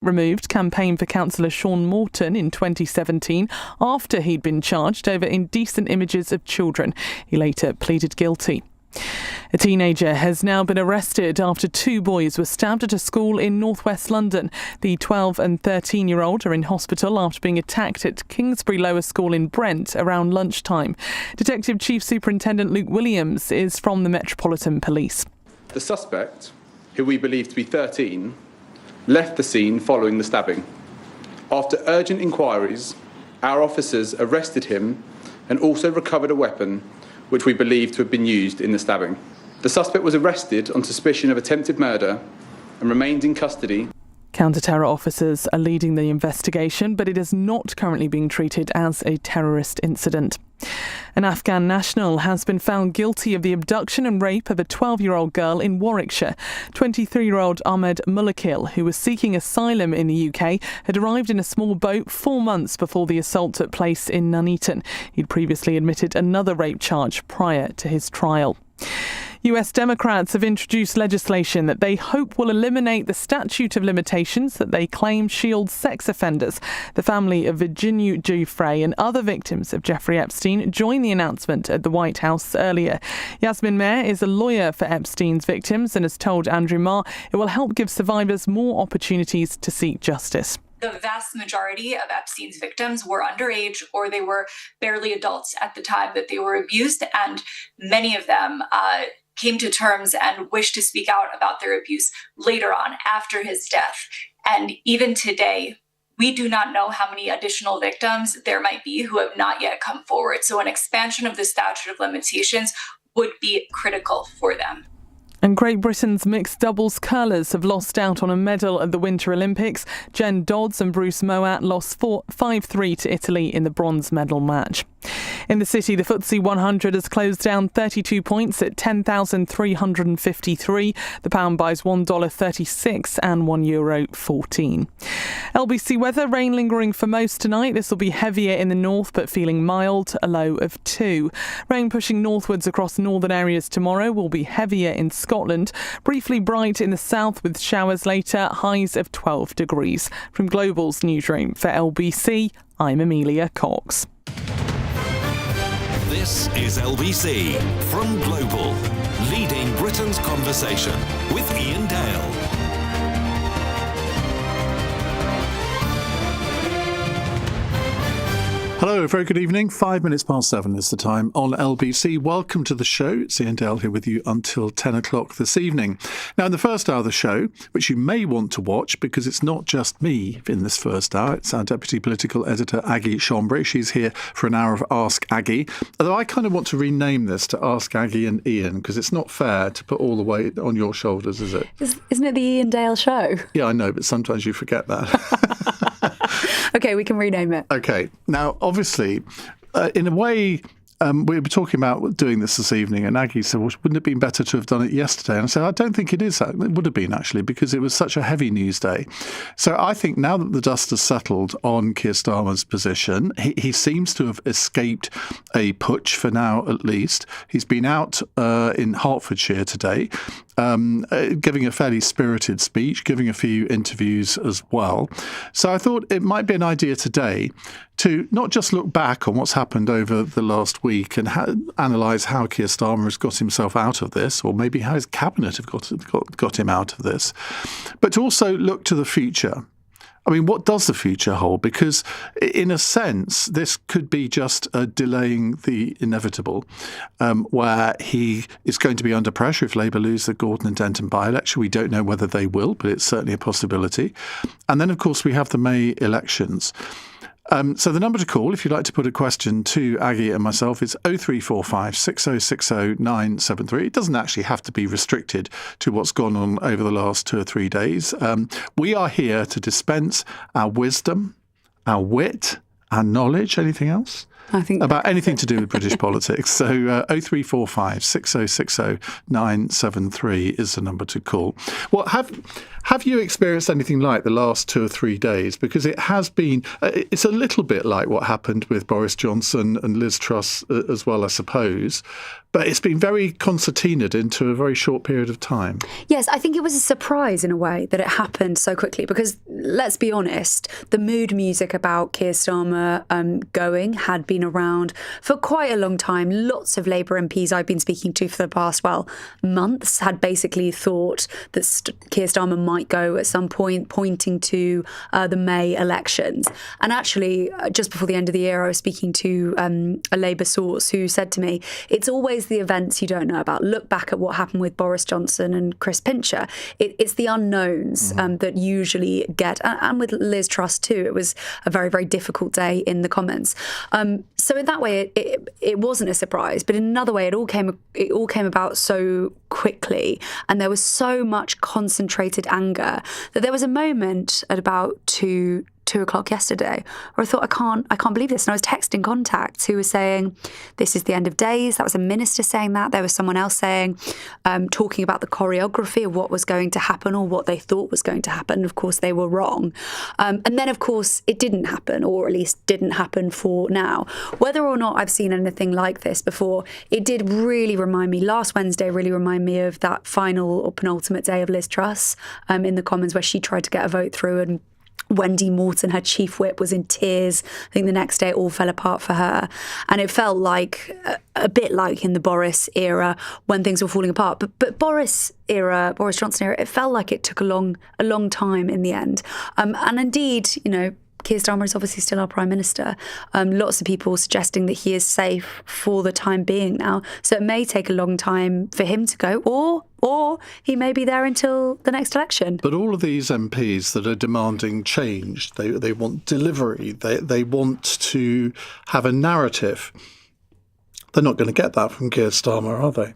removed campaign for councillor Sean Morton in 2017 after he'd been charged over indecent images of children. He later pleaded guilty. A teenager has now been arrested after two boys were stabbed at a school in northwest London. The 12 and 13-year-old are in hospital after being attacked at Kingsbury Lower School in Brent around lunchtime. Detective Chief Superintendent Luke Williams is from the Metropolitan Police. The suspect, who we believe to be 13, left the scene following the stabbing. After urgent inquiries, our officers arrested him and also recovered a weapon which we believe to have been used in the stabbing. The suspect was arrested on suspicion of attempted murder and remains in custody. Counter-terror officers are leading the investigation, but it is not currently being treated as a terrorist incident. An Afghan national has been found guilty of the abduction and rape of a 12-year-old girl in Warwickshire. 23-year-old Ahmed Mulakil, who was seeking asylum in the UK, had arrived in a small boat 4 months before the assault took place in Nuneaton. He'd previously admitted another rape charge prior to his trial. US Democrats have introduced legislation that they hope will eliminate the statute of limitations that they claim shields sex offenders. The family of Virginia Giuffre and other victims of Jeffrey Epstein joined the announcement at the White House earlier. Yasmin Mayer is a lawyer for Epstein's victims and has told Andrew Marr it will help give survivors more opportunities to seek justice. The vast majority of Epstein's victims were underage or they were barely adults at the time that they were abused, and many of them came to terms and wished to speak out about their abuse later on after his death. And even today, we do not know how many additional victims there might be who have not yet come forward. So an expansion of the statute of limitations would be critical for them. And Great Britain's mixed doubles curlers have lost out on a medal at the Winter Olympics. Jen Dodds and Bruce Moat lost 5-3 to Italy in the bronze medal match. In the city, the FTSE 100 has closed down 32 points at 10,353. The pound buys $1.36 and €1.14. LBC weather, rain lingering for most tonight. This will be heavier in the north but feeling mild, a low of 2. Rain pushing northwards across northern areas tomorrow will be heavier in Scotland. Briefly bright in the south with showers later, highs of 12 degrees. From Global's newsroom for LBC, I'm Amelia Cox. This is LBC from Global, leading Britain's conversation with Iain Dale. Hello, very good evening. 5 minutes past 7 is the time on LBC. Welcome to the show. It's Iain Dale here with you until 10 o'clock this evening. Now, in the first hour of the show, which you may want to watch because it's not just me in this first hour, it's our Deputy Political Editor, Aggie Chambray. She's here for an hour of Ask Aggie. Although I kind of want to rename this to Ask Aggie and Iain because it's not fair to put all the weight on your shoulders, is it? Isn't it the Iain Dale show? Yeah, I know, but sometimes you forget that. OK, we can rename it. OK. Now, obviously, in a way, we were talking about doing this evening, and Aggie said, well, wouldn't it have been better to have done it yesterday? And I said, I don't think it is. It would have been, actually, because it was such a heavy news day. So I think now that the dust has settled on Keir Starmer's position, he seems to have escaped a putsch for now, at least. He's been out in Hertfordshire today, giving a fairly spirited speech, giving a few interviews as well. So I thought it might be an idea today to not just look back on what's happened over the last week and analyse how Keir Starmer has got himself out of this, or maybe how his cabinet have got him out of this, but to also look to the future. I mean, what does the future hold? Because in a sense, this could be just delaying the inevitable, where he is going to be under pressure if Labour lose the Gordon and Denton by-election. We don't know whether they will, but it's certainly a possibility. And then, of course, we have the May elections. So the number to call, if you'd like to put a question to Aggie and myself, is 0345 6060 973. It doesn't actually have to be restricted to what's gone on over the last 2 or 3 days. We are here to dispense our wisdom, our wit, our knowledge. Anything else? I think about anything to do with British politics. So 0345 6060 973 is the number to call. Well, have you experienced anything like the last 2 or 3 days? Because it has been, it's a little bit like what happened with Boris Johnson and Liz Truss as well, I suppose. But it's been very concertinaed into a very short period of time. Yes, I think it was a surprise in a way that it happened so quickly because, let's be honest, the mood music about Keir Starmer going had been around for quite a long time. Lots of Labour MPs I've been speaking to for the past, months had basically thought that Keir Starmer might go at some point, pointing to the May elections. And actually, just before the end of the year, I was speaking to a Labour source who said to me, it's always the events you don't know about. Look back at what happened with Boris Johnson and Chris Pincher. It's the unknowns that usually get, and with Liz Truss too, it was a very, very difficult day in the Commons. So in that way, it wasn't a surprise, but in another way, it all came about so quickly, and there was so much concentrated anger that there was a moment at about 2 o'clock yesterday where I thought, I can't believe this. And I was texting contacts who were saying, this is the end of days. That was a minister saying that. There was someone else saying, talking about the choreography of what was going to happen or what they thought was going to happen. Of course, they were wrong. And then, of course, it didn't happen, or at least didn't happen for now. Whether or not I've seen anything like this before, it did really remind me, last Wednesday really remind me of that final or penultimate day of Liz Truss in the Commons, where she tried to get a vote through and Wendy Morton, her chief whip, was in tears. I think the next day it all fell apart for her. And it felt like a bit like in the Boris era when things were falling apart. But Boris Johnson era, it felt like it took a long time in the end. And indeed, Keir Starmer is obviously still our Prime Minister. Lots of people suggesting that he is safe for the time being now. So it may take a long time for him to go, or he may be there until the next election. But all of these MPs that are demanding change, they want delivery, they want to have a narrative. They're not going to get that from Keir Starmer, are they?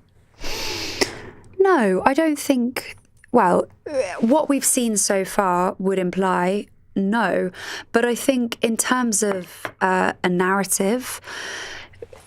No, I don't think. Well, what we've seen so far would imply no. But I think in terms of a narrative,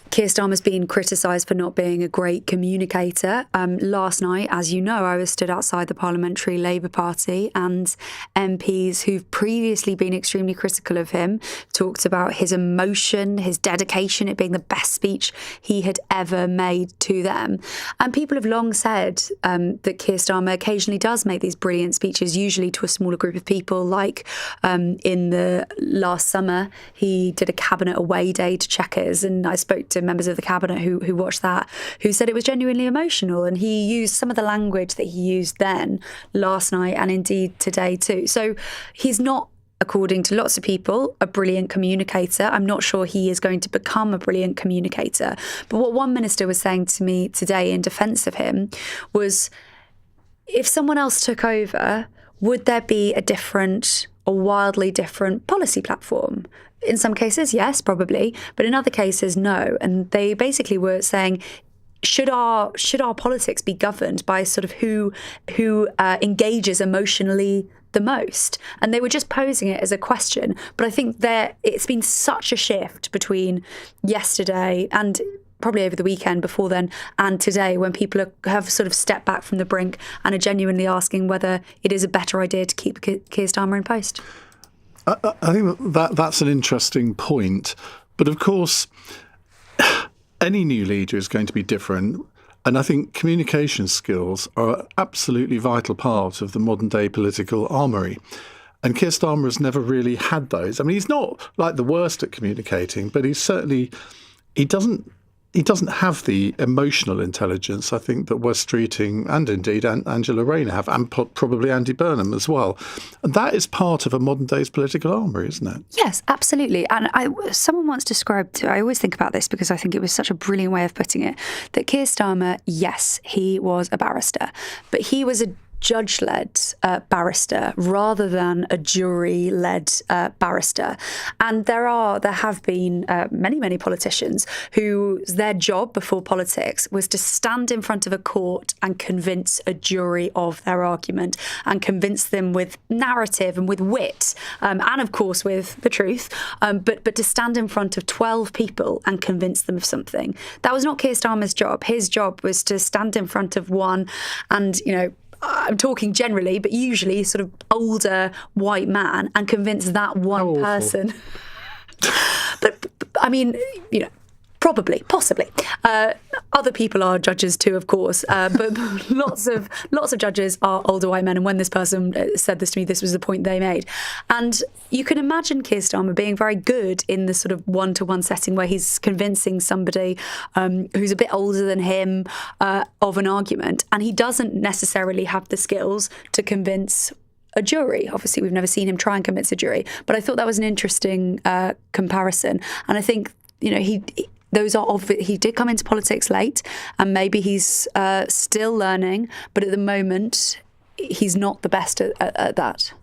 Keir Starmer's been criticised for not being a great communicator. Last night, as you know, I was stood outside the Parliamentary Labour Party, and MPs who've previously been extremely critical of him talked about his emotion, his dedication, it being the best speech he had ever made to them. And people have long said that Keir Starmer occasionally does make these brilliant speeches, usually to a smaller group of people, like in the last summer, he did a cabinet away day to Chequers, and I spoke to members of the cabinet who watched that, who said it was genuinely emotional, and he used some of the language that he used then last night and indeed today too. So he's not, according to lots of people, a brilliant communicator. I'm not sure he is going to become a brilliant communicator. But what one minister was saying to me today in defence of him was, if someone else took over, would there be a wildly different policy platform? In some cases, yes, probably, but in other cases, no. And they basically were saying, should our politics be governed by sort of who engages emotionally the most? And they were just posing it as a question. But I think it's been such a shift between yesterday and probably over the weekend before then and today, when people have sort of stepped back from the brink and are genuinely asking whether it is a better idea to keep Keir Starmer in post. I think that's an interesting point. But of course, any new leader is going to be different. And I think communication skills are an absolutely vital part of the modern day political armoury. And Keir Starmer has never really had those. I mean, he's not like the worst at communicating, but he doesn't have the emotional intelligence, I think, that Wes Streeting and indeed Angela Rayner have, and probably Andy Burnham as well. And that is part of a modern day's political armoury, isn't it? Yes, absolutely. And someone once described, I always think about this because I think it was such a brilliant way of putting it, that Keir Starmer, yes, he was a barrister, but he was a judge-led barrister rather than a jury-led barrister. And there have been many politicians whose their job before politics was to stand in front of a court and convince a jury of their argument and convince them with narrative and with wit and of course with the truth, but to stand in front of 12 people and convince them of something. That was not Keir Starmer's job. His job was to stand in front of one and, I'm talking generally, but usually sort of older white man and convince that one person. But I mean, probably, possibly. Other people are judges too, of course, but lots of judges are older white men. And when this person said this to me, this was the point they made. And you can imagine Keir Starmer being very good in the sort of one-to-one setting where he's convincing somebody who's a bit older than him of an argument, and he doesn't necessarily have the skills to convince a jury. Obviously, we've never seen him try and convince a jury, but I thought that was an interesting comparison. And I think, he did come into politics late, and maybe he's still learning, but at the moment, he's not the best at that.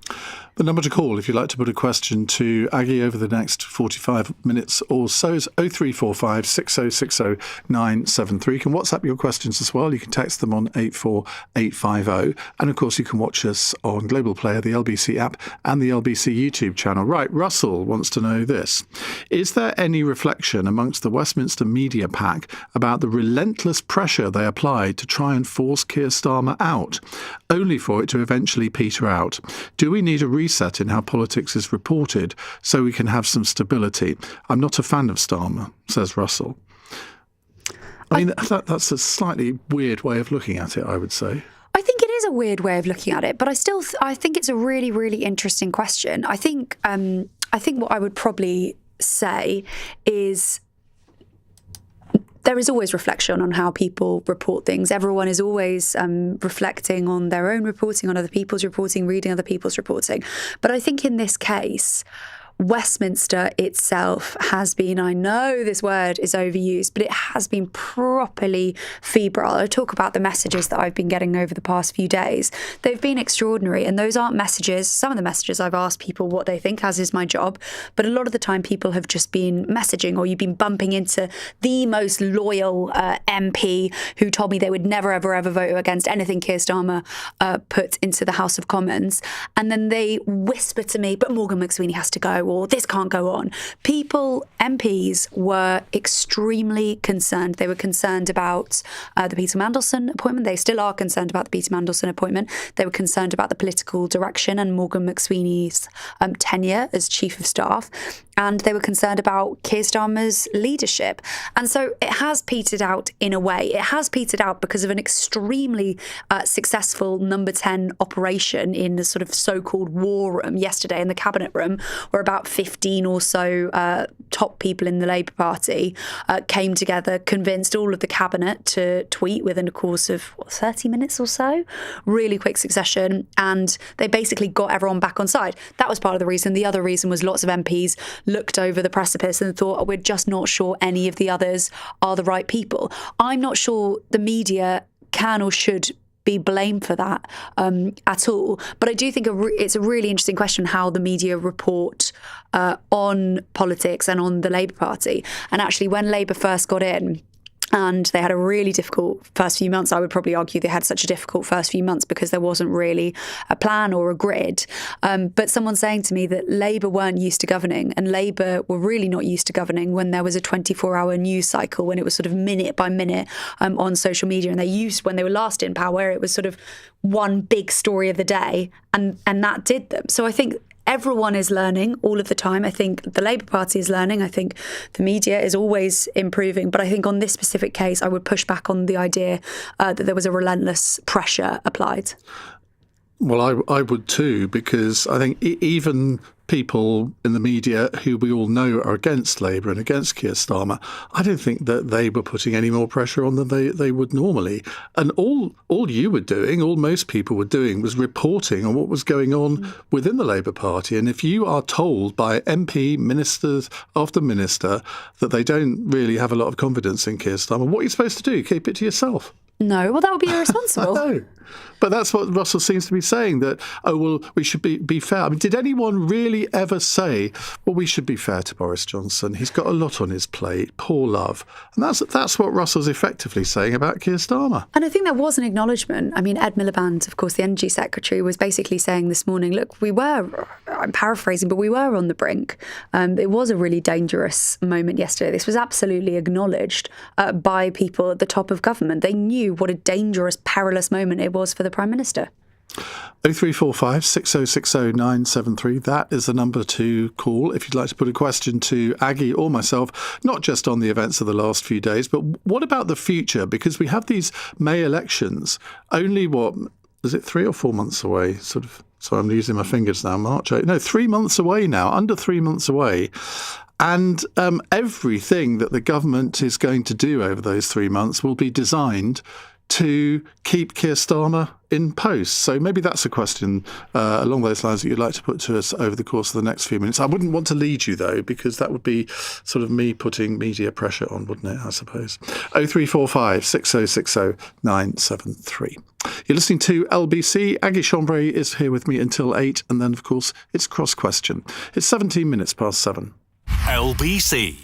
The number to call if you'd like to put a question to Aggie over the next 45 minutes or so is 0345 6060 973. You can WhatsApp your questions as well. You can text them on 84850. And of course, you can watch us on Global Player, the LBC app and the LBC YouTube channel. Right, Russell wants to know this. Is there any reflection amongst the Westminster media pack about the relentless pressure they applied to try and force Keir Starmer out, only for it to eventually peter out? Do we need a reset in how politics is reported so we can have some stability? I'm not a fan of Starmer, says Russell. I mean, that's a slightly weird way of looking at it, I would say. I think it is a weird way of looking at it, but I think it's a really, really interesting question. I think what I would probably say is there is always reflection on how people report things. Everyone is always reflecting on their own reporting, on other people's reporting, reading other people's reporting. But I think in this case, Westminster itself has been, I know this word is overused, but it has been properly febrile. I talk about the messages that I've been getting over the past few days. They've been extraordinary, and those aren't messages. Some of the messages I've asked people what they think, as is my job, but a lot of the time people have just been messaging, or you've been bumping into the most loyal MP who told me they would never, ever, ever vote against anything Keir Starmer put into the House of Commons. And then they whisper to me, but Morgan McSweeney has to go, or this can't go on. MPs were extremely concerned. They were concerned about the Peter Mandelson appointment. They still are concerned about the Peter Mandelson appointment. They were concerned about the political direction and Morgan McSweeney's tenure as Chief of Staff. And they were concerned about Keir Starmer's leadership. And so it has petered out in a way. It has petered out because of an extremely successful number 10 operation in the sort of so-called war room yesterday in the cabinet room, where about 15 or so top people in the Labour Party came together, convinced all of the cabinet to tweet within a course of 30 minutes or so, really quick succession, and they basically got everyone back on side. That was part of the reason. The other reason was lots of MPs looked over the precipice and thought, we're just not sure any of the others are the right people. I'm not sure the media can or should be blamed for that at all. But I do think it's a really interesting question how the media report on politics and on the Labour Party. And actually, when Labour first got in, and they had a really difficult first few months. I would probably argue they had such a difficult first few months because there wasn't really a plan or a grid. But someone saying to me that Labour weren't used to governing, and Labour were really not used to governing when there was a 24-hour news cycle, when it was sort of minute by minute on social media. And when they were last in power, it was sort of one big story of the day, and that did them. So I think everyone is learning all of the time. I think the Labour Party is learning. I think the media is always improving. But I think on this specific case, I would push back on the idea that there was a relentless pressure applied. Well, I would too, because I think even people in the media who we all know are against Labour and against Keir Starmer, I don't think that they were putting any more pressure on than they would normally. And all you were doing, all most people were doing, was reporting on what was going on within the Labour Party. And if you are told by MP, ministers after minister, that they don't really have a lot of confidence in Keir Starmer, what are you supposed to do? Keep it to yourself? No, well, that would be irresponsible. No. But that's what Russell seems to be saying, that, we should be fair. I mean, did anyone really ever say, well, we should be fair to Boris Johnson? He's got a lot on his plate, poor love. And that's what Russell's effectively saying about Keir Starmer. And I think there was an acknowledgement. I mean, Ed Miliband, of course, the Energy Secretary, was basically saying this morning, look, I'm paraphrasing, but we were on the brink. It was a really dangerous moment yesterday. This was absolutely acknowledged by people at the top of government. They knew what a dangerous, perilous moment it was for the Prime Minister. 0345 6060 973. That is the number to call if you'd like to put a question to Aggie or myself, not just on the events of the last few days, but what about the future? Because we have these May elections only, is it 3 or 4 months away? Sorry, I'm using my fingers now. March 8. No, 3 months away now, under 3 months away. And everything that the government is going to do over those 3 months will be designed to keep Keir Starmer in post. So maybe that's a question along those lines that you'd like to put to us over the course of the next few minutes. I wouldn't want to lead you, though, because that would be sort of me putting media pressure on, wouldn't it, I suppose? 0345 6060 973. You're listening to LBC. Aggie Chambray is here with me until 8. And then, of course, it's Cross Question. It's 17 minutes past 7. LBC.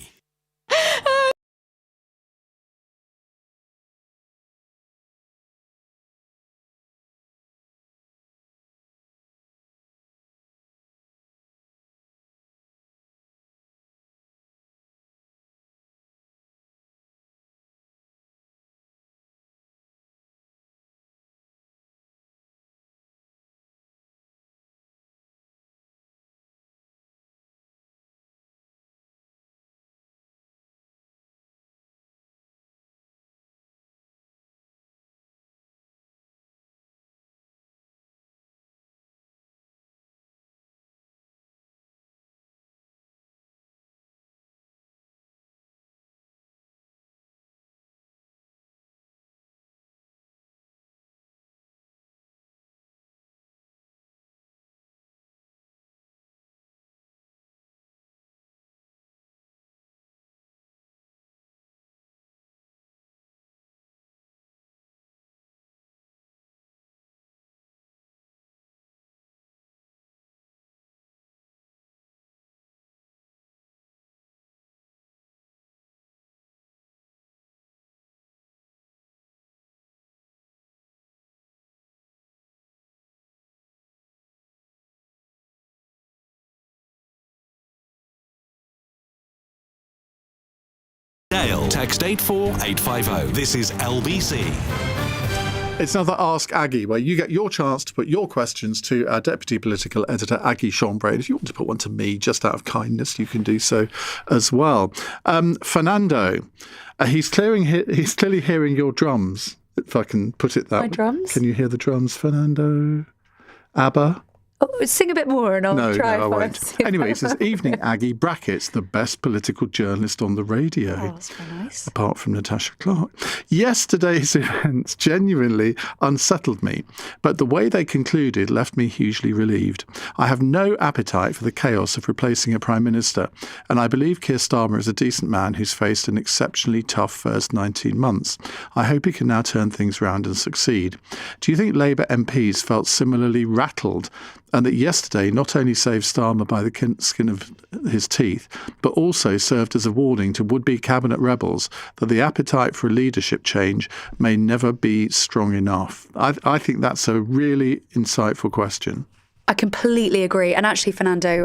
Dale. Text 84850. This is LBC. It's another Ask Aggie, where you get your chance to put your questions to our Deputy Political Editor, Aggie Chambray. If you want to put one to me, just out of kindness, you can do so as well. Fernando, he's clearly hearing your drums, if I can put it that way. My drums? Can you hear the drums, Fernando? ABBA? Oh, sing a bit more and I'll try. No, I won't. Anyway, it says, evening, Aggie, brackets, the best political journalist on the radio. Oh, that's very nice. Apart from Natasha Clark. Yesterday's events genuinely unsettled me, but the way they concluded left me hugely relieved. I have no appetite for the chaos of replacing a Prime Minister, and I believe Keir Starmer is a decent man who's faced an exceptionally tough first 19 months. I hope he can now turn things round and succeed. Do you think Labour MPs felt similarly rattled, and that yesterday not only saved Starmer by the skin of his teeth, but also served as a warning to would-be cabinet rebels that the appetite for a leadership change may never be strong enough? I think that's a really insightful question. I completely agree. And actually, Fernando,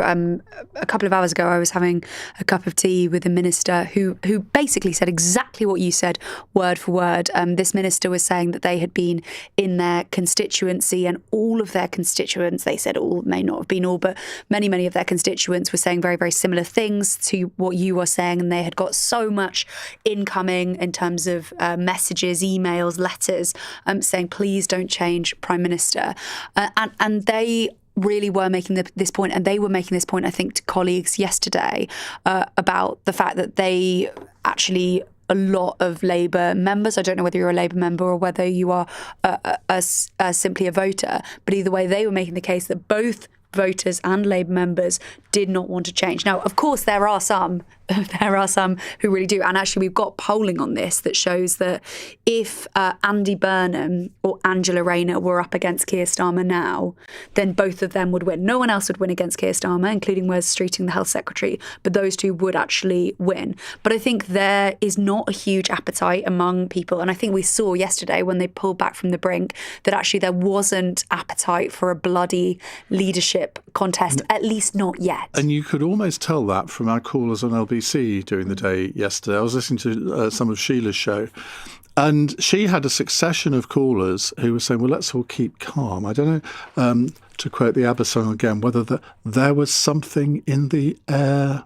a couple of hours ago, I was having a cup of tea with a minister who basically said exactly what you said, word for word. This minister was saying that they had been in their constituency and all of their constituents, they said all, may not have been all, but many of their constituents were saying very, very similar things to what you were saying. And they had got so much incoming in terms of messages, emails, letters, saying, please don't change Prime Minister. And they really were making this point, and they were making this point, I think, to colleagues yesterday about the fact that they actually, a lot of Labour members, I don't know whether you're a Labour member or whether you are simply a voter, but either way, they were making the case that both voters and Labour members did not want to change. Now, of course, there are some there are some who really do. And actually, we've got polling on this that shows that if Andy Burnham or Angela Rayner were up against Keir Starmer now, then both of them would win. No one else would win against Keir Starmer, including Wes Streeting, the Health Secretary, but those two would actually win. But I think there is not a huge appetite among people. And I think we saw yesterday when they pulled back from the brink that actually there wasn't appetite for a bloody leadership contest, at least not yet. And you could almost tell that from our callers on LBC during the day yesterday. I was listening to some of Sheila's show, and she had a succession of callers who were saying, well, let's all keep calm. I don't know, to quote the ABBA song again, whether there was something in the air.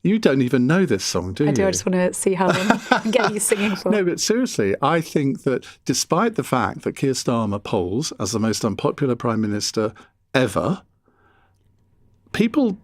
You don't even know this song, do you? I do. I just want to see how long I can get you singing for. No, but seriously, I think that despite the fact that Keir Starmer polls as the most unpopular Prime Minister ever, people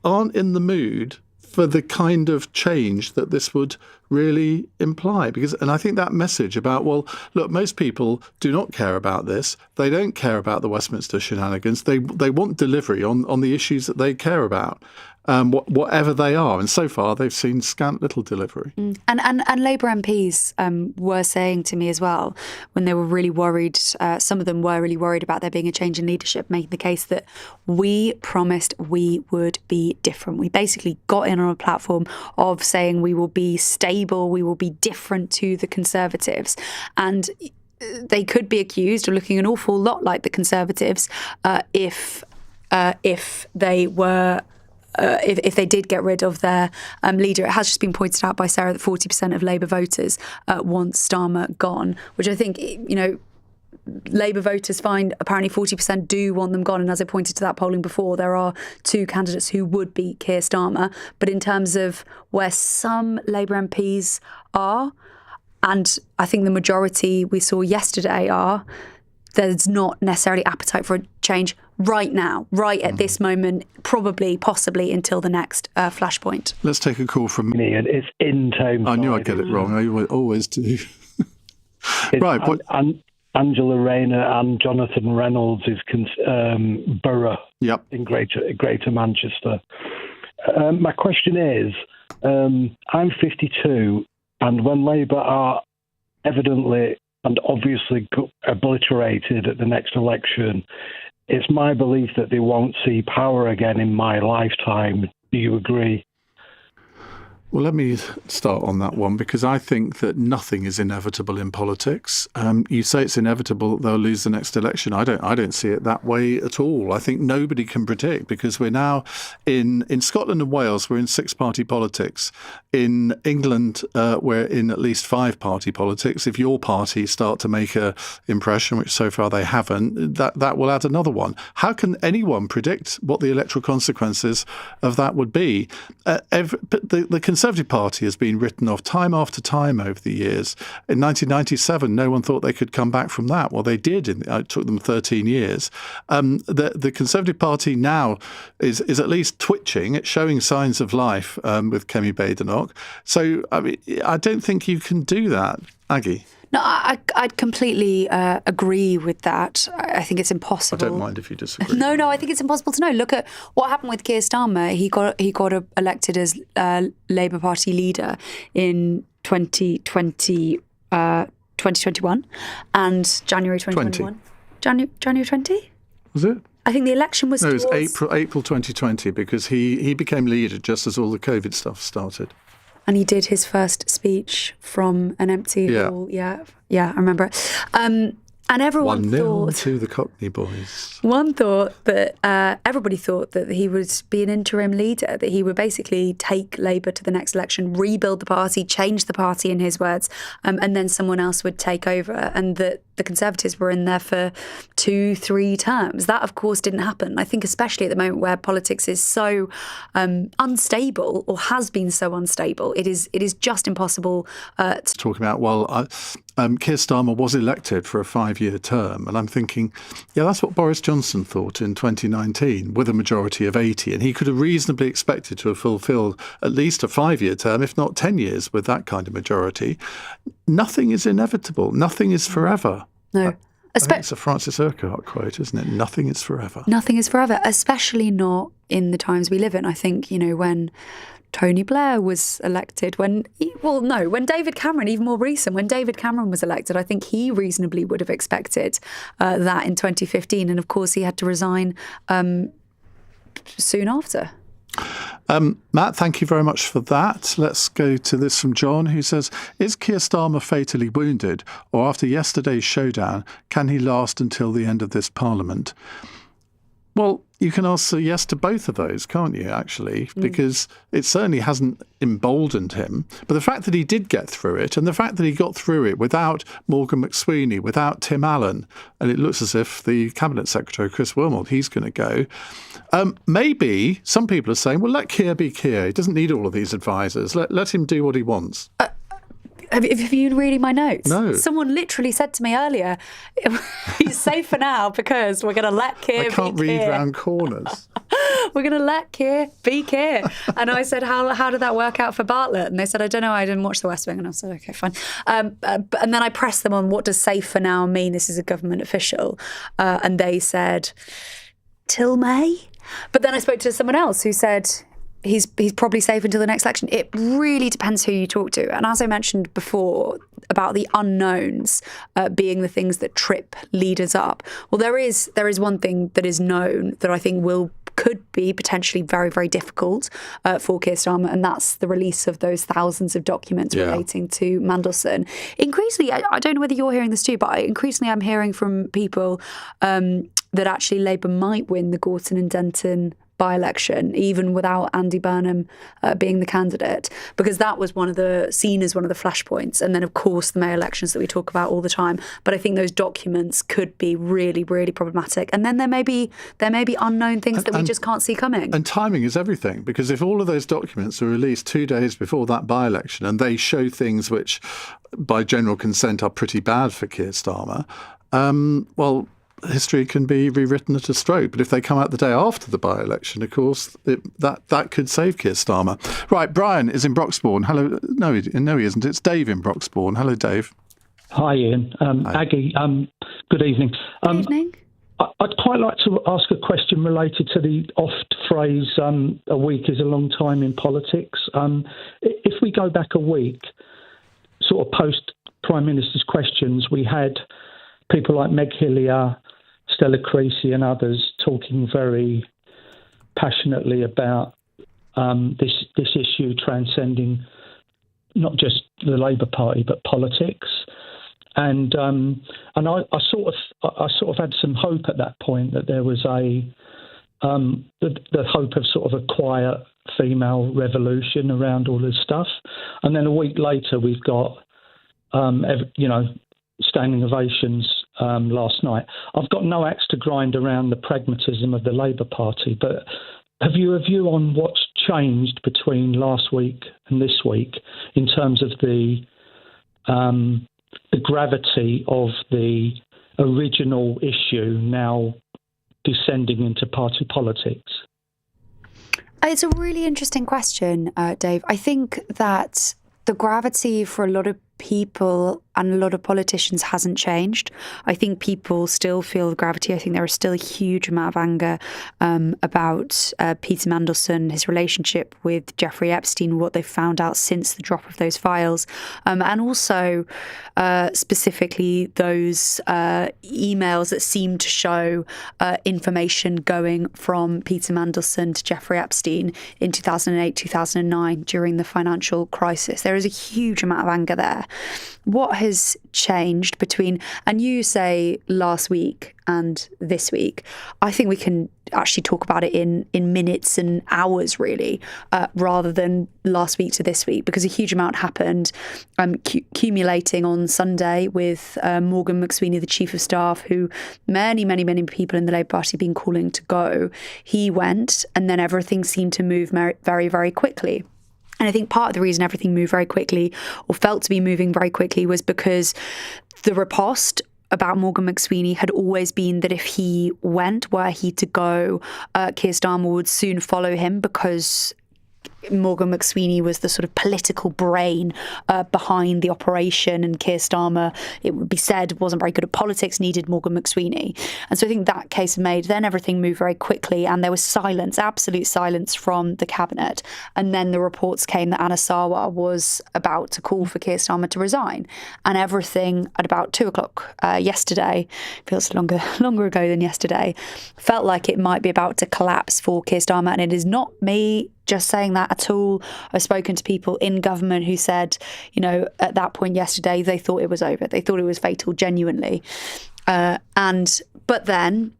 aren't in the mood for the kind of change that this would really imply. And I think that message about, well, look, most people do not care about this. They don't care about the Westminster shenanigans. They want delivery on the issues that they care about, whatever they are. And so far, they've seen scant little delivery. And Labour MPs were saying to me as well, when they were really worried, some of them were really worried about there being a change in leadership, making the case that we promised we would be different. We basically got in on a platform of saying we will be stable, we will be different to the Conservatives. And they could be accused of looking an awful lot like the Conservatives if they were... if they did get rid of their leader. It has just been pointed out by Sarah that 40% of Labour voters want Starmer gone, which I think, Labour voters find apparently 40% do want them gone. And as I pointed to that polling before, there are two candidates who would beat Keir Starmer. But in terms of where some Labour MPs are, and I think the majority we saw yesterday are, there's not necessarily appetite for a change right now, right at this moment, probably, possibly until the next flashpoint. Let's take a call from... It's in Tameside. I knew I'd get it wrong. I always do. Right. Angela Rayner and Jonathan Reynolds' borough in Greater Manchester. My question is, I'm 52, and when Labour are evidently and obviously obliterated at the next election, it's my belief that they won't see power again in my lifetime. Do you agree? Well, let me start on that one, because I think that nothing is inevitable in politics. You say it's inevitable they'll lose the next election. I don't see it that way at all. I think nobody can predict, because we're now in Scotland and Wales, we're in six-party politics. In England, we're in at least five-party politics. If your party start to make an impression, which so far they haven't, that will add another one. How can anyone predict what the electoral consequences of that would be? The Conservative Party has been written off time after time over the years. In 1997, no one thought they could come back from that. Well, they did. It took them 13 years. The Conservative Party now is at least twitching. It's showing signs of life with Kemi Badenoch. So, I mean, I don't think you can do that. Aggie? No, I'd completely agree with that. I think it's impossible. I don't mind if you disagree. No, I think it's impossible to know. Look at what happened with Keir Starmer. He got elected as Labour Party leader in 2021 and January 2021. January 20? Was it? I think the election was... No, it was April 2020, because he became leader just as all the COVID stuff started. And he did his first speech from an empty hall. Yeah, I remember it. And everyone 1-0 to the Cockney boys. One thought that everybody thought that he would be an interim leader, that he would basically take Labour to the next election, rebuild the party, change the party in his words, and then someone else would take over, and that the Conservatives were in there for 2-3 terms. That, of course, didn't happen. I think especially at the moment where politics is so unstable, or has been so unstable, it is just impossible to talk about. Well, Keir Starmer was elected for a 5-year term, and I'm thinking, yeah, that's what Boris Johnson thought in 2019 with a majority of 80, and he could have reasonably expected to have fulfilled at least a 5-year term, if not 10 years, with that kind of majority. Nothing is inevitable. Nothing is forever. No. I think it's a Francis Urquhart quote, isn't it? Nothing is forever. Nothing is forever, especially not in the times we live in. I think, when Tony Blair was elected, when David Cameron, even more recent, when David Cameron was elected, I think he reasonably would have expected that in 2015. And of course, he had to resign soon after. Matt, thank you very much for that. Let's go to this from John, who says, is Keir Starmer fatally wounded, or after yesterday's showdown, can he last until the end of this Parliament? Well, you can answer yes to both of those, can't you, actually? Because it certainly hasn't emboldened him. But the fact that he did get through it, and the fact that he got through it without Morgan McSweeney, without Tim Allen, and it looks as if the Cabinet Secretary, Chris Wilmot, he's going to go. Maybe some people are saying, well, let Keir be Keir. He doesn't need all of these advisors. Let him do what he wants. Have you been reading my notes? No. Someone literally said to me earlier, he's safe for now because we're going to let Keir be Keir. I can't read round corners. We're going to let Keir be Keir. And I said, how did that work out for Bartlett? And they said, I don't know, I didn't watch The West Wing. And I said, okay, fine. And then I pressed them on what does safe for now mean? This is a government official. And they said, till May. But then I spoke to someone else who said, he's probably safe until the next election. It really depends who you talk to. And as I mentioned before about the unknowns being the things that trip leaders up, well, there is one thing that is known that I think could be potentially very, very difficult for Keir Starmer, and that's the release of those thousands of documents relating to Mandelson. Increasingly, I don't know whether you're hearing this too, but increasingly I'm hearing from people that actually Labour might win the Gorton and Denton by-election, even without Andy Burnham being the candidate, because that was seen as one of the flashpoints. And then, of course, the May elections that we talk about all the time. But I think those documents could be really, really problematic. And then there may be unknown things that we just can't see coming. And timing is everything, because if all of those documents are released 2 days before that by-election and they show things which, by general consent, are pretty bad for Keir Starmer, well, history can be rewritten at a stroke. But if they come out the day after the by-election, of course, that could save Keir Starmer. Right, Brian is in Broxbourne. Hello. No, he isn't. It's Dave in Broxbourne. Hello, Dave. Hi, Ian. Hi. Aggie, good evening. Good evening. I'd quite like to ask a question related to the oft phrase, a week is a long time in politics. If we go back a week, sort of post-Prime Minister's questions, we had people like Meg Hillier, Stella Creasy and others talking very passionately about this issue transcending not just the Labour Party but politics, and I sort of had some hope at that point that there was the hope of sort of a quiet female revolution around all this stuff, and then a week later we've got standing ovations last night. I've got no axe to grind around the pragmatism of the Labour Party, but have you a view on what's changed between last week and this week in terms of the gravity of the original issue now descending into party politics? It's a really interesting question, Dave. I think that the gravity for a lot of people and a lot of politicians hasn't changed. I think people still feel the gravity. I think there is still a huge amount of anger about Peter Mandelson, his relationship with Jeffrey Epstein, what they've found out since the drop of those files, and also specifically those emails that seem to show information going from Peter Mandelson to Jeffrey Epstein in 2008, 2009 during the financial crisis. There is a huge amount of anger there. What has changed between, and you say last week and this week, I think we can actually talk about it in minutes and hours, really, rather than last week to this week, because a huge amount happened, accumulating on Sunday with Morgan McSweeney, the Chief of Staff, who many people in the Labour Party have been calling to go. He went, and then everything seemed to move very, very quickly. And I think part of the reason everything moved very quickly, or felt to be moving very quickly, was because the riposte about Morgan McSweeney had always been that if he went, were he to go, Keir Starmer would soon follow him, because Morgan McSweeney was the sort of political brain behind the operation, and Keir Starmer, it would be said, wasn't very good at politics, needed Morgan McSweeney. And so I think that case made, then everything moved very quickly, and there was silence, absolute silence from the cabinet. And then the reports came that Anna Sarwar was about to call for Keir Starmer to resign. And everything at about 2:00 yesterday, feels longer ago than yesterday, felt like it might be about to collapse for Keir Starmer. And it is not me just saying that at all. I've spoken to people in government who said, at that point yesterday, they thought it was over. They thought it was fatal, genuinely. But then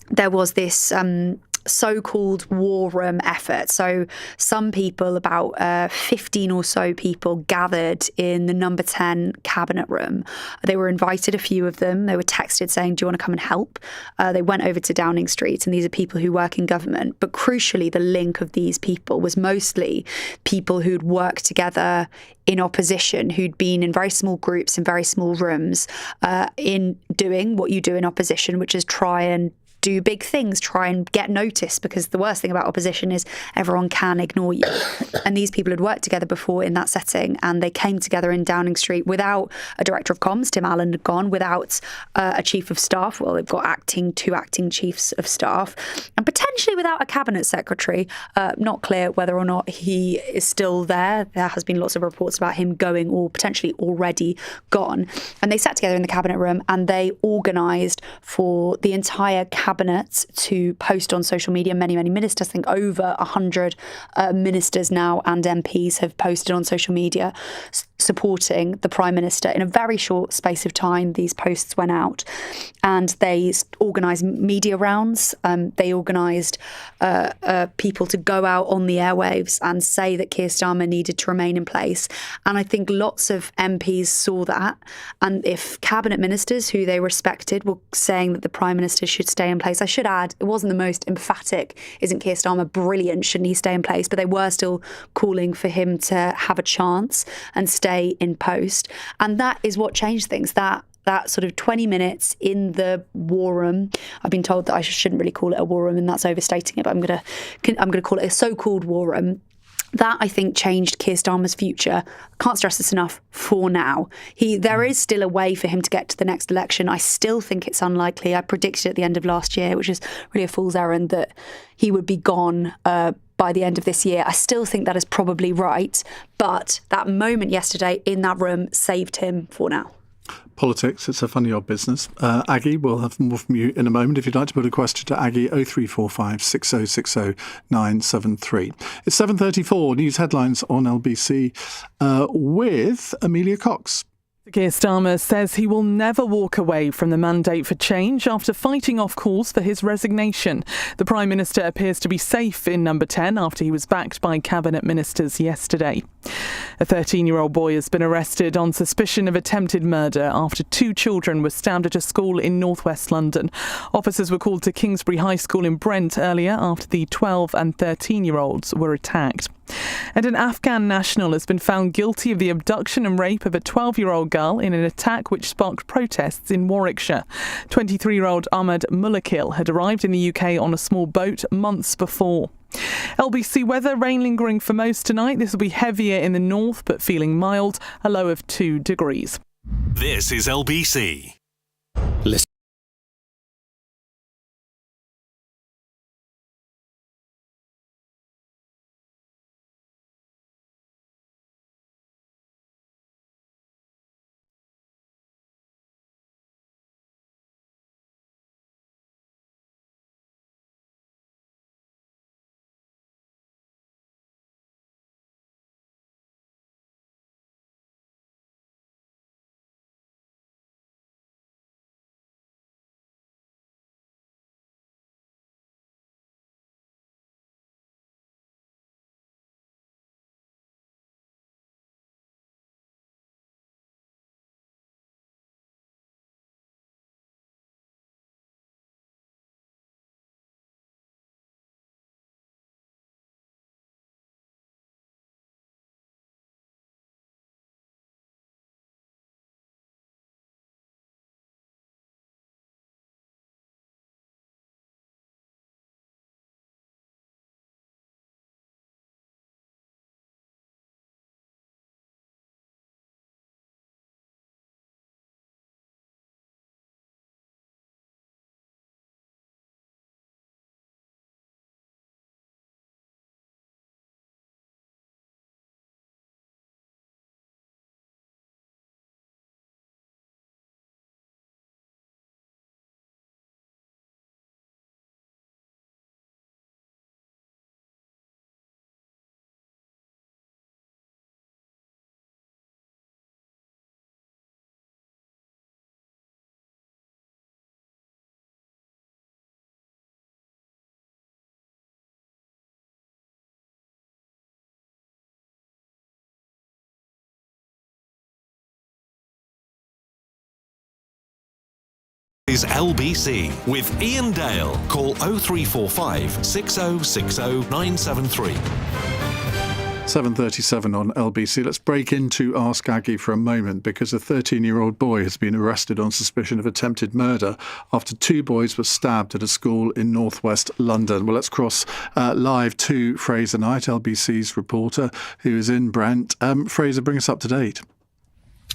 there was this so-called war room effort. So some people, about 15 or so people, gathered in the number 10 cabinet room. They were invited, a few of them. They were texted saying, do you want to come and help? They went over to Downing Street, and these are people who work in government. But crucially, the link of these people was mostly people who'd worked together in opposition, who'd been in very small groups, in very small rooms, in doing what you do in opposition, which is try and do big things, try and get noticed, because the worst thing about opposition is everyone can ignore you. And these people had worked together before in that setting, and they came together in Downing Street without a director of comms, Tim Allen had gone, without a chief of staff. Well, they've got two acting chiefs of staff, and potentially without a cabinet secretary. Not clear whether or not he is still there. There has been lots of reports about him going, or potentially already gone. And they sat together in the cabinet room, and they organised for the entire cabinet to post on social media. Many ministers, I think over 100 ministers now and MPs have posted on social media supporting the Prime Minister. In a very short space of time, these posts went out, and they organised media rounds. They organised people to go out on the airwaves and say that Keir Starmer needed to remain in place. And I think lots of MPs saw that. And if cabinet ministers who they respected were saying that the Prime Minister should stay in place, I should add, it wasn't the most emphatic, isn't Keir Starmer brilliant, shouldn't he stay in place? But they were still calling for him to have a chance and stay in post. And that is what changed things. That sort of 20 minutes in the war room. I've been told that I shouldn't really call it a war room, and that's overstating it, but I'm going to call it a so-called war room. That, I think, changed Keir Starmer's future. Can't stress this enough, for now. There is still a way for him to get to the next election. I still think it's unlikely. I predicted at the end of last year, which is really a fool's errand, that he would be gone by the end of this year. I still think that is probably right. But that moment yesterday in that room saved him for now. Politics, it's a funny old business. Aggie, we'll have more from you in a moment. If you'd like to put a question to Aggie, 0345 6060 973. It's 7:34, news headlines on LBC with Amelia Cox. Keir Starmer says he will never walk away from the mandate for change after fighting off calls for his resignation. The Prime Minister appears to be safe in number 10 after he was backed by cabinet ministers yesterday. A 13-year-old boy has been arrested on suspicion of attempted murder after 2 children were stabbed at a school in northwest London. Officers were called to Kingsbury High School in Brent earlier after the 12 and 13-year-olds were attacked. And an Afghan national has been found guilty of the abduction and rape of a 12-year-old girl in an attack which sparked protests in Warwickshire. 23-year-old Ahmad Mulakil had arrived in the UK on a small boat months before. LBC weather, rain lingering for most tonight. This will be heavier in the north but feeling mild, a low of 2 degrees. This is LBC. Listen. is LBC with Iain Dale. Call 0345 6060 973. 7:37 on LBC. Let's break into Ask Aggie for a moment, because a 13-year-old boy has been arrested on suspicion of attempted murder after two boys were stabbed at a school in northwest London. Well, let's cross live to Fraser Knight, LBC's reporter, who is in Brent. Fraser, bring us up to date.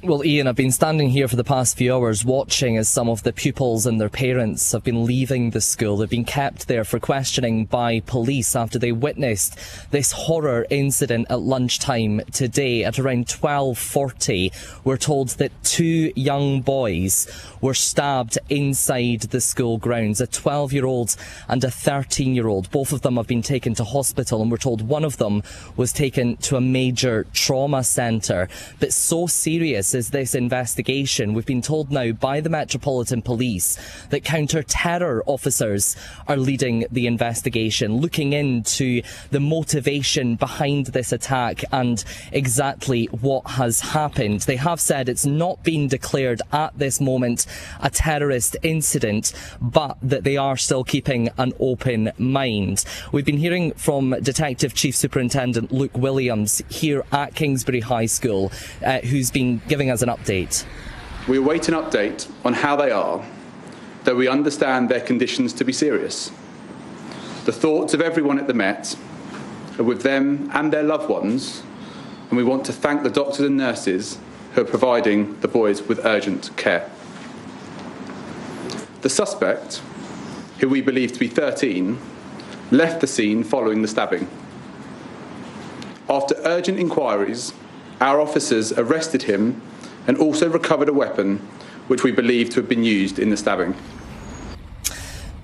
Well, Ian, I've been standing here for the past few hours watching as some of the pupils and their parents have been leaving the school. They've been kept there for questioning by police after they witnessed this horror incident at lunchtime today. At around 12:40, we're told that two young boys were stabbed inside the school grounds, a 12-year-old and a 13-year-old. Both of them have been taken to hospital, and we're told one of them was taken to a major trauma centre. But so serious is this investigation, we've been told now by the Metropolitan Police that counter-terror officers are leading the investigation, looking into the motivation behind this attack and exactly what has happened. They have said it's not been declared at this moment a terrorist incident, but that they are still keeping an open mind. We've been hearing from Detective Chief Superintendent Luke Williams here at Kingsbury High School, who's been giving us an update. We await an update on how they are, though we understand their conditions to be serious. The thoughts of everyone at the Met are with them and their loved ones, and we want to thank the doctors and nurses who are providing the boys with urgent care. The suspect, who we believe to be 13, left the scene following the stabbing. After urgent inquiries, our officers arrested him and also recovered a weapon which we believe to have been used in the stabbing.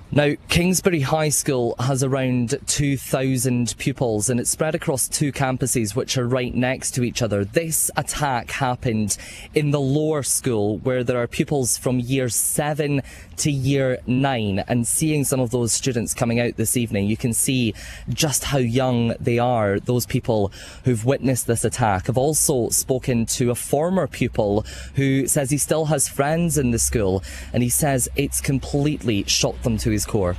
Now, Kingsbury High School has around 2,000 pupils, and it's spread across two campuses which are right next to each other. This attack happened in the lower school, where there are pupils from year 7 to year 9, and seeing some of those students coming out this evening, you can see just how young they are. Those people who've witnessed this attack. I've also spoken to a former pupil who says he still has friends in the school, and he says it's completely shocked them to his core.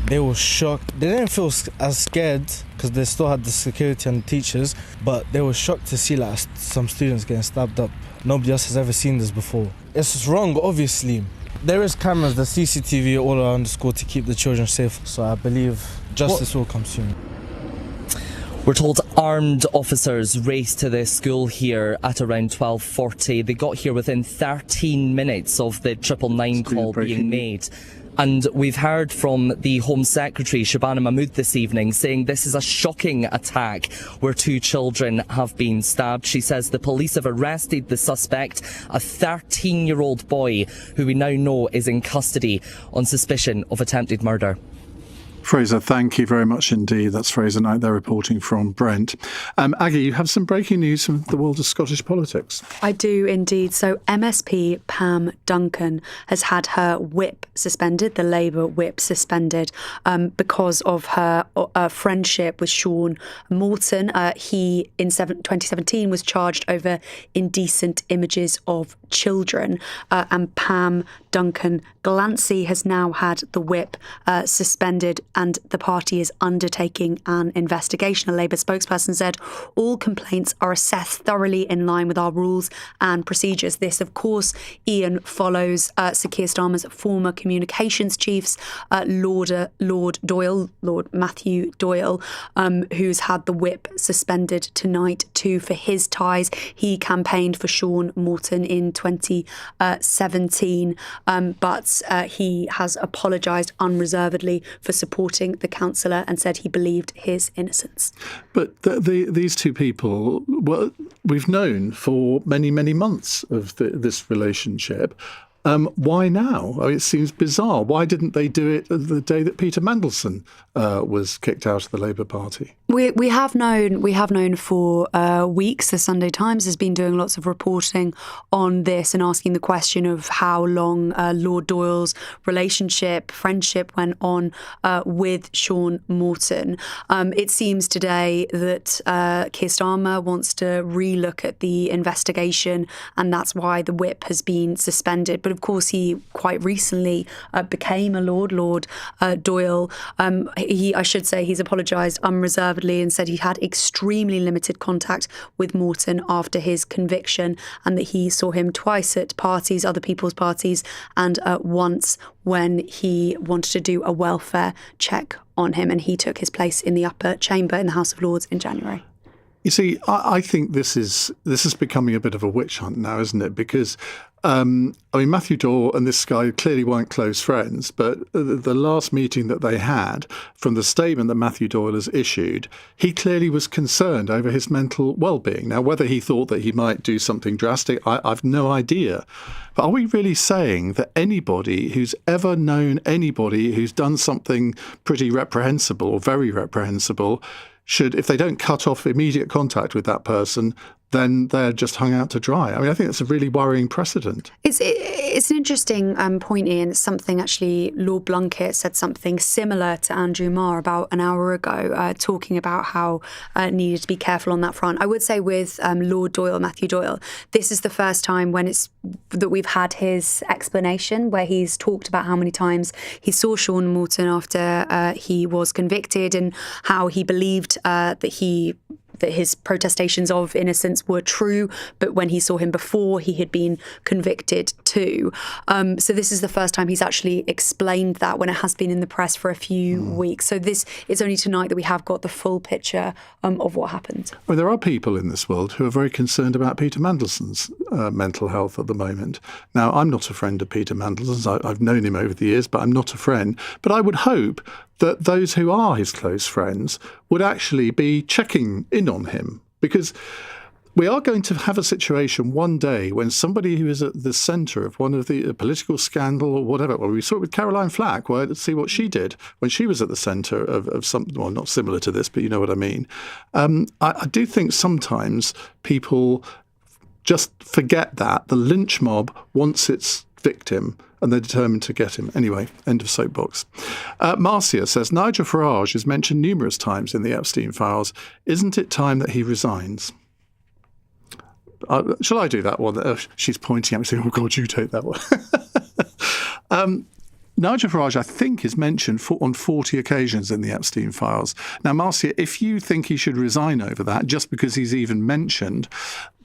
They were shocked. They didn't feel as scared because they still had the security and the teachers, but they were shocked to see like some students getting stabbed up. Nobody else has ever seen this before. It's wrong, obviously. There is cameras, the CCTV all around the school to keep the children safe, so I believe justice will come soon. We're told armed officers raced to the school here at around 12:40. They got here within 13 minutes of the 999 call being made. And we've heard from the Home Secretary, Shabana Mahmood, this evening, saying this is a shocking attack where two children have been stabbed. She says the police have arrested the suspect, a 13-year-old boy who we now know is in custody on suspicion of attempted murder. Fraser, thank you very much indeed. That's Fraser Knight there reporting from Brent. Aggie, you have some breaking news from the world of Scottish politics. I do indeed. So MSP Pam Duncan has had her whip suspended, the Labour whip suspended, because of her friendship with Sean Morton. He, in 2017, was charged over indecent images of children. And Pam Duncan Glancy has now had the whip suspended, and the party is undertaking an investigation. A Labour spokesperson said all complaints are assessed thoroughly in line with our rules and procedures. This, of course, Ian, follows Sir Keir Starmer's former communications chiefs, Lord Matthew Doyle, who's had the whip suspended tonight too for his ties. He campaigned for Sean Morton in 2017, but he has apologised unreservedly for supporting the councillor and said he believed his innocence. But these two people, well, we've known for many, many months of this relationship. Why now? I mean, it seems bizarre. Why didn't they do it the day that Peter Mandelson was kicked out of the Labour Party? We have known for weeks. The Sunday Times has been doing lots of reporting on this and asking the question of how long Lord Doyle's friendship went on with Sean Morton. It seems today that Keir Starmer wants to relook at the investigation, and that's why the whip has been suspended. But but of course he quite recently became a Lord Doyle. I should say he's apologised unreservedly and said he had extremely limited contact with Morton after his conviction, and that he saw him twice at parties, other people's parties, and once when he wanted to do a welfare check on him, and he took his place in the upper chamber in the House of Lords in January. You see, I think this is becoming a bit of a witch hunt now, isn't it? Because, Matthew Doyle and this guy clearly weren't close friends, but the last meeting that they had, from the statement that Matthew Doyle has issued, he clearly was concerned over his mental well-being. Now, whether he thought that he might do something drastic, I've no idea. But are we really saying that anybody who's ever known anybody who's done something pretty reprehensible or very reprehensible should, if they don't cut off immediate contact with that person, then they're just hung out to dry? I mean, I think that's a really worrying precedent. It's an interesting point, Ian. It's something, actually, Lord Blunkett said something similar to Andrew Marr about an hour ago, talking about how needed to be careful on that front. I would say with Lord Doyle, Matthew Doyle, this is the first time that we've had his explanation, where he's talked about how many times he saw Sean Morton after he was convicted, and how he believed that his protestations of innocence were true, but when he saw him before, he had been convicted too. So this is the first time he's actually explained that, when it has been in the press for a few weeks. So it's only tonight that we have got the full picture of what happened. Well, there are people in this world who are very concerned about Peter Mandelson's mental health at the moment. Now, I'm not a friend of Peter Mandelson's. I've known him over the years, but I'm not a friend. But I would hope that those who are his close friends would actually be checking in on him, because we are going to have a situation one day when somebody who is at the centre of one of the political scandal or whatever, well, we saw it with Caroline Flack, well, let's see what she did when she was at the centre of something, well, not similar to this, but you know what I mean. I do think sometimes people just forget that the lynch mob wants its victim, and they're determined to get him. Anyway, end of soapbox. Marcia says, Nigel Farage is mentioned numerous times in the Epstein files. Isn't it time that he resigns? Shall I do that one? She's pointing at me saying, oh, God, you take that one. Nigel Farage, I think, is mentioned on 40 occasions in the Epstein files. Now, Marcia, if you think he should resign over that, just because he's even mentioned,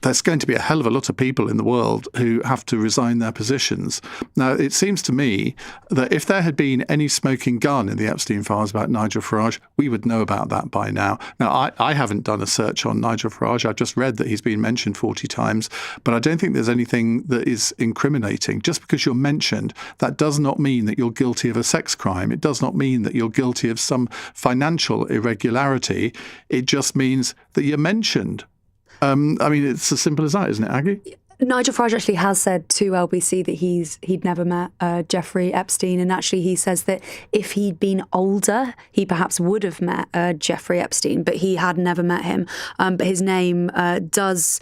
there's going to be a hell of a lot of people in the world who have to resign their positions. Now, it seems to me that if there had been any smoking gun in the Epstein files about Nigel Farage, we would know about that by now. Now, I haven't done a search on Nigel Farage. I've just read that he's been mentioned 40 times, but I don't think there's anything that is incriminating. Just because you're mentioned, that does not mean that you're guilty of a sex crime. It does not mean that you're guilty of some financial irregularity. It just means that you're mentioned. It's as simple as that, isn't it, Aggie? Nigel Farage actually has said to LBC that he'd never met Jeffrey Epstein, and actually he says that if he'd been older, he perhaps would have met Jeffrey Epstein, but he had never met him. But his name does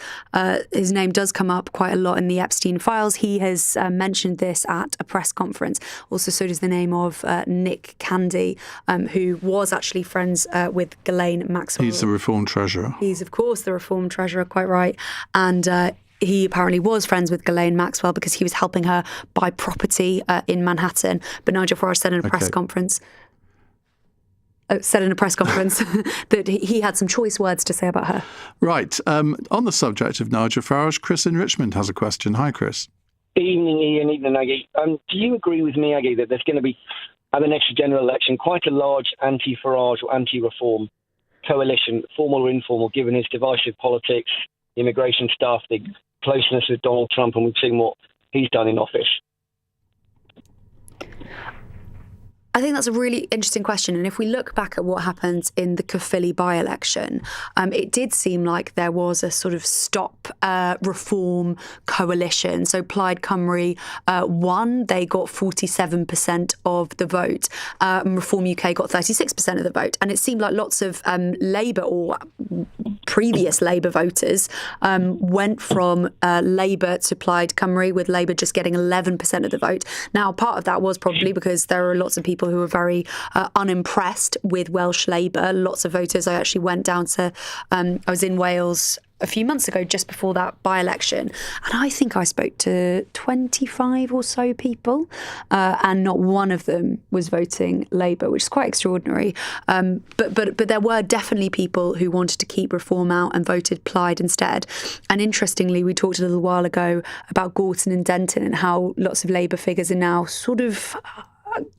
come up quite a lot in the Epstein files. He has mentioned this at a press conference. Also, so does the name of Nick Candy, who was actually friends with Ghislaine Maxwell. He's the Reform Treasurer. He's, of course, the Reform Treasurer, quite right. And he apparently was friends with Ghislaine Maxwell because he was helping her buy property in Manhattan. But Nigel Farage said in a press conference that he had some choice words to say about her. Right. On the subject of Nigel Farage, Chris in Richmond has a question. Hi, Chris. Evening, Ian. Evening, Aggie. Do you agree with me, Aggie, that there's going to be, at the next general election, quite a large anti-Farage or anti-reform coalition, formal or informal, given his divisive politics, immigration stuff, the closeness with Donald Trump, and we've seen what he's done in office? I think that's a really interesting question. And if we look back at what happened in the Caerphilly by-election, it did seem like there was a sort of stop reform coalition. So Plaid Cymru won. They got 47% of the vote. Reform UK got 36% of the vote. And it seemed like lots of Labour or previous Labour voters went from Labour to Plaid Cymru, with Labour just getting 11% of the vote. Now, part of that was probably because there are lots of people who were very unimpressed with Welsh Labour. Lots of voters. I actually went down to, I was in Wales a few months ago, just before that by-election, and I think I spoke to 25 or so people, and not one of them was voting Labour, which is quite extraordinary. But there were definitely people who wanted to keep reform out and voted Plaid instead. And interestingly, we talked a little while ago about Gorton and Denton and how lots of Labour figures are now sort of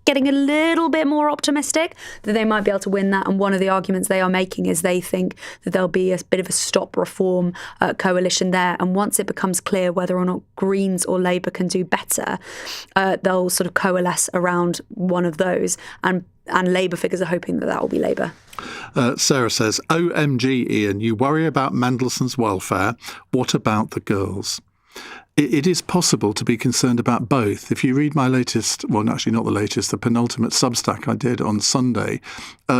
getting a little bit more optimistic that they might be able to win that. And one of the arguments they are making is they think that there'll be a bit of a stop reform coalition there. And once it becomes clear whether or not Greens or Labour can do better, they'll sort of coalesce around one of those. And Labour figures are hoping that will be Labour. Sarah says, OMG, Iain, you worry about Mandelson's welfare. What about the girls? It is possible to be concerned about both. If you read my latest, well, actually not the latest, the penultimate Substack I did on Sunday,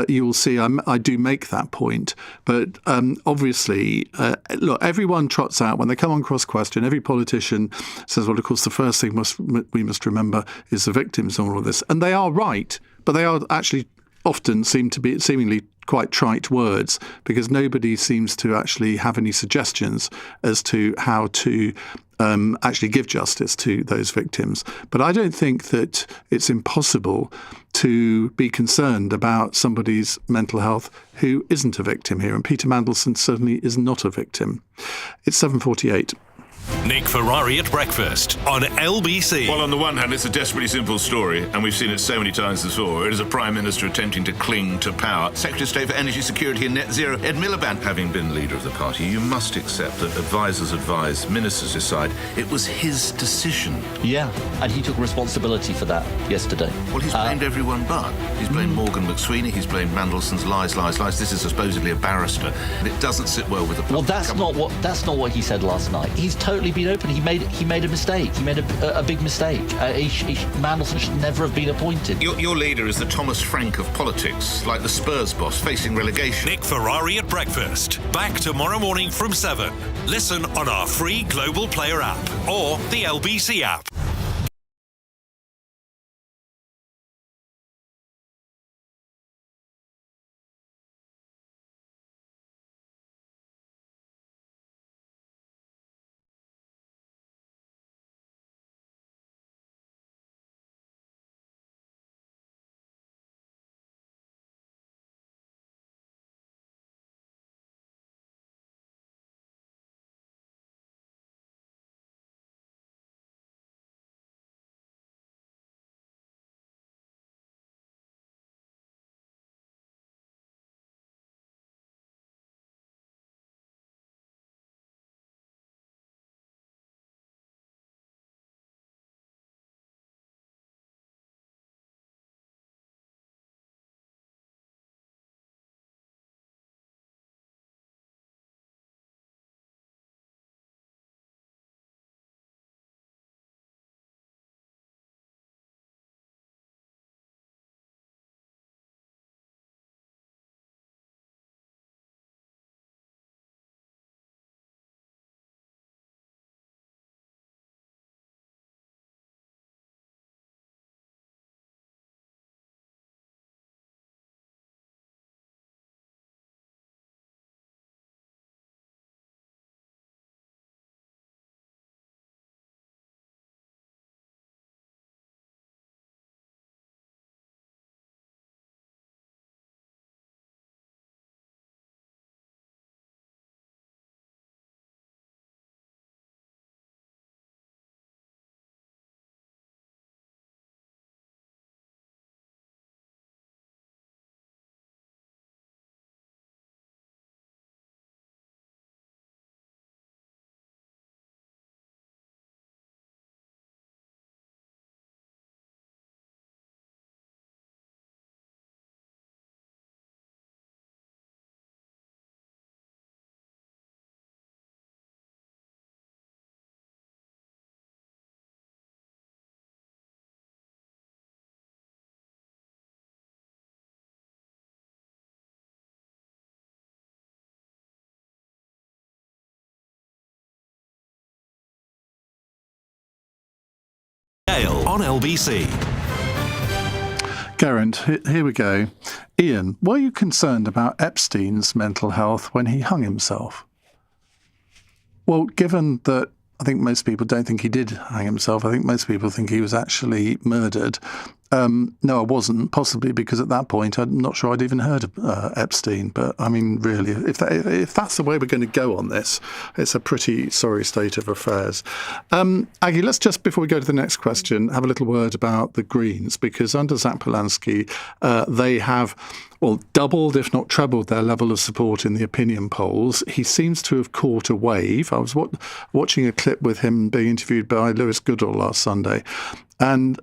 you will see I do make that point. But obviously, look, everyone trots out, when they come on cross-question, every politician says, well, of course, the first thing we must remember is the victims and all of this. And they are right, but they are actually often seemingly quite trite words, because nobody seems to actually have any suggestions as to how to actually give justice to those victims. But I don't think that it's impossible to be concerned about somebody's mental health who isn't a victim here. And Peter Mandelson certainly is not a victim. It's 7:48. Nick Ferrari at breakfast on LBC. Well, on the one hand, it's a desperately simple story, and we've seen it so many times before. It is a Prime Minister attempting to cling to power. Secretary of State for Energy Security and Net Zero, Ed Miliband. Having been leader of the party, you must accept that advisors advise, ministers decide. It was his decision. Yeah, and he took responsibility for that yesterday. Well, he's blamed everyone but. He's blamed Morgan McSweeney, he's blamed Mandelson's lies. This is supposedly a barrister, and it doesn't sit well with the public. Well, that's not what he said last night. He's totally been open. He made a mistake. He made a big mistake. Mandelson should never have been appointed. Your leader is the Thomas Frank of politics, like the Spurs boss facing relegation. Nick Ferrari at breakfast. Back tomorrow morning from 7. Listen on our free Global Player app or the LBC app. Dale on LBC. Geraint, here we go. Iain, were you concerned about Epstein's mental health when he hung himself? Well, given that I think most people don't think he did hang himself. I think most people think he was actually murdered. No, I wasn't, possibly because at that point I'm not sure I'd even heard of Epstein. But I mean, really, if that's the way we're going to go on this, it's a pretty sorry state of affairs. Aggie, let's just, before we go to the next question, have a little word about the Greens, because under Zach Polanski, they have, well, doubled, if not trebled, their level of support in the opinion polls. He seems to have caught a wave. I was watching a clip with him being interviewed by Lewis Goodall last Sunday, and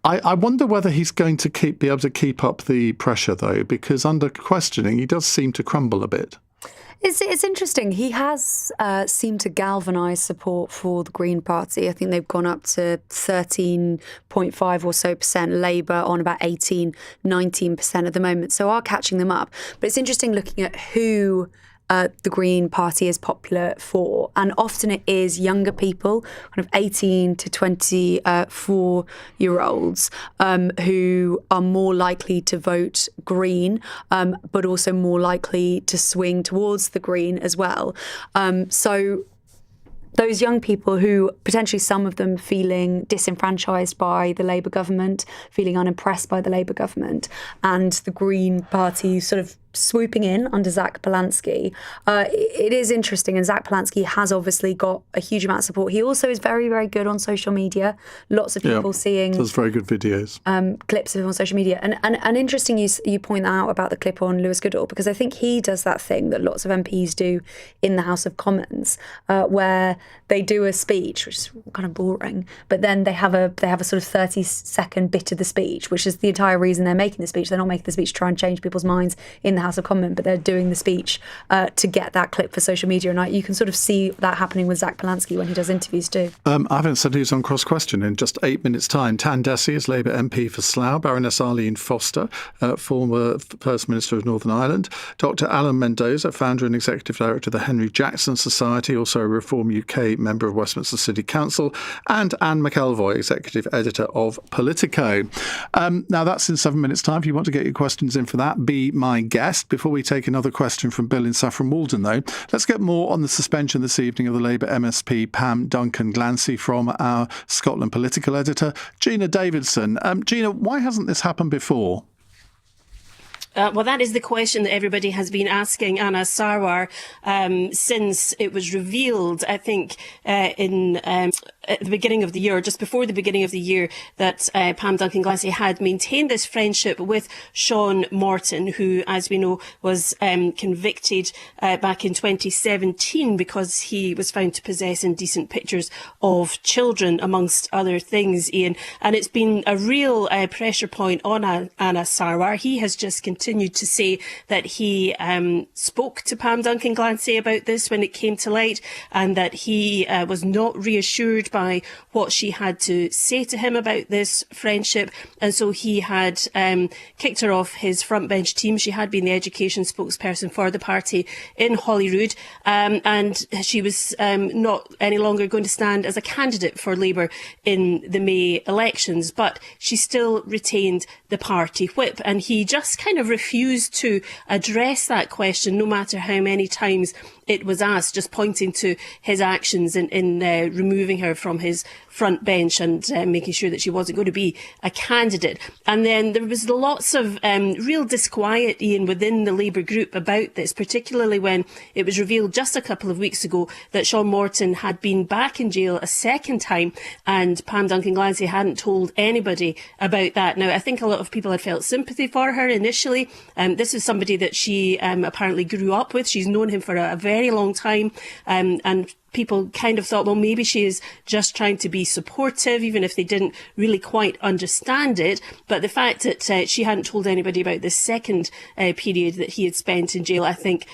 I wonder whether he's going to be able to keep up the pressure, though, because under questioning, he does seem to crumble a bit. It's interesting. He has seemed to galvanise support for the Green Party. I think they've gone up to 13.5 or so percent, Labour on about 19% at the moment, so are catching them up. But it's interesting looking at who the Green Party is popular for, and often it is younger people, kind of 18 to 24-year-olds who are more likely to vote Green, but also more likely to swing towards the Green as well. So those young people who potentially, some of them feeling disenfranchised by the Labour government, feeling unimpressed by the Labour government, and the Green Party sort of swooping in under Zach Polanski. It is interesting, and Zach Polanski has obviously got a huge amount of support. He also is very, very good on social media. Lots of people seeing does very good videos, clips of him on social media. And interesting you point out about the clip on Lewis Goodall, because I think he does that thing that lots of MPs do in the House of Commons, where they do a speech, which is kind of boring, but then they have a sort of 30-second bit of the speech, which is the entire reason they're making the speech. They're not making the speech to try and change people's minds in the House of Commons, but they're doing the speech to get that clip for social media. And you can sort of see that happening with Zach Polanski when he does interviews too. I haven't said who's on Cross Question in just 8 minutes' time. Tan Dessy is Labour MP for Slough, Baroness Arlene Foster, former First Minister of Northern Ireland, Dr Alan Mendoza, founder and executive director of the Henry Jackson Society, also a Reform UK member of Westminster City Council, and Anne McElvoy, executive editor of Politico. Now that's in 7 minutes' time. If you want to get your questions in for that, be my guest. Before we take another question from Bill in Saffron Walden, though, let's get more on the suspension this evening of the Labour MSP Pam Duncan-Glancy from our Scotland political editor, Gina Davidson. Gina, why hasn't this happened before? Well, that is the question that everybody has been asking Anna Sarwar since it was revealed, I think, at the beginning of the year, or just before the beginning of the year, that Pam Duncan-Glancy had maintained this friendship with Sean Morton, who, as we know, was convicted back in 2017 because he was found to possess indecent pictures of children, amongst other things, Ian. And it's been a real pressure point on Anna Sarwar. He has just continued to say that he spoke to Pam Duncan-Glancy about this when it came to light, and that he was not reassured by what she had to say to him about this friendship, and so he had kicked her off his front bench team. She had been the education spokesperson for the party in Holyrood, and she was not any longer going to stand as a candidate for Labour in the May elections, but she still retained the party whip, and he just kind of refused to address that question, no matter how many times it was asked, just pointing to his actions in removing her from his front bench and making sure that she wasn't going to be a candidate. And then there was lots of real disquiet, Ian, within the Labour group about this, particularly when it was revealed just a couple of weeks ago that Sean Morton had been back in jail a second time, and Pam Duncan-Glancy hadn't told anybody about that. Now, I think a lot of people had felt sympathy for her initially. This is somebody that she apparently grew up with. She's known him for a very long time, and people kind of thought, well, maybe she is just trying to be supportive, even if they didn't really quite understand it. But the fact that she hadn't told anybody about this second period that he had spent in jail, I think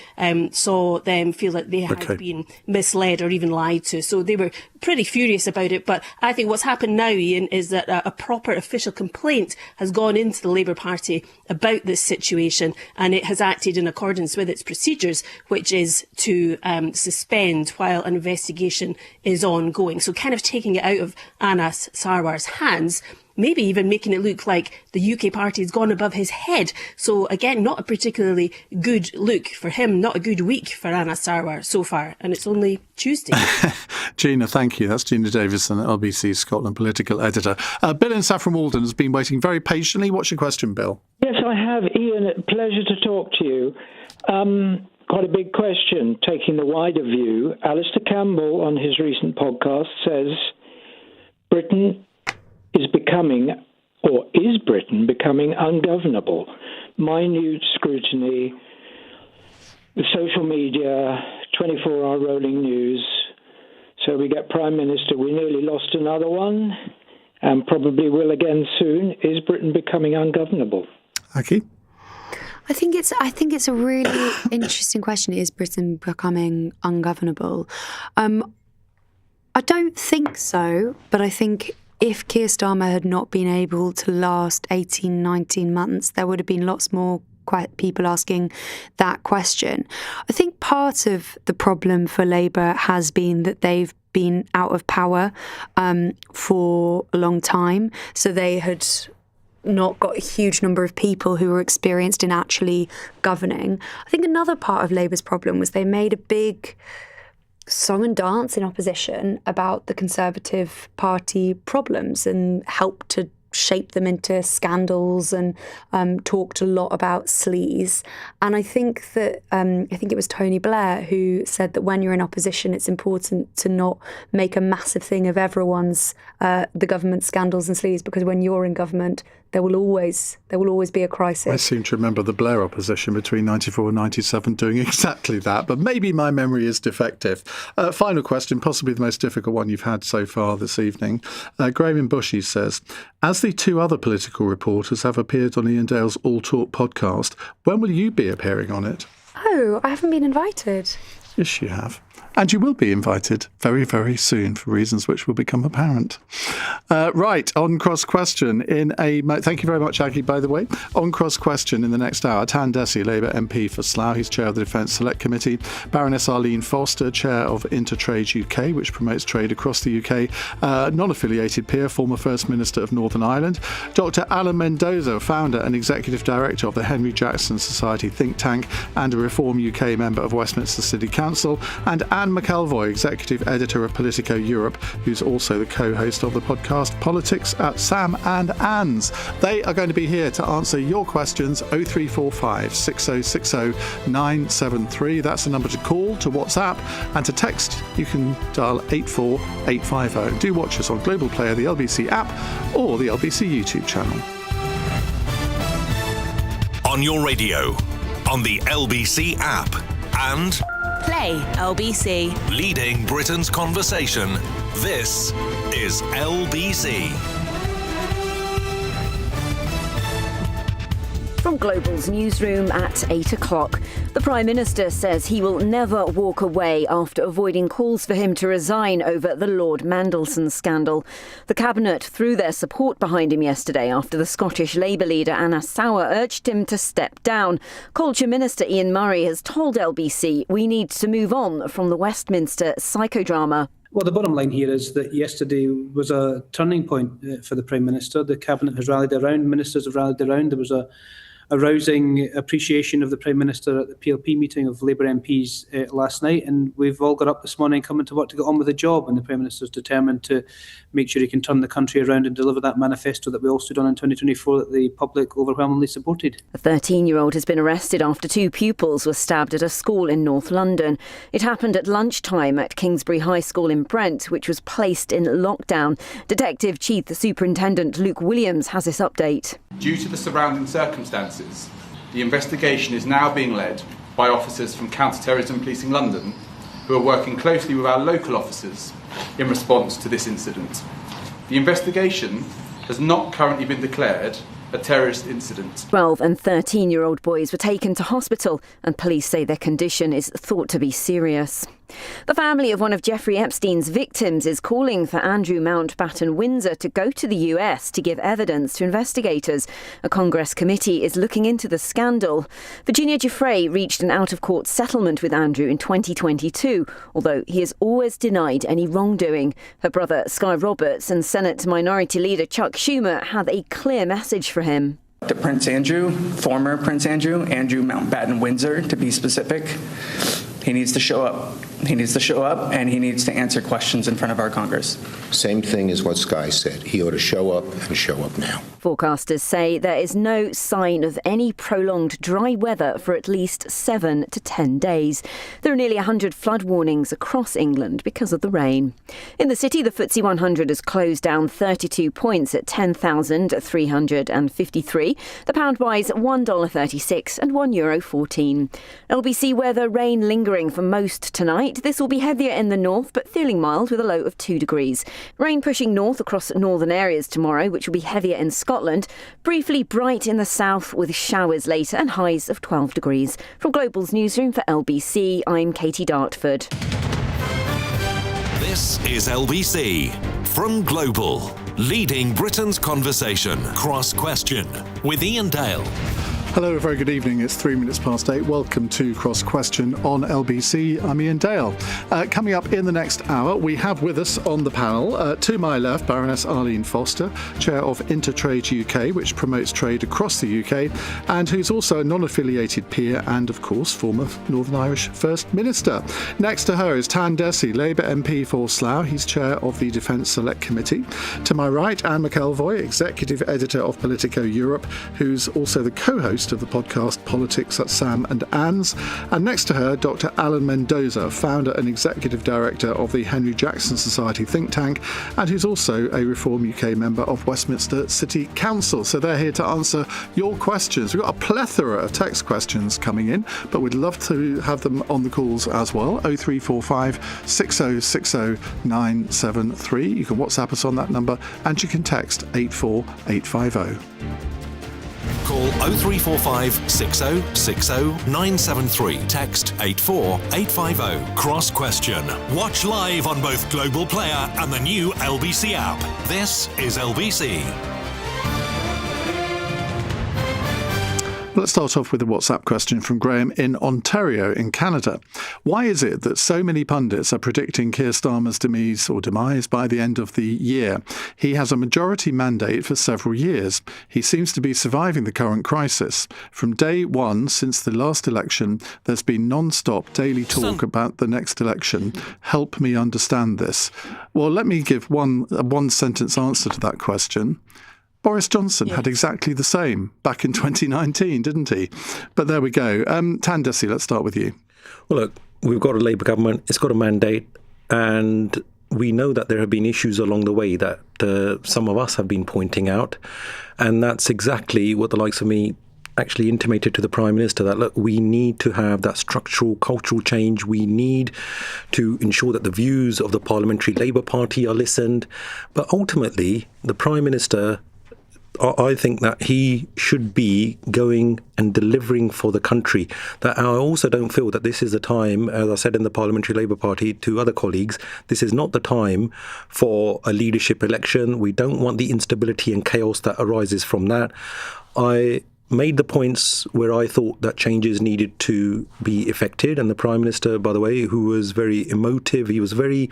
saw them feel that they had been misled or even lied to. So they were pretty furious about it. But I think what's happened now, Ian, is that a proper official complaint has gone into the Labour Party about this situation, and it has acted in accordance with its procedures, which is to suspend while an investigation is ongoing. So kind of taking it out of Anas Sarwar's hands, maybe even making it look like the UK party has gone above his head. So again, not a particularly good look for him, not a good week for Anas Sarwar so far. And it's only Tuesday. Gina, thank you. That's Gina Davison, LBC Scotland political editor. Bill in Saffron Walden has been waiting very patiently. What's your question, Bill? Yes, I have, Ian. Pleasure to talk to you. Quite a big question, taking the wider view. Alistair Campbell, on his recent podcast, says Britain is becoming ungovernable? Minute scrutiny, the social media, 24-hour rolling news. So we get Prime Minister, we nearly lost another one, and probably will again soon. Is Britain becoming ungovernable? Aggie? I think it's a really interesting question. Is Britain becoming ungovernable? I don't think so, but I think if Keir Starmer had not been able to last 18, 19 months, there would have been lots more people asking that question. I think part of the problem for Labour has been that they've been out of power for a long time. So they had not got a huge number of people who were experienced in actually governing. I think another part of Labour's problem was they made a big song and dance in opposition about the Conservative Party problems and helped to shape them into scandals and talked a lot about sleaze. And I think that it was Tony Blair who said that when you're in opposition, it's important to not make a massive thing of everyone's the government scandals and sleaze, because when you're in government, there will always be a crisis. I seem to remember the Blair opposition between 94 and 97 doing exactly that, but maybe my memory is defective. Final question, possibly the most difficult one you've had so far this evening. Graham Bushy says, as the two other political reporters have appeared on Iain Dale's All Talk podcast, when will you be appearing on it? Oh, I haven't been invited. Yes, you have. And you will be invited very, very soon for reasons which will become apparent. Right, on Cross Question thank you very much, Aggie, by the way. On Cross Question in the next hour, Tan Desi, Labour MP for Slough. He's chair of the Defence Select Committee. Baroness Arlene Foster, chair of Intertrade UK, which promotes trade across the UK. Non-affiliated peer, former First Minister of Northern Ireland. Dr. Alan Mendoza, founder and executive director of the Henry Jackson Society think tank and a Reform UK member of Westminster City Council. And Anne McElvoy, executive editor of Politico Europe, who's also the co-host of the podcast Politics at Sam and Anne's. They are going to be here to answer your questions. 0345 6060 973. That's the number to call, to WhatsApp, and to text. You can dial 84850. Do watch us on Global Player, the LBC app, or the LBC YouTube channel. On your radio, on the LBC app, and Play LBC. Leading Britain's conversation. This is LBC. From Global's newsroom at 8 o'clock, the Prime Minister says he will never walk away after avoiding calls for him to resign over the Lord Mandelson scandal. The Cabinet threw their support behind him yesterday after the Scottish Labour leader Anas Sarwar urged him to step down. Culture Minister Ian Murray has told LBC we need to move on from the Westminster psychodrama. Well, the bottom line here is that yesterday was a turning point for the Prime Minister. The Cabinet has rallied around, ministers have rallied around. There was a rousing appreciation of the Prime Minister at the PLP meeting of Labour MPs last night, and we've all got up this morning coming to work to get on with the job, and the Prime Minister is determined to make sure he can turn the country around and deliver that manifesto that we all stood on in 2024 that the public overwhelmingly supported. A 13-year-old has been arrested after two pupils were stabbed at a school in North London. It happened at lunchtime at Kingsbury High School in Brent, which was placed in lockdown. Detective Chief Superintendent Luke Williams has this update. Due to the surrounding circumstances, the investigation is now being led by officers from Counter-Terrorism Policing London, who are working closely with our local officers in response to this incident. The investigation has not currently been declared a terrorist incident. 12 and 13-year-old boys were taken to hospital, and police say their condition is thought to be serious. The family of one of Jeffrey Epstein's victims is calling for Andrew Mountbatten Windsor to go to the US to give evidence to investigators. A Congress committee is looking into the scandal. Virginia Giuffre reached an out-of-court settlement with Andrew in 2022, although he has always denied any wrongdoing. Her brother Sky Roberts and Senate Minority Leader Chuck Schumer have a clear message for him. To Prince Andrew, former Prince Andrew Mountbatten Windsor, to be specific, he needs to show up. He needs to show up, and he needs to answer questions in front of our Congress. Same thing as what Sky said. He ought to show up and show up now. Forecasters say there is no sign of any prolonged dry weather for at least 7 to 10 days. There are nearly 100 flood warnings across England because of the rain. In the city, the FTSE 100 has closed down 32 points at 10,353. The pound buys $1.36 and €1.14. LBC weather, rain lingering for most tonight. This will be heavier in the north, but feeling mild with a low of 2 degrees. Rain pushing north across northern areas tomorrow, which will be heavier in Scotland. Briefly bright in the south with showers later and highs of 12 degrees. From Global's newsroom for LBC, I'm Katie Dartford. This is LBC from Global, leading Britain's conversation. Cross Question with Iain Dale. Hello, a very good evening. It's 8:03. Welcome to Cross Question on LBC. I'm Iain Dale. Coming up in the next hour, we have with us on the panel, to my left, Baroness Arlene Foster, Chair of Intertrade UK, which promotes trade across the UK, and who's also a non-affiliated peer and, of course, former Northern Irish First Minister. Next to her is Tan Dessy, Labour MP for Slough. He's Chair of the Defence Select Committee. To my right, Anne McElvoy, Executive Editor of Politico Europe, who's also the co-host of the podcast Politics at Sam and Anne's. And next to her, Dr. Alan Mendoza, founder and executive director of the Henry Jackson Society think tank, and who's also a Reform UK member of Westminster City Council. So they're here to answer your questions. We've got a plethora of text questions coming in, but we'd love to have them on the calls as well. 0345 6060 973. You can WhatsApp us on that number, and you can text 84850. Call 0345 6060 973. Text 84850. Cross Question. Watch live on both Global Player and the new LBC app. This is LBC. Let's start off with a WhatsApp question from Graham in Ontario in Canada. Why is it that so many pundits are predicting Keir Starmer's demise by the end of the year? He has a majority mandate for several years. He seems to be surviving the current crisis. From day one since the last election, there's been non-stop daily talk about the next election. Help me understand this. Well, let me give a one-sentence answer to that question. Boris Johnson had exactly the same back in 2019, didn't he? But there we go. Tan Dessy, let's start with you. Well, look, we've got a Labour government. It's got a mandate. And we know that there have been issues along the way that some of us have been pointing out. And that's exactly what the likes of me actually intimated to the Prime Minister, that, look, we need to have that structural, cultural change. We need to ensure that the views of the Parliamentary Labour Party are listened. But ultimately, the Prime Minister, I think that he should be going and delivering for the country. That I also don't feel that this is the time, as I said in the Parliamentary Labour Party to other colleagues, this is not the time for a leadership election. We don't want the instability and chaos that arises from that. I made the points where I thought that changes needed to be effected. And the Prime Minister, by the way, who was very emotive, he was very...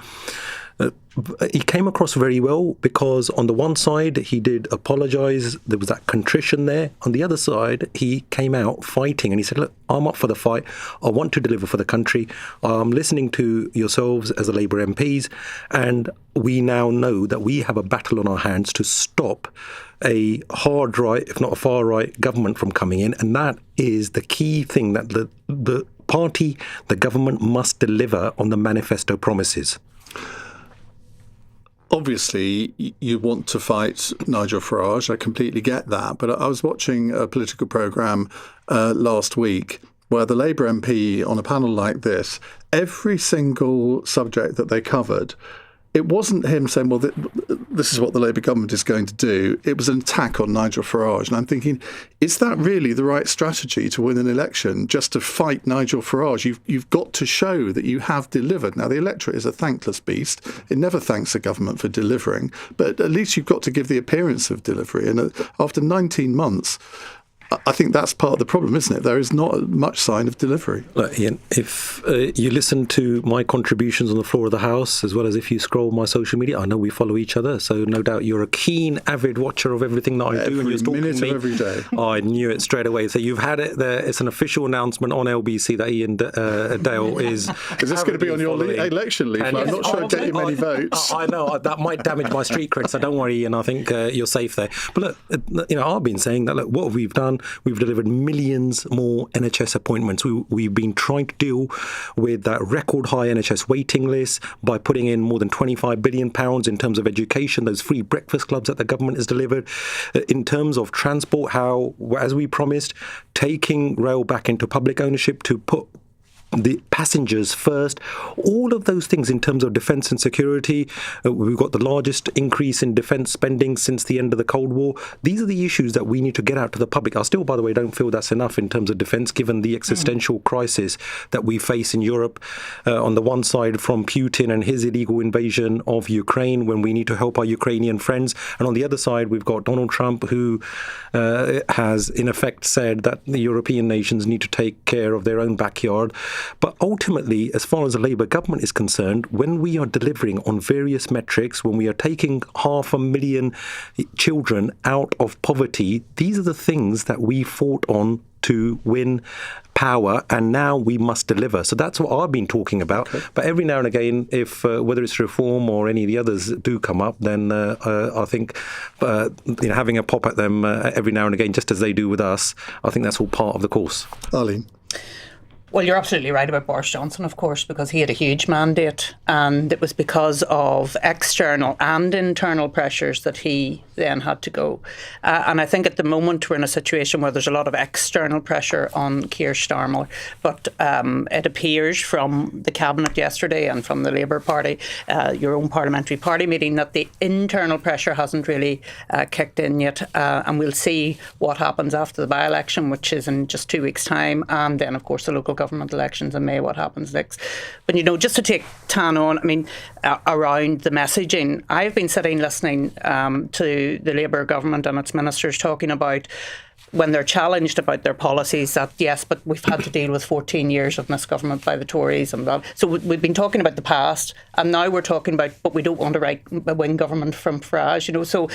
he came across very well, because on the one side he did apologise, there was that contrition there. On the other side, he came out fighting and he said, look, I'm up for the fight, I want to deliver for the country, I'm listening to yourselves as the Labour MPs, and we now know that we have a battle on our hands to stop a hard right, if not a far right government from coming in. And that is the key thing, that the party, the government must deliver on the manifesto promises. Obviously, you want to fight Nigel Farage. I completely get that. But I was watching a political programme last week where the Labour MP, on a panel like this, every single subject that they covered, it wasn't him saying, well, this is what the Labour government is going to do. It was an attack on Nigel Farage. And I'm thinking, is that really the right strategy to win an election, just to fight Nigel Farage? You've got to show that you have delivered. Now, the electorate is a thankless beast. It never thanks the government for delivering. But at least you've got to give the appearance of delivery. And after 19 months, I think that's part of the problem, isn't it? There is not much sign of delivery. Look, Iain, if you listen to my contributions on the floor of the House, as well as if you scroll my social media, I know we follow each other, so no doubt you're a keen, avid watcher of everything that I do. Every minute of every day. I knew it straight away. So you've had it there. It's an official announcement on LBC that Iain Dale is... Is this going to be on your election leaf? I'm not sure I'll get you many votes. I know, that might damage my street cred, so don't worry, Iain, I think you're safe there. But look, I've been saying that, look, what we've done, we've delivered millions more NHS appointments. We've been trying to deal with that record high NHS waiting list by putting in more than £25 billion in terms of education, those free breakfast clubs that the government has delivered. In terms of transport, how, as we promised, taking rail back into public ownership to put the passengers first, all of those things in terms of defence and security. We've got the largest increase in defence spending since the end of the Cold War. These are the issues that we need to get out to the public. I still, by the way, don't feel that's enough in terms of defence, given the existential crisis that we face in Europe. On the one side, from Putin and his illegal invasion of Ukraine, when we need to help our Ukrainian friends. And on the other side, we've got Donald Trump, who has, in effect, said that the European nations need to take care of their own backyard. But ultimately, as far as the Labour government is concerned, when we are delivering on various metrics, when we are taking 500,000 children out of poverty, these are the things that we fought on to win power, and now we must deliver. So that's what I've been talking about. Okay. But every now and again, if whether it's reform or any of the others do come up, then I think having a pop at them every now and again, just as they do with us, I think that's all part of the course. Arlene. Well, you're absolutely right about Boris Johnson, of course, because he had a huge mandate, and it was because of external and internal pressures that he then had to go. And I think at the moment we're in a situation where there's a lot of external pressure on Keir Starmer, but it appears from the Cabinet yesterday and from the Labour Party, your own parliamentary party meeting, that the internal pressure hasn't really kicked in yet. And we'll see what happens after the by-election, which is in just 2 weeks' time, and then, of course, the local government elections in May, what happens next. But, just to take Tan on, around the messaging, I've been sitting listening to the Labour government and its ministers talking about, when they're challenged about their policies, that yes, but we've had to deal with 14 years of misgovernment by the Tories and that. So we've been talking about the past, and now we're talking about, but we don't want a right-wing government from Farage, so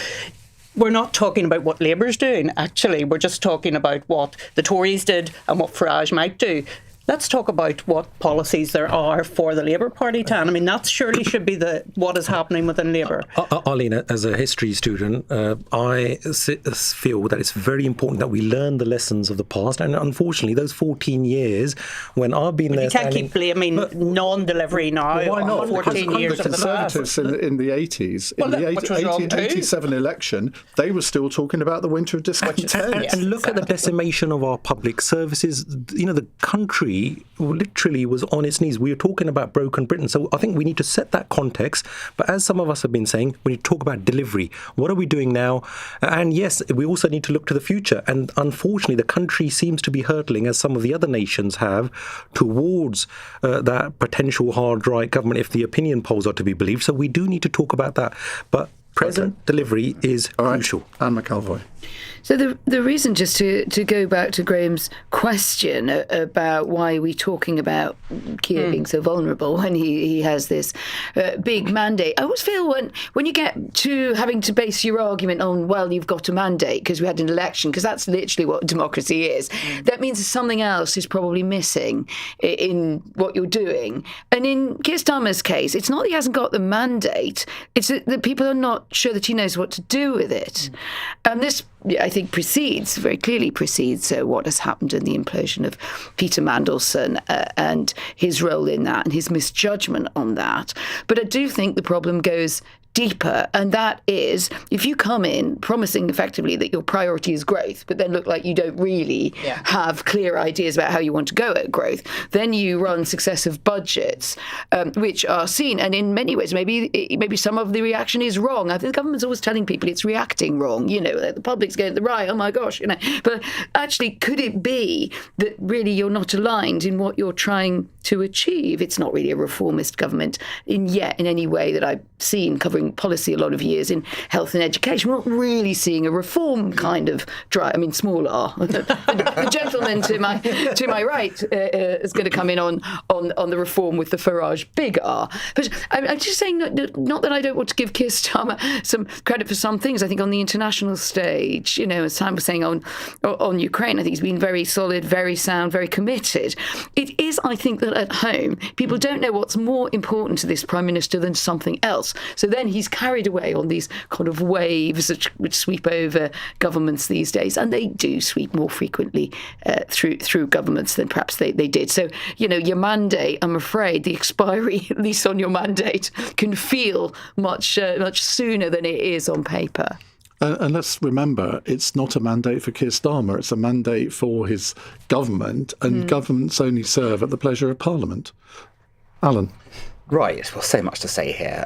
we're not talking about what Labour's doing, actually. We're just talking about what the Tories did and what Farage might do. Let's talk about what policies there are for the Labour Party, Tan. That surely should be what is happening within Labour. Arlene, as a history student, I feel that it's very important that we learn the lessons of the past. And unfortunately, those 14 years, when I've been there... You can't keep blaming non-delivery now on 14 years of the past. Conservatives in the 80s, in the 87 election, they were still talking about the winter of discontent. And look at the decimation of our public services. The country literally was on its knees. We were talking about broken Britain. So I think we need to set that context. But as some of us have been saying, we need to talk about delivery. What are we doing now? And yes, we also need to look to the future. And unfortunately, the country seems to be hurtling, as some of the other nations have, towards that potential hard right government, if the opinion polls are to be believed. So we do need to talk about that. But present delivery is crucial. Anne McAlvoy. So the reason, just to go back to Graham's question about why are we talking about Keir being so vulnerable when he has this big mandate, I always feel when you get to having to base your argument on, well, you've got a mandate because we had an election, because that's literally what democracy is, that means something else is probably missing in what you're doing. And in Keir Starmer's case, it's not that he hasn't got the mandate, it's that people are not sure that he knows what to do with it. And this, I think, very clearly precedes what has happened in the implosion of Peter Mandelson and his role in that and his misjudgment on that. But I do think the problem goes deeper, and that is, if you come in promising effectively that your priority is growth, but then look like you don't really have clear ideas about how you want to go at growth, then you run successive budgets, which are seen, and in many ways, maybe some of the reaction is wrong. I think the government's always telling people it's reacting wrong. The public's going to the right. Oh my gosh, But actually, could it be that really you're not aligned in what you're trying to achieve? It's not really a reformist government in any way that I've seen covering policy a lot of years in health and education. We're not really seeing a reform kind of drive. I mean, small r. The gentleman to my right is going to come in on the reform with the Farage big R. But I'm just saying, not that I don't want to give Keir Starmer some credit for some things. I think on the international stage, as Sam was saying on Ukraine, I think he's been very solid, very sound, very committed. It is, I think, that at home, people don't know what's more important to this Prime Minister than something else. So then he's carried away on these kind of waves which sweep over governments these days, and they do sweep more frequently through governments than perhaps they did. So, your mandate, I'm afraid, the expiry, at least on your mandate, can feel much sooner than it is on paper. And let's remember, it's not a mandate for Keir Starmer, it's a mandate for his government, and governments only serve at the pleasure of Parliament. Alan. Right, well, so much to say here.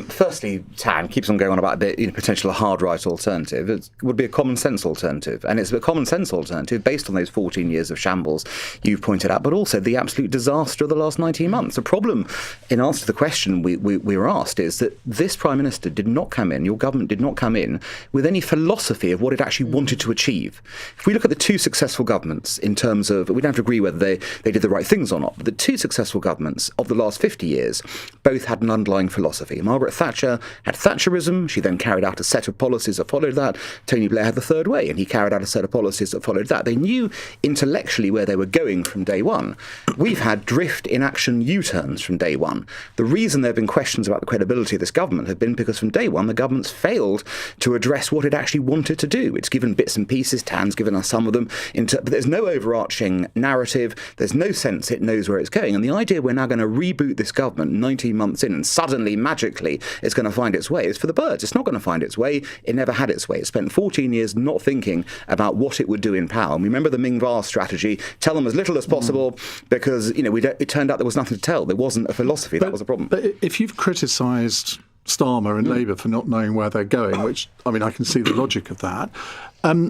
Firstly, Tan keeps on going on about the potential hard right alternative. It would be a common sense alternative, and it's a common sense alternative based on those 14 years of shambles you've pointed out, but also the absolute disaster of the last 19 months. The problem, in answer to the question we were asked, is that this Prime Minister did not come in, your government did not come in with any philosophy of what it actually wanted to achieve. If we look at the two successful governments in terms of, we don't have to agree whether they did the right things or not, but the two successful governments of the last 50 years both had an underlying philosophy. Margaret Thatcher had Thatcherism. She then carried out a set of policies that followed that. Tony Blair had the third way, and he carried out a set of policies that followed that. They knew intellectually where they were going from day one. We've had drift, inaction, U-turns from day one. The reason there have been questions about the credibility of this government have been because from day one the government's failed to address what it actually wanted to do. It's given bits and pieces. Tan's given us some of them. But there's no overarching narrative. There's no sense it knows where it's going. And the idea we're now going to reboot this government 19 months in and suddenly, magically, it's going to find its way is for the birds. It's not going to find its way. It never had its way. It spent 14 years not thinking about what it would do in power. And we remember the Ming Va strategy, tell them as little as possible because, it turned out there was nothing to tell. There wasn't a philosophy. That was a problem. But if you've criticised Starmer and Labour for not knowing where they're going, which, I can see the logic of that,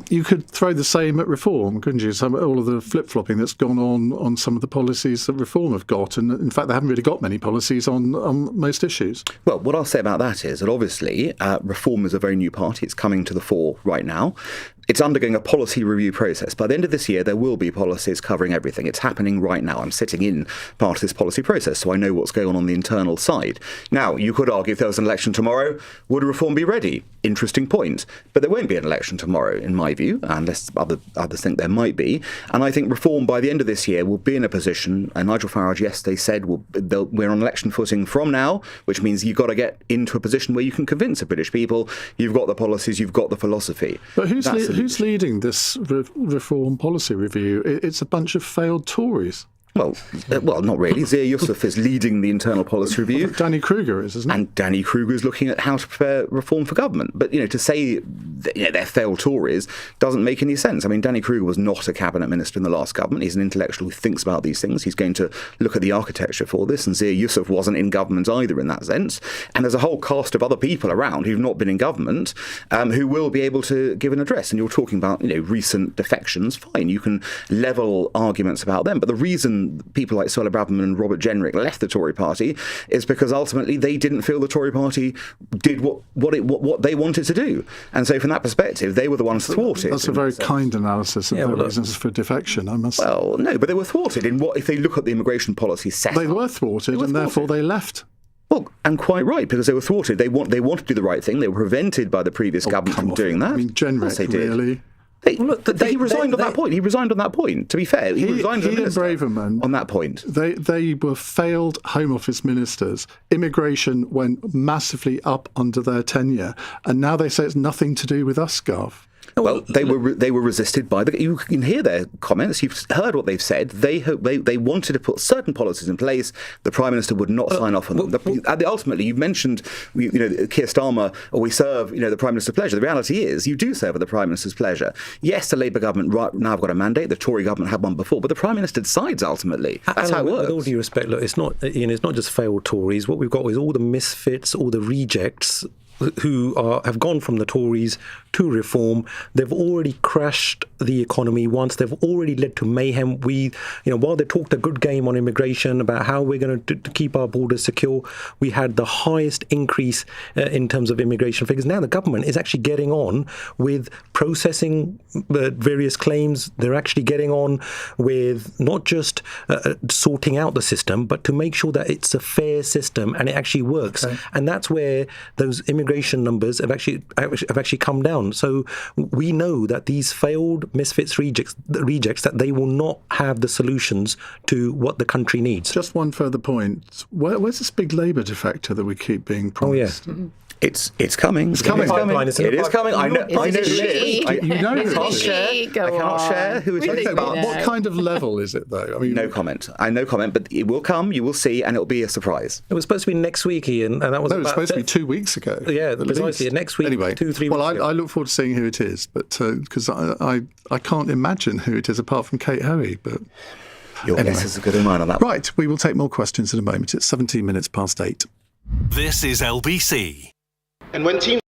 you could throw the same at Reform, couldn't you? All of the flip-flopping that's gone on some of the policies that Reform have got. And in fact, they haven't really got many policies on most issues. Well, what I'll say about that is that obviously Reform is a very new party. It's coming to the fore right now. It's undergoing a policy review process. By the end of this year, there will be policies covering everything. It's happening right now. I'm sitting in part of this policy process, so I know what's going on the internal side. Now, you could argue if there was an election tomorrow, would Reform be ready? Interesting point. But there won't be an election tomorrow, in my view, unless others think there might be. And I think Reform, by the end of this year, will be in a position, and Nigel Farage yesterday said we're on election footing from now, which means you've got to get into a position where you can convince the British people you've got the policies, you've got the philosophy. But who's leading this Reform policy review? It's a bunch of failed Tories. Well, not really. Zia Yusuf is leading the internal policy review. Danny Kruger is, isn't he? And Danny Kruger is looking at how to prepare reform for government. But, to say they're failed Tories doesn't make any sense. Danny Kruger was not a cabinet minister in the last government. He's an intellectual who thinks about these things. He's going to look at the architecture for this. And Zia Yusuf wasn't in government either in that sense. And there's a whole cast of other people around who've not been in government who will be able to give an address. And you're talking about, recent defections. Fine, you can level arguments about them. But the reason people like Suella Braverman and Robert Jenrick left the Tory party is because ultimately they didn't feel the Tory party did what they wanted to do. And so from that perspective, they were the ones thwarted. That's a very kind analysis of the reasons for defection, I must say. Well, no, but they were thwarted in what, if they look at the immigration policy set. They were thwarted, and therefore they left. Well, and quite right, because they were thwarted. They wanted to do the right thing. They were prevented by the previous government from doing that. Jenrick, really... He resigned on that point. He resigned on that point. To be fair, he resigned and Braverman on that point. They were failed Home Office ministers. Immigration went massively up under their tenure, and now they say it's nothing to do with us, Gov. Well, they were resisted by the. You can hear their comments. You've heard what they've said. They wanted to put certain policies in place. The Prime Minister would not sign off on them. Ultimately, you mentioned, Keir Starmer, or we serve, the Prime Minister's pleasure. The reality is, you do serve at the Prime Minister's pleasure. Yes, the Labour government right now have got a mandate. The Tory government had one before, but the Prime Minister decides ultimately. That's how it works. With all due respect, look, it's not just failed Tories. What we've got is all the misfits, all the rejects who have gone from the Tories to Reform. They've already crashed the economy once. They've already led to mayhem. While they talked a good game on immigration about how we're going to keep our borders secure, we had the highest increase in terms of immigration figures. Now the government is actually getting on with processing various claims. They're actually getting on with not just sorting out the system, but to make sure that it's a fair system and it actually works. Okay. And that's where those immigration numbers have actually come down. So we know that these failed misfits rejects that they will not have the solutions to what the country needs. Just one further point. Where's this big Labour defector that we keep being promised? Oh, yeah. It's coming. It's coming. It is coming. I know. You know who I cannot share who it is. What kind of level is it, though? No comment. No comment. But it will come. You will see, and it'll be a surprise. It was supposed to be next week, Ian, and that was. No, it was supposed to be 2 weeks ago. Yeah, precisely. Next week. Anyway, 2-3 weeks ago. I look forward to seeing who it is, but because I can't imagine who it is apart from Kate Hoey. But your guess is as good as mine on that. Right, we will take more questions in a moment. It's 17 minutes past 8. This is LBC. And when teams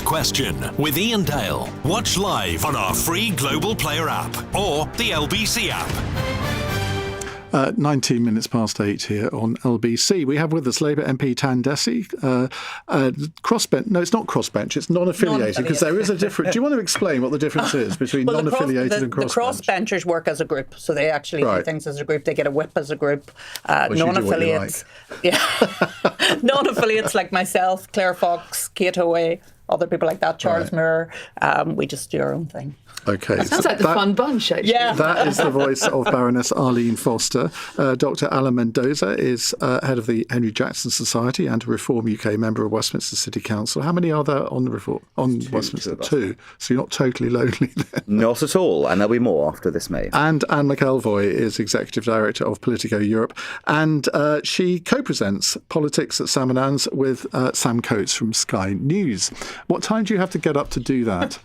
Question with Iain Dale. Watch live on our free Global Player app or the LBC app. 19 minutes past 8 here on LBC. We have with us Labour MP Tan Desi. Crossbench. No, it's not crossbench. It's non-affiliated because there is a difference. Do you want to explain what the difference is between non-affiliated and crossbench? The crossbenchers work as a group, so they actually do things as a group. They get a whip as a group. Non-affiliates, non-affiliates like myself, Claire Fox, Kate Hoey, other people like that, Charles Moore. We just do our own thing. Okay. Sounds like the fun bunch, actually. Yeah. That is the voice of Baroness Arlene Foster. Dr. Alan Mendoza is head of the Henry Jackson Society and a Reform UK member of Westminster City Council. How many are there on the Reform? Westminster? Two. So you're not totally lonely then. Not at all. And there'll be more after this May. And Anne McElvoy is Executive Director of Politico Europe. And she co-presents Politics at Sam & Anne's with Sam Coates from Sky News. What time do you have to get up to do that?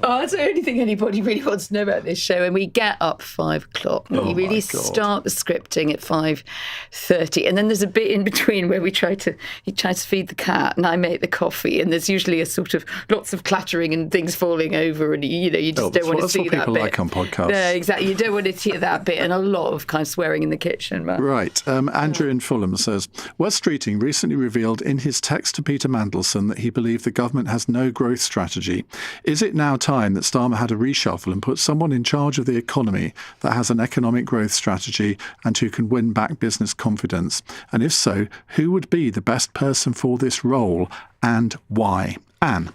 That's the only thing anybody really wants to know about this show. And we get up 5 o'clock. We really start the scripting at 5:30, and then there's a bit in between where he tries to feed the cat, and I make the coffee, and there's usually a sort of lots of clattering and things falling over, and you just don't want to see that bit. That's what people like on podcasts. Yeah, exactly. You don't want to hear that bit, and a lot of kind of swearing in the kitchen. Right. Andrew in Fulham says, Wes Streeting recently revealed in his text to Peter Mandelson that he believed the government has no growth strategy. Is it now time that Starmer had a reshuffle and put someone in charge of the economy that has an economic growth strategy and who can win back business confidence? And if so, who would be the best person for this role and why? Anne?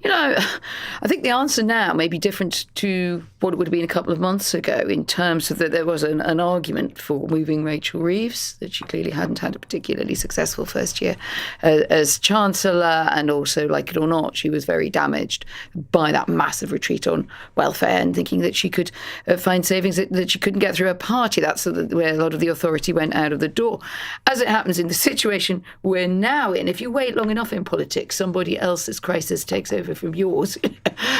I think the answer now may be different to what it would have been a couple of months ago, in terms of that there was an argument for moving Rachel Reeves, that she clearly hadn't had a particularly successful first year as Chancellor, and also, like it or not, she was very damaged by that massive retreat on welfare and thinking that she could find savings that she couldn't get through her party. That's where a lot of the authority went out of the door. As it happens, in the situation we're now in, if you wait long enough in politics, somebody else's crisis takes over from yours.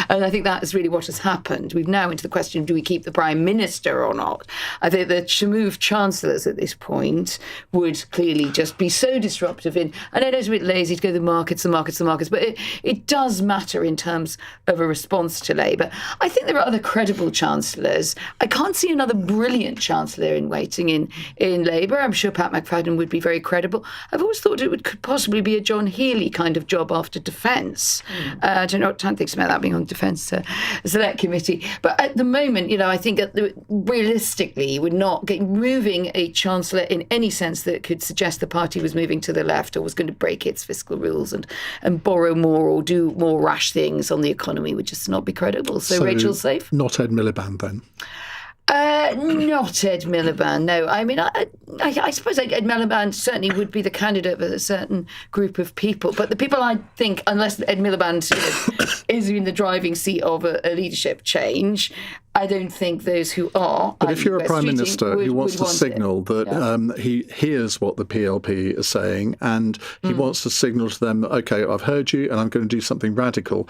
And I think that is really what has happened. We've now into the question, do we keep the Prime Minister or not? I think that to move Chancellors at this point would clearly just be so disruptive I know it's a bit lazy to go the markets, but it does matter in terms of a response to Labour. I think there are other credible Chancellors. I can't see another brilliant Chancellor in waiting in Labour. I'm sure Pat McFadden would be very credible. I've always thought could possibly be a John Healey kind of job after defence. I don't know what Tan thinks about that being on the Defence Select Committee. But at the moment, I think realistically, we're not moving a Chancellor in any sense that could suggest the party was moving to the left or was going to break its fiscal rules and borrow more or do more rash things on the economy would just not be credible. So Rachel's safe? Not Ed Miliband, then? Not Ed Miliband, no. I mean, I suppose Ed Miliband certainly would be the candidate of a certain group of people. But the people I think, unless Ed Miliband is in the driving seat of a leadership change, I don't think those who are. But if you're a Prime Minister who wants to signal that he hears what the PLP is saying and he wants to signal to them, OK, I've heard you and I'm going to do something radical,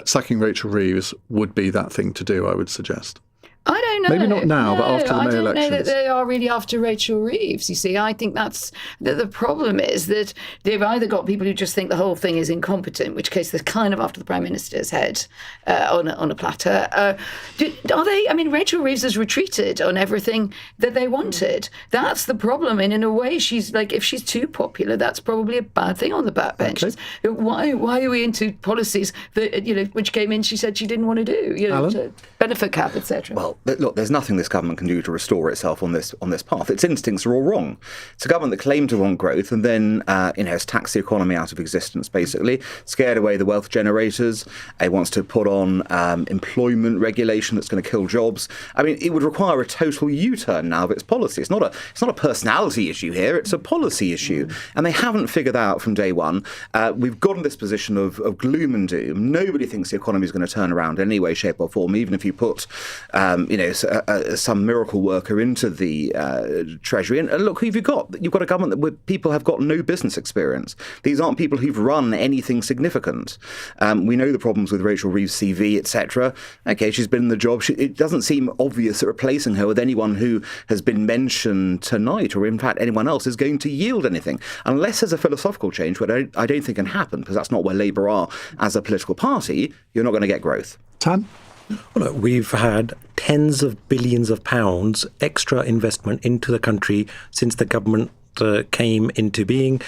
sacking Rachel Reeves would be that thing to do, I would suggest. I don't know. Maybe not now, but after the May elections. I don't know that they are really after Rachel Reeves, you see. I think that's the problem is that they've either got people who just think the whole thing is incompetent, in which case they're kind of after the Prime Minister's head on a platter. Are they? I mean, Rachel Reeves has retreated on everything that they wanted. That's the problem. And in a way, she's like, if she's too popular, that's probably a bad thing on the backbenches. Okay. Why are we into policies that, which came in, she said she didn't want to do, benefit cap, etc. Well, look, there's nothing this government can do to restore itself on this path. Its instincts are all wrong. It's a government that claimed to want growth and then, has taxed the economy out of existence, basically, scared away the wealth generators. It wants to put on employment regulation that's going to kill jobs. I mean, it would require a total U-turn now of its policy. It's not a personality issue here. It's a policy issue. And they haven't figured out from day one. We've got in this position of gloom and doom. Nobody thinks the economy is going to turn around in any way, shape or form, even if you put some miracle worker into the Treasury. And look, who have you got? You've got a government where people have got no business experience. These aren't people who've run anything significant. We know the problems with Rachel Reeves' CV, etc. OK, she's been in the job. It doesn't seem obvious that replacing her with anyone who has been mentioned tonight, or in fact anyone else, is going to yield anything. Unless there's a philosophical change, which I don't think can happen, because that's not where Labour are as a political party, you're not going to get growth. Tan? Well, look, we've had tens of billions of pounds extra investment into the country since the government came into being.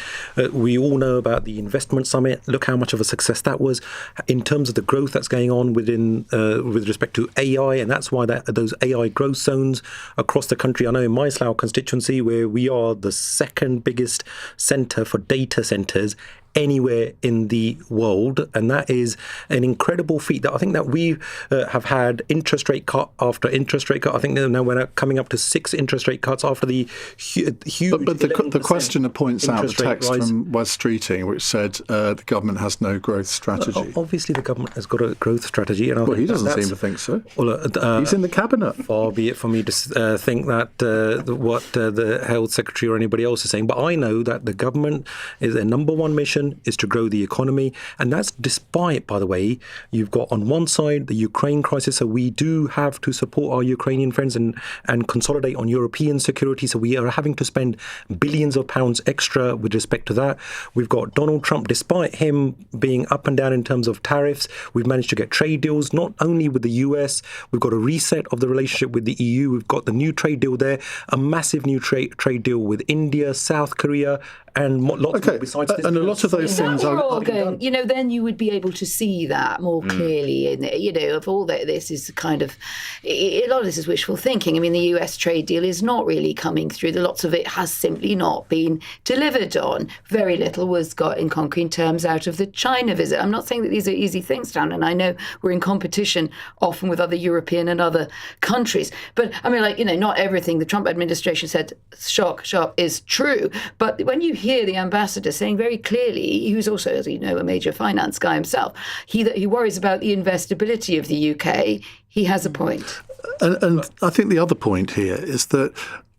We all know about the investment summit. Look how much of a success that was in terms of the growth that's going on with respect to AI, and that's why those AI growth zones across the country. I know in my Slough constituency, where we are the second biggest centre for data centres anywhere in the world, and that is an incredible feat. That I think that we have had interest rate cut after interest rate cut. I think now we're coming up to 6 interest rate cuts after the huge. But the questioner points out the text from West Streeting, which said the government has no growth strategy. Obviously, the government has got a growth strategy, and he doesn't seem to think so. Well, he's in the cabinet. Far be it for me to think that what the health secretary or anybody else is saying, but I know that the government is their number one mission is to grow the economy. And that's despite, by the way, you've got on one side the Ukraine crisis. So we do have to support our Ukrainian friends and consolidate on European security. So we are having to spend billions of pounds extra with respect to that. We've got Donald Trump, despite him being up and down in terms of tariffs, we've managed to get trade deals, not only with the US, we've got a reset of the relationship with the EU. We've got the new trade deal there, a massive new trade deal with India, South Korea, and lots more besides this. And a lot of those things are are all going, then you would be able to see that more clearly. And, of all that, this is kind of, a lot of this is wishful thinking. I mean, the US trade deal is not really coming through. Lots of it has simply not been delivered on. Very little was got in concrete terms out of the China visit. I'm not saying that these are easy things, Dan, and I know we're in competition often with other European and other countries. But I mean, not everything the Trump administration said, sharp, is true. But when you hear the ambassador saying very clearly, who's also, as you know, a major finance guy himself, he worries about the investability of the UK, he has a point. And I think the other point here is that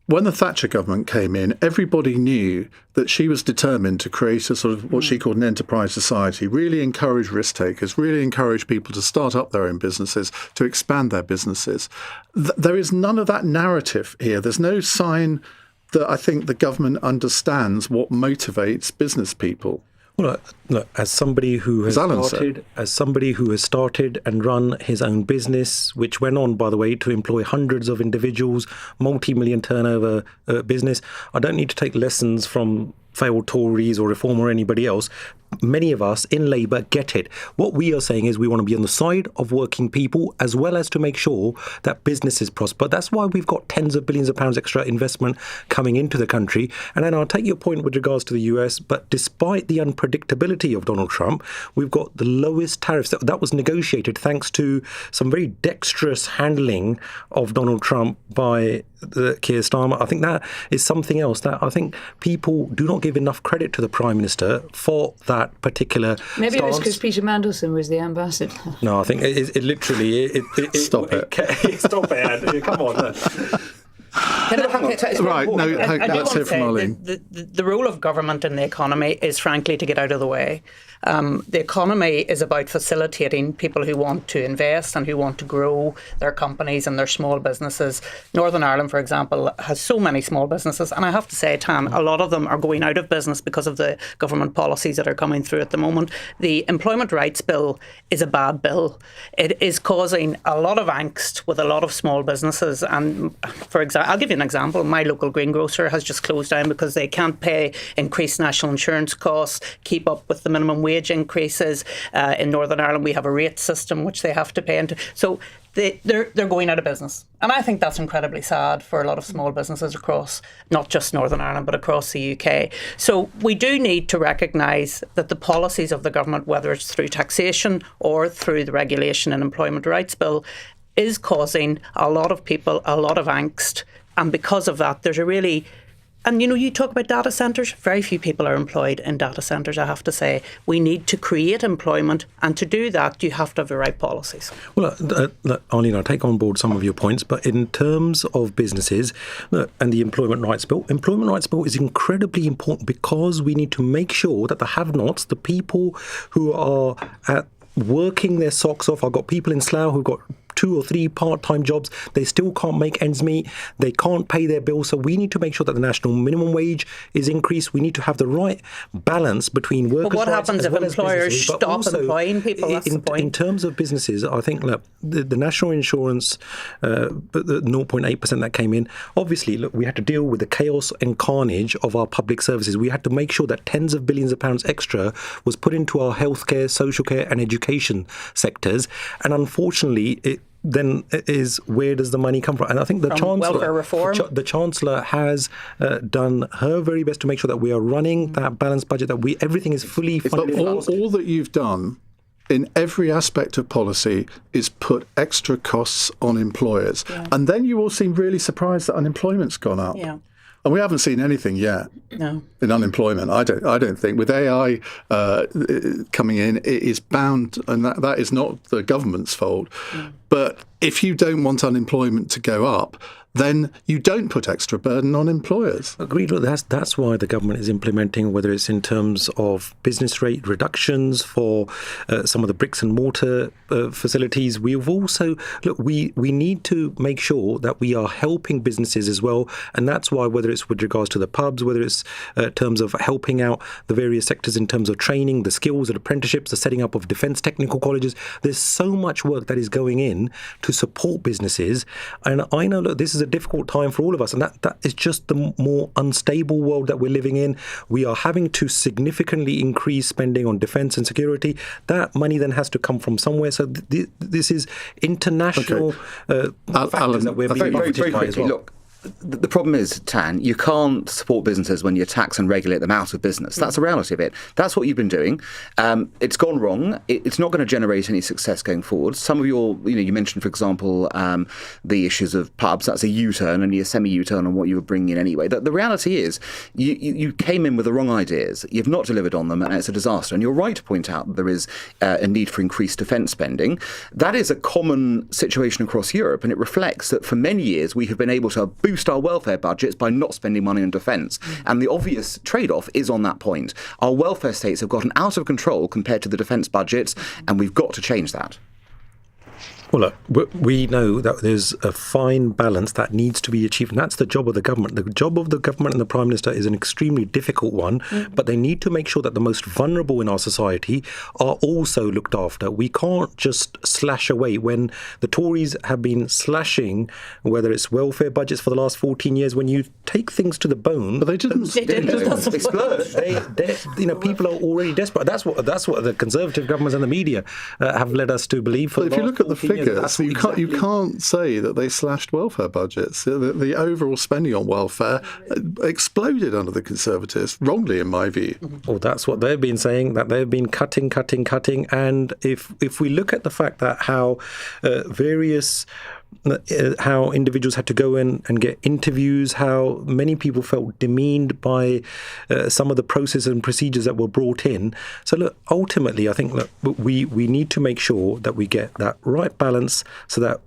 when the Thatcher government came in, everybody knew that she was determined to create a sort of what she called an enterprise society, really encourage risk takers, really encourage people to start up their own businesses, to expand their businesses. There is none of that narrative here. There's no sign that I think the government understands what motivates business people. Well, look, as somebody who has started and run his own business, which went on, by the way, to employ hundreds of individuals, multi-million turnover business, I don't need to take lessons from failed Tories or Reform or anybody else. Many of us in Labour get it. What we are saying is we want to be on the side of working people as well as to make sure that businesses prosper. That's why we've got tens of billions of pounds extra investment coming into the country. And then I'll take your point with regards to the US, but despite the unpredictability of Donald Trump, we've got the lowest tariffs. That was negotiated thanks to some very dexterous handling of Donald Trump by Keir Starmer. I think that is something else that I think people do not give enough credit to the Prime Minister for that particular Maybe stance. it was because Peter Mandelson was the ambassador. No, I think it literally... Stop it. Stop it. Come on. Right, let's hear from Arlene. The role of government in the economy is frankly to get out of the way. The economy is about facilitating people who want to invest and who want to grow their companies and their small businesses. Northern Ireland, for example, has so many small businesses. And I have to say, Tan, a lot of them are going out of business because of the government policies that are coming through at the moment. The Employment Rights Bill is a bad bill. It is causing a lot of angst with a lot of small businesses. And for example, I'll give you an example. My local greengrocer has just closed down because they can't pay increased national insurance costs, keep up with the minimum wage increases. In Northern Ireland, we have a rate system which they have to pay into. So they're going out of business. And I think that's incredibly sad for a lot of small businesses across, not just Northern Ireland, but across the UK. So we do need to recognise that the policies of the government, whether it's through taxation or through the Regulation and Employment Rights Bill, is causing a lot of people a lot of angst. And because of that, there's a really... And, you talk about data centres. Very few people are employed in data centres, I have to say. We need to create employment. And to do that, you have to have the right policies. Well, Arlene, I take on board some of your points. But in terms of businesses and the Employment Rights Bill is incredibly important because we need to make sure that the have-nots, the people who are working their socks off. I've got people in Slough who've got 2 or 3 part-time jobs. They still can't make ends meet. They can't pay their bills. So we need to make sure that the national minimum wage is increased. We need to have the right balance between workers' rights. But what happens if employers stop employing people? That's the point. In terms of businesses, I think the national insurance, the 0.8% that came in, obviously, we had to deal with the chaos and carnage of our public services. We had to make sure that tens of billions of pounds extra was put into our healthcare, social care and education sectors. And unfortunately, then is where does the money come from? And I think the Chancellor has done her very best to make sure that we are running that balanced budget, that everything is fully funded. All that you've done in every aspect of policy is put extra costs on employers. Yeah. And then you all seem really surprised that unemployment's gone up. Yeah. And we haven't seen anything yet in unemployment. I don't think. With AI coming in, it is bound, and that is not the government's fault. Mm. But if you don't want unemployment to go up, then you don't put extra burden on employers. Agreed. That's why the government is implementing, whether it's in terms of business rate reductions for some of the bricks and mortar facilities. We've also, we need to make sure that we are helping businesses as well. And that's why, whether it's with regards to the pubs, whether it's in terms of helping out the various sectors in terms of training, the skills and apprenticeships, the setting up of defence technical colleges, there's so much work that is going in to support businesses. And I know, look, this is a difficult time for all of us, and that is just the more unstable world that we're living in. We are having to significantly increase spending on defence and security. That money then has to come from somewhere. So this is international factors Alan, that we're being very by as well. Look, the problem is, Tan, you can't support businesses when you tax and regulate them out of business. That's the reality of it. That's what you've been doing. It's gone wrong. It's not going to generate any success going forward. Some of you mentioned, for example, the issues of pubs. That's a U-turn, only a semi-U-turn on what you were bringing in anyway. The reality is you came in with the wrong ideas. You've not delivered on them, and it's a disaster. And you're right to point out that there is a need for increased defence spending. That is a common situation across Europe, and it reflects that for many years we have been able to boost our welfare budgets by not spending money on defence. And the obvious trade-off is on that point. Our welfare states have gotten out of control compared to the defence budgets, and we've got to change that. Well, look, we know that there's a fine balance that needs to be achieved, and that's the job of the government. The job of the government and the Prime Minister is an extremely difficult one, but they need to make sure that the most vulnerable in our society are also looked after. We can't just slash away when the Tories have been slashing, whether it's welfare budgets for the last 14 years. When you take things to the bone, but they didn't explode. People are already desperate. That's what the Conservative governments and the media have led us to believe. But if you look at the figures, you can't say that they slashed welfare budgets. The overall spending on welfare exploded under the Conservatives, wrongly in my view. Well, that's what they've been saying, that they've been cutting. And if we look at the fact that how how individuals had to go in and get interviews, how many people felt demeaned by some of the processes and procedures that were brought in. So look, ultimately, I think we need to make sure that we get that right balance so that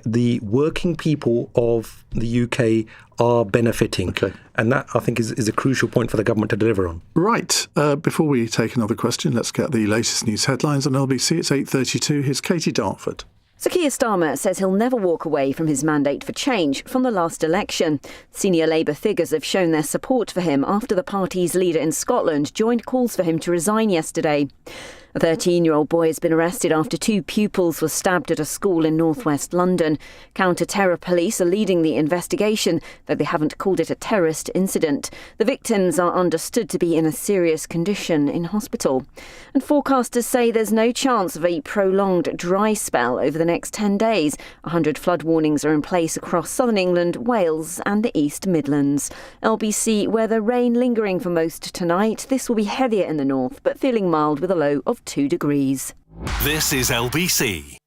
the working people of the UK are benefiting. Okay. And that, I think, is a crucial point for the government to deliver on. Right. Before we take another question, let's get the latest news headlines on LBC. It's 8:32. Here's Katie Dartford. Sir Keir Starmer says he'll never walk away from his mandate for change from the last election. Senior Labour figures have shown their support for him after the party's leader in Scotland joined calls for him to resign yesterday. A 13-year-old boy has been arrested after two pupils were stabbed at a school in northwest London. Counter-terror police are leading the investigation, though they haven't called it a terrorist incident. The victims are understood to be in a serious condition in hospital. And forecasters say there's no chance of a prolonged dry spell over the next 10 days. 100 flood warnings are in place across southern England, Wales and the East Midlands. LBC weather, rain lingering for most tonight. This will be heavier in the north, but feeling mild with a low of 2 degrees. This is LBC.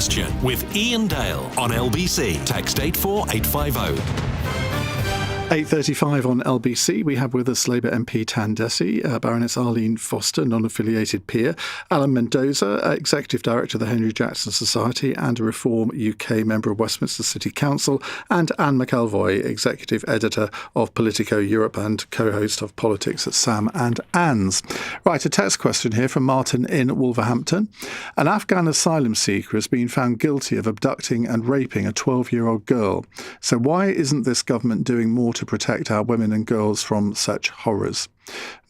Question with Iain Dale on LBC. Text 84850. 8:35 on LBC. We have with us Labour MP Tan Desi, Baroness Arlene Foster, non-affiliated peer, Alan Mendoza, Executive Director of the Henry Jackson Society and a Reform UK member of Westminster City Council, and Anne McElvoy, Executive Editor of Politico Europe and co-host of Politics at Sam and Anne's. Right, a text question here from Martin in Wolverhampton. An Afghan asylum seeker has been found guilty of abducting and raping a 12-year-old girl. So why isn't this government doing more to protect our women and girls from such horrors?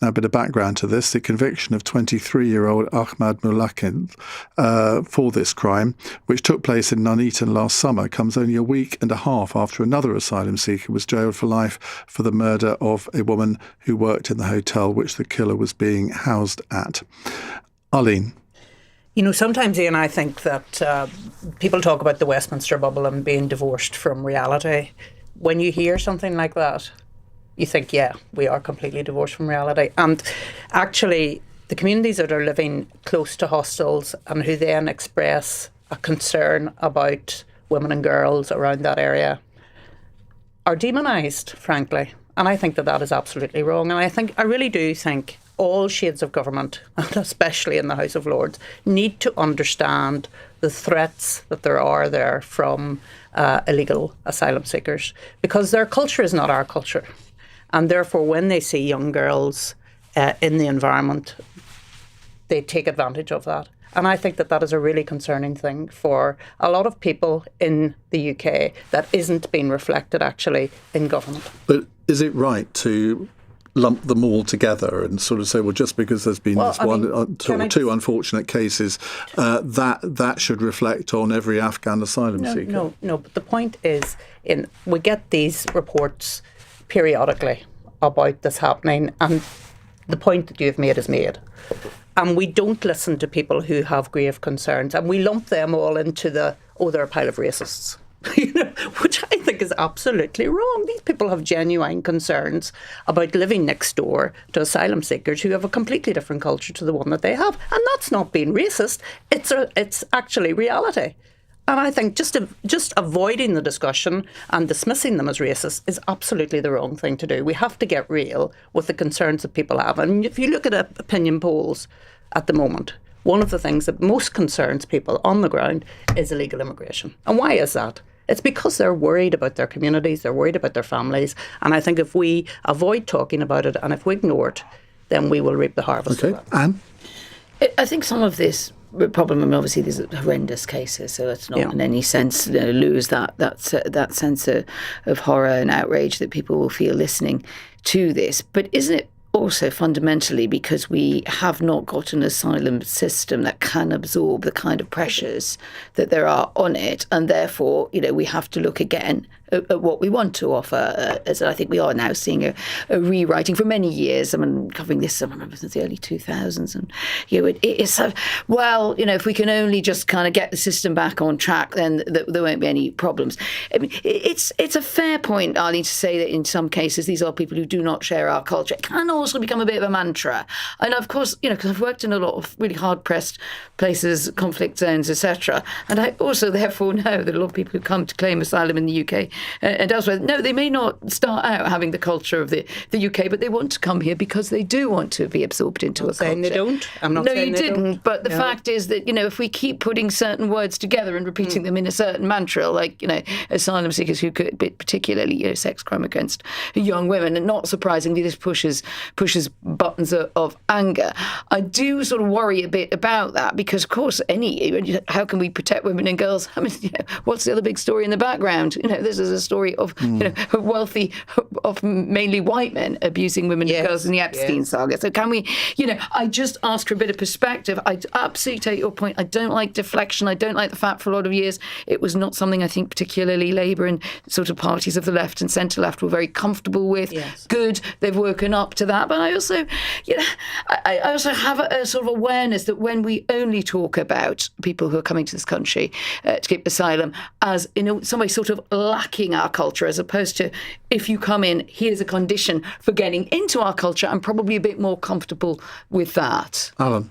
Now, a bit of background to this. The conviction of 23-year-old Ahmad Mulakin for this crime, which took place in Nuneaton last summer, comes only a week and a half after another asylum seeker was jailed for life for the murder of a woman who worked in the hotel which the killer was being housed at. Arlene. You know, sometimes, Ian, I think that people talk about the Westminster bubble and being divorced from reality. When you hear something like that, you think, yeah, we are completely divorced from reality. And actually, the communities that are living close to hostels and who then express a concern about women and girls around that area are demonised, frankly. And I think that that is absolutely wrong. And I really do think all shades of government, and especially in the House of Lords, need to understand the threats that there are there from illegal asylum seekers, because their culture is not our culture. And therefore, when they see young girls in the environment, they take advantage of that. And I think that that is a really concerning thing for a lot of people in the UK that isn't being reflected actually in government. But is it right to lump them all together and sort of say, well, just because there's been two unfortunate cases, that should reflect on every Afghan asylum seeker? No. But the point is, we get these reports periodically about this happening, and the point that you've made is made. And we don't listen to people who have grave concerns, and we lump them all into they're a pile of racists. Which I think is absolutely wrong. These people have genuine concerns about living next door to asylum seekers who have a completely different culture to the one that they have. And that's not being racist. It's actually reality. And I think just avoiding the discussion and dismissing them as racist is absolutely the wrong thing to do. We have to get real with the concerns that people have. And if you look at opinion polls at the moment, one of the things that most concerns people on the ground is illegal immigration. And why is that? It's because they're worried about their communities, they're worried about their families. And I think if we avoid talking about it and if we ignore it, then we will reap the harvest of that. Anne? I think some of this problem, and obviously these are horrendous cases, so let's not in any sense lose that sense of horror and outrage that people will feel listening to this. But isn't it also fundamentally because we have not got an asylum system that can absorb the kind of pressures that there are on it, and therefore, we have to look again at what we want to offer. As I think we are now seeing a rewriting for many years. I mean, covering this, I remember since the early 2000s, and it's if we can only just kind of get the system back on track, then there won't be any problems. I mean, it's a fair point, Arlene, to say that in some cases these are people who do not share our culture. It can also become a bit of a mantra, and of course, because I've worked in a lot of really hard-pressed places, conflict zones, etc., and I also therefore know that a lot of people who come to claim asylum in the UK and elsewhere, no, they may not start out having the culture of the UK, but they want to come here because they do want to be absorbed into a culture. They don't. I'm not saying they don't. No, you didn't. But the fact is that, if we keep putting certain words together and repeating them in a certain mantra, like, asylum seekers who could be particularly, sex crime against young women, and not surprisingly, this pushes buttons of anger. I do sort of worry a bit about that because, of course, how can we protect women and girls? I mean, what's the other big story in the background? This is a story of wealthy, of mainly white men abusing women and girls in the Epstein saga. So can we, I just ask for a bit of perspective. I absolutely take your point. I don't like deflection. I don't like the fact for a lot of years it was not something I think particularly Labour and sort of parties of the left and centre-left were very comfortable with. Yes. Good, they've woken up to that. But I also, I also have a sort of awareness that when we only talk about people who are coming to this country to get asylum as, in some way, sort of lacking our culture, as opposed to, if you come in, here's a condition for getting into our culture, I'm probably a bit more comfortable with that. Alan?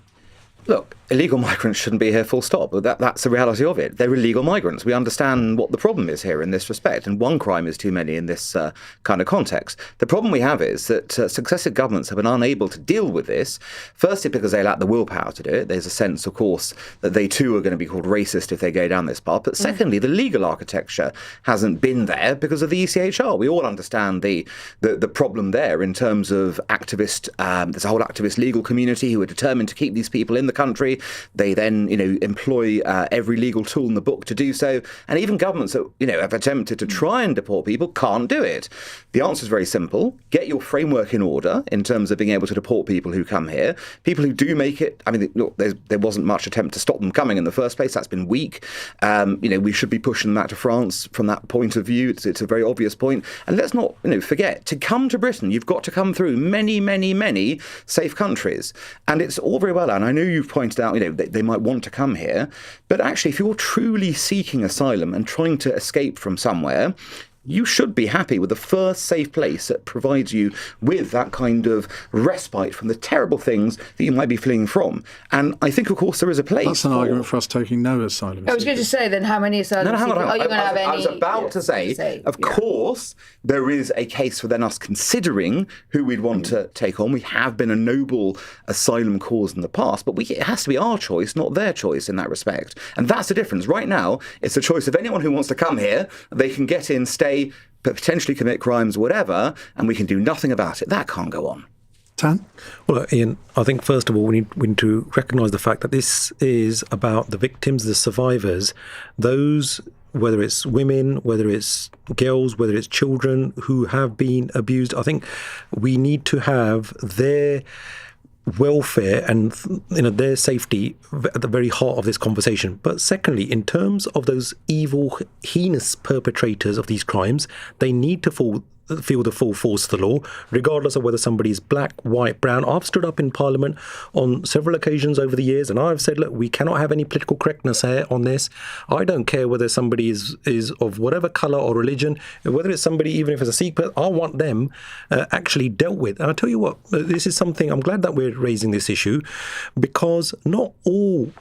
Look, illegal migrants shouldn't be here, full stop. But that's the reality of it. They're illegal migrants. We understand what the problem is here in this respect, and one crime is too many in this kind of context. The problem we have is that successive governments have been unable to deal with this, firstly because they lack the willpower to do it. There's a sense, of course, that they too are going to be called racist if they go down this path. But secondly, the legal architecture hasn't been there because of the ECHR. We all understand the problem there in terms of activist, there's a whole activist legal community who are determined to keep these people in the country. They then, employ every legal tool in the book to do so. And even governments that, have attempted to try and deport people can't do it. The answer is very simple. Get your framework in order in terms of being able to deport people who come here. People who do make it, look, there wasn't much attempt to stop them coming in the first place. That's been weak. We should be pushing them back to France from that point of view. It's a very obvious point. And let's not, forget, to come to Britain, you've got to come through many, many, many safe countries. And it's all very well, and I know you've pointed out, they might want to come here, but actually, if you're truly seeking asylum and trying to escape from somewhere, you should be happy with the first safe place that provides you with that kind of respite from the terrible things that you might be fleeing from. And I think, of course, there is a place. That's an argument for us taking no asylum. I was going to say, then, how many asylum seekers are you going to have any? I was about to say, of course, there is a case for then us considering who we'd want to take on. We have been a noble asylum cause in the past, but it has to be our choice, not their choice in that respect. And that's the difference. Right now, it's the choice of anyone who wants to come here. They can get in, stay, but potentially commit crimes, whatever, and we can do nothing about it. That can't go on. Tan? Well, Ian, I think first of all we need to recognise the fact that this is about the victims, the survivors, those, whether it's women, whether it's girls, whether it's children who have been abused. I think we need to have their welfare and their safety at the very heart of this conversation. But secondly, in terms of those evil, heinous perpetrators of these crimes, they need to feel the full force of the law, regardless of whether somebody is black, white, brown. I've stood up in Parliament on several occasions over the years and I've said, look, we cannot have any political correctness here on this. I don't care whether somebody is of whatever colour or religion, whether it's somebody, even if it's a Sikh person, I want them actually dealt with. And I tell you what, this is something, I'm glad that we're raising this issue, because not all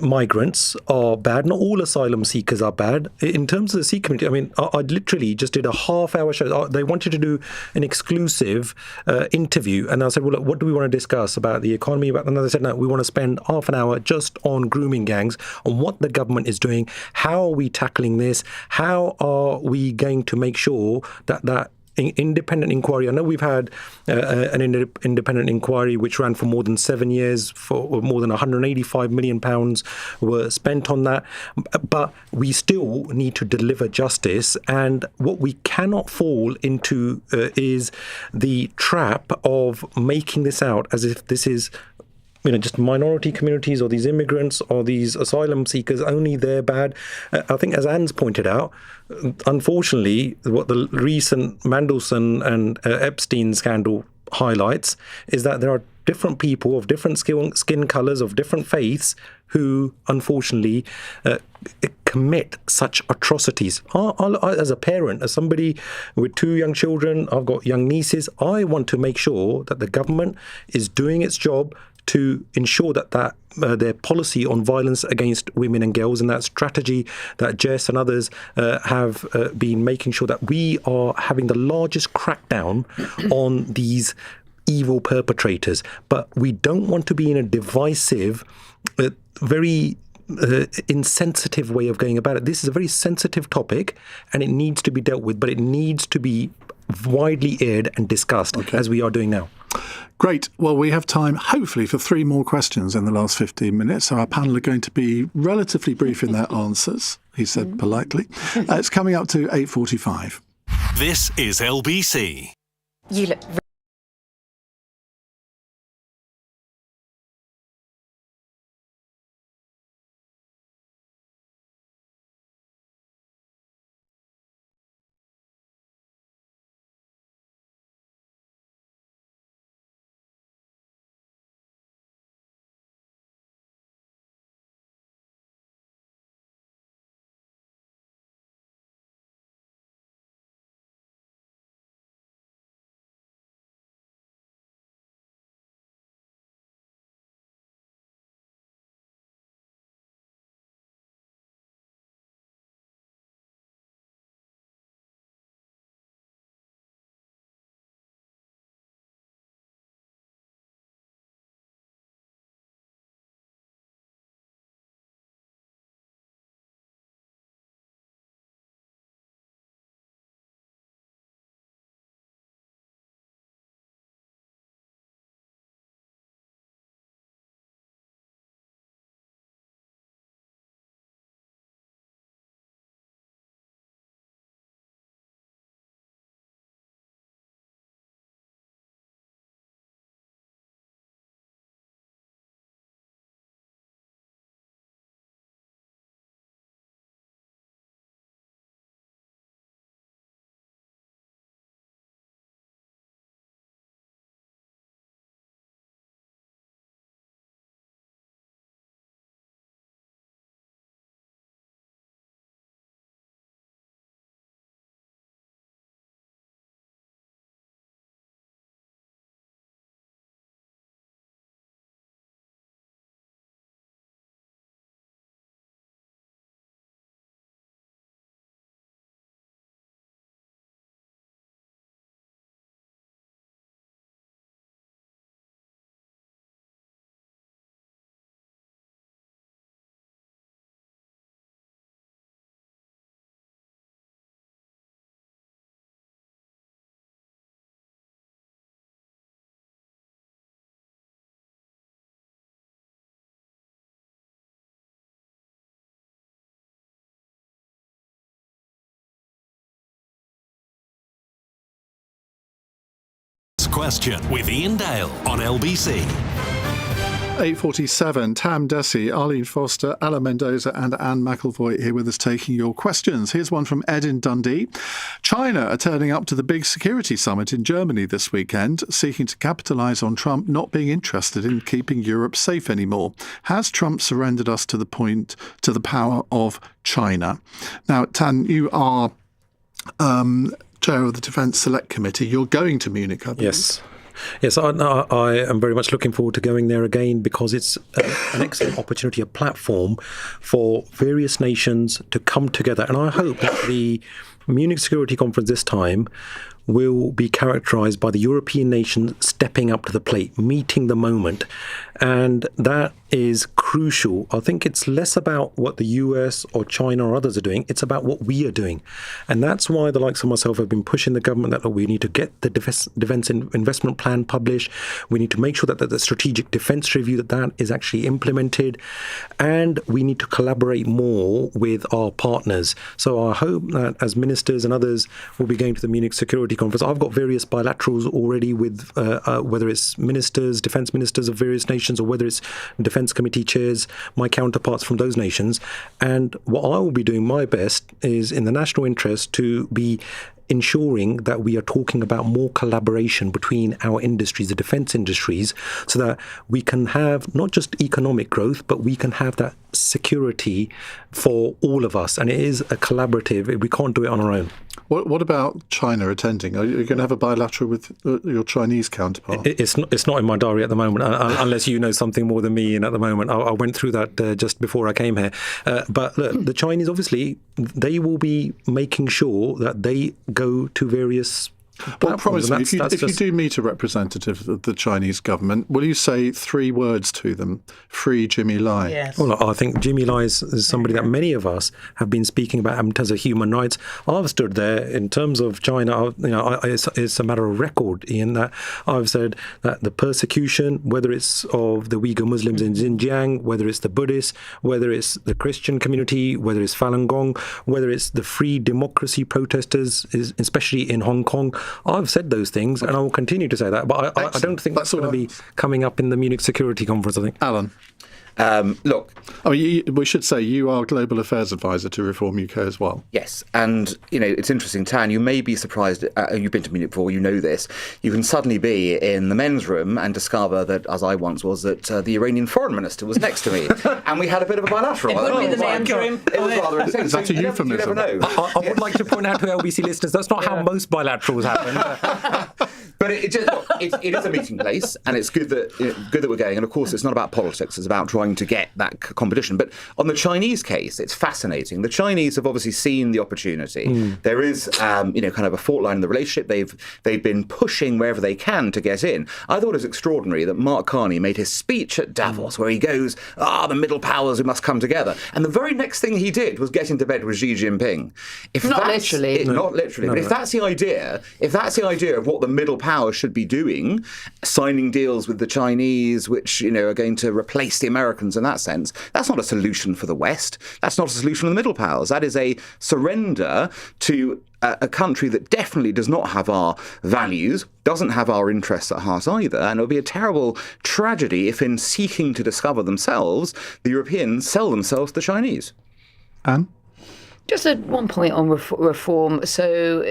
migrants are bad. Not all asylum seekers are bad. In terms of the Sikh community, I literally just did a half-hour show. They wanted to do an exclusive interview, and I said, well, look, what do we want to discuss about the economy? And they said, no, we want to spend half an hour just on grooming gangs, on what the government is doing, how are we tackling this, how are we going to make sure that independent inquiry. I know we've had an independent inquiry which ran for more than 7 years, for more than £185 million were spent on that, but we still need to deliver justice. And what we cannot fall into is the trap of making this out as if this is just minority communities or these immigrants or these asylum seekers, only they're bad. I think, as Anne's pointed out, unfortunately, what the recent Mandelson and Epstein scandal highlights is that there are different people of different skin colours, of different faiths, who unfortunately commit such atrocities. I, as a parent, as somebody with 2 young children, I've got young nieces, I want to make sure that the government is doing its job to ensure that their policy on violence against women and girls and that strategy that Jess and others have been making sure that we are having the largest crackdown on these evil perpetrators. But we don't want to be in a divisive, very insensitive way of going about it. This is a very sensitive topic and it needs to be dealt with, but it needs to be widely aired and discussed as we are doing now. Great. Well, we have time, hopefully, for 3 more questions in the last 15 minutes. So our panel are going to be relatively brief in their answers, he said politely. It's coming up to 8:45. This is LBC. You look Question with Iain Dale on LBC. 8:47, Tam Dessy, Arlene Foster, Ella Mendoza and Anne McElvoy here with us taking your questions. Here's one from Ed in Dundee. China are turning up to the big security summit in Germany this weekend, seeking to capitalise on Trump not being interested in keeping Europe safe anymore. Has Trump surrendered us to the power of China? Now, Tan, you are chair of the Defence Select Committee. You're going to Munich, I believe. Yes, I am very much looking forward to going there again because it's an excellent opportunity, a platform for various nations to come together. And I hope that the Munich Security Conference this time will be characterised by the European nations stepping up to the plate, meeting the moment. And that is crucial. I think it's less about what the US or China or others are doing. It's about what we are doing. And that's why the likes of myself have been pushing the government that we need to get the defence investment plan published. We need to make sure that the strategic defence review, that is actually implemented. And we need to collaborate more with our partners. So I hope that as ministers and others will be going to the Munich Security Conference, I've got various bilaterals already with whether it's ministers, defence ministers of various nations, or whether it's defence committee chairs, my counterparts from those nations. And what I will be doing my best is in the national interest to be ensuring that we are talking about more collaboration between our industries, the defence industries, so that we can have not just economic growth, but we can have that security for all of us. And it is a collaborative. We can't do it on our own. What about China attending? Are you going to have a bilateral with your Chinese counterpart? It's not in my diary at the moment, unless you know something more than me. And at the moment, I went through that just before I came here. But look, the Chinese, obviously, they will be making sure that they go to various Well, promise me, if you do meet a representative of the Chinese government, will you say 3 words to them? Free Jimmy Lai. Yes. Well, I think Jimmy Lai is somebody that many of us have been speaking about in terms of human rights. I've stood there in terms of China. It's a matter of record, Ian, that I've said that the persecution, whether it's of the Uyghur Muslims in Xinjiang, whether it's the Buddhists, whether it's the Christian community, whether it's Falun Gong, whether it's the free democracy protesters, especially in Hong Kong, I've said those things, and I will continue to say that. But I don't think that's going to be coming up in the Munich Security Conference, I think. Alan? Look, I mean, we should say you are Global Affairs Advisor to Reform UK as well. Yes, and it's interesting, Tan. You may be surprised. You've been to Munich before. You know this. You can suddenly be in the men's room and discover that, as I once was, that the Iranian foreign minister was next to me, and we had a bit of a bilateral. It would be the men's room. It was rather intense. Is that a euphemism? You never know. I would like to point out to LBC listeners that's not how most bilaterals happen. But it is a meeting place, and it's good that we're going. And of course, it's not about politics; it's about trying to get that competition. But on the Chinese case, it's fascinating. The Chinese have obviously seen the opportunity. There is, kind of a fault line in the relationship. They've been pushing wherever they can to get in. I thought it was extraordinary that Mark Carney made his speech at Davos, where he goes, the middle powers, we must come together. And the very next thing he did was get into bed with Xi Jinping. Not literally. But if that's the idea of what the middle powers should be doing, signing deals with the Chinese, which are going to replace the Americans in that sense, that's not a solution for the West. That's not a solution for the middle powers. That is a surrender to a country that definitely does not have our values, doesn't have our interests at heart either, and it would be a terrible tragedy if, in seeking to discover themselves, the Europeans sell themselves to the Chinese. Anne? Just at one point on reform, so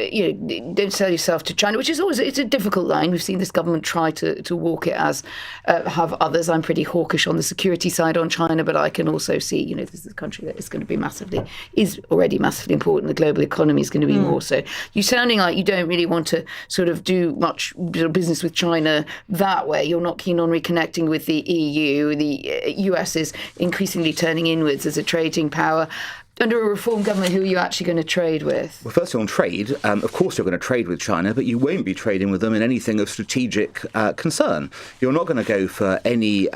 don't sell yourself to China, which is always it's a difficult line. We've seen this government try to walk it as have others. I'm pretty hawkish on the security side on China, but I can also see this is a country that is going to be is already massively important. The global economy is going to be more so. You're sounding like you don't really want to sort of do much business with China that way. You're not keen on reconnecting with the EU. The US is increasingly turning inwards as a trading power. Under a reform government, who are you actually going to trade with? Well, firstly, on trade, of course you're going to trade with China, but you won't be trading with them in anything of strategic concern. You're not going to go for any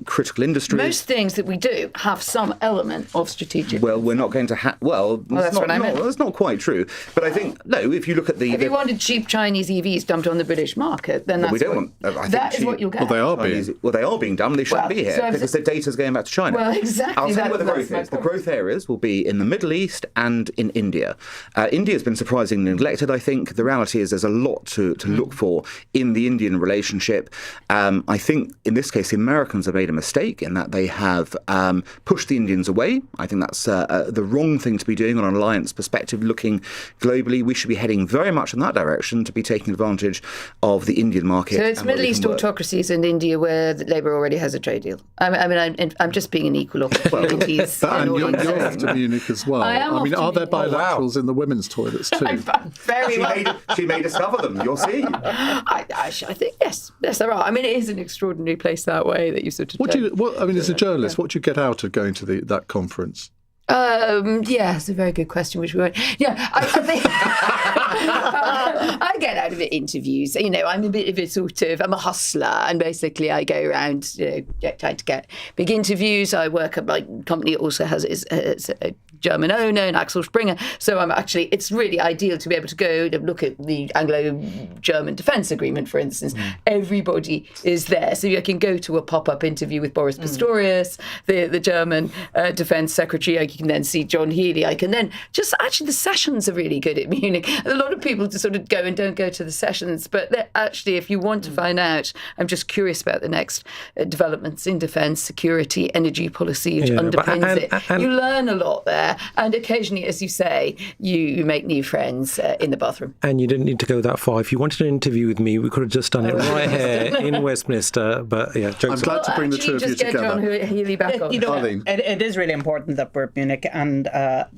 critical industries. Most things that we do have some element of strategic. Well, we're not going to have... that's what I meant. That's not quite true. But I think, if you look at the... If you wanted cheap Chinese EVs dumped on the British market, then that's what you'll get. Well, they are being done. They shouldn't be here because the data's going back to China. Well, exactly. I'll tell you where the growth is. The growth areas will be in the Middle East and in India. India's been surprisingly neglected, I think. The reality is there's a lot to look for in the Indian relationship. I think in this case the Americans have made a mistake in that they have pushed the Indians away. I think that's the wrong thing to be doing on an alliance perspective. Looking globally, we should be heading very much in that direction to be taking advantage of the Indian market. So it's Middle East autocracies and India where Labour already has a trade deal. I'm just being an equal opportunities. And you're off to Munich as well. I mean, are there bilaterals in the women's toilets too? She may discover them. You'll see. I think yes, there are. I mean, it is an extraordinary place that way that you sort of. As a journalist, what do you get out of going to that conference? Yeah, it's a very good question, which we won't. Yeah, I think I get out of it interviews. You know, I'm a bit of a I'm a hustler, and basically I go around, trying to get big interviews. I work at my company also has a German owner and Axel Springer. So it's really ideal to be able to go and look at the Anglo-German defence agreement, for instance. Everybody is there. So I can go to a pop-up interview with Boris Pistorius, the German defence secretary. I can then see John Healey. I can then the sessions are really good at Munich. A lot of people just sort of go and don't go to the sessions. But actually, if you want to find out, I'm just curious about the next developments in defence, security, energy policy, which underpins it. You learn a lot there. And occasionally, as you say, you make new friends in the bathroom. And you didn't need to go that far. If you wanted an interview with me, we could have just done it right here in Westminster. But yeah, jokes. I'm glad to bring the two of you together. John Healey back on. It is really important that we're at Munich, and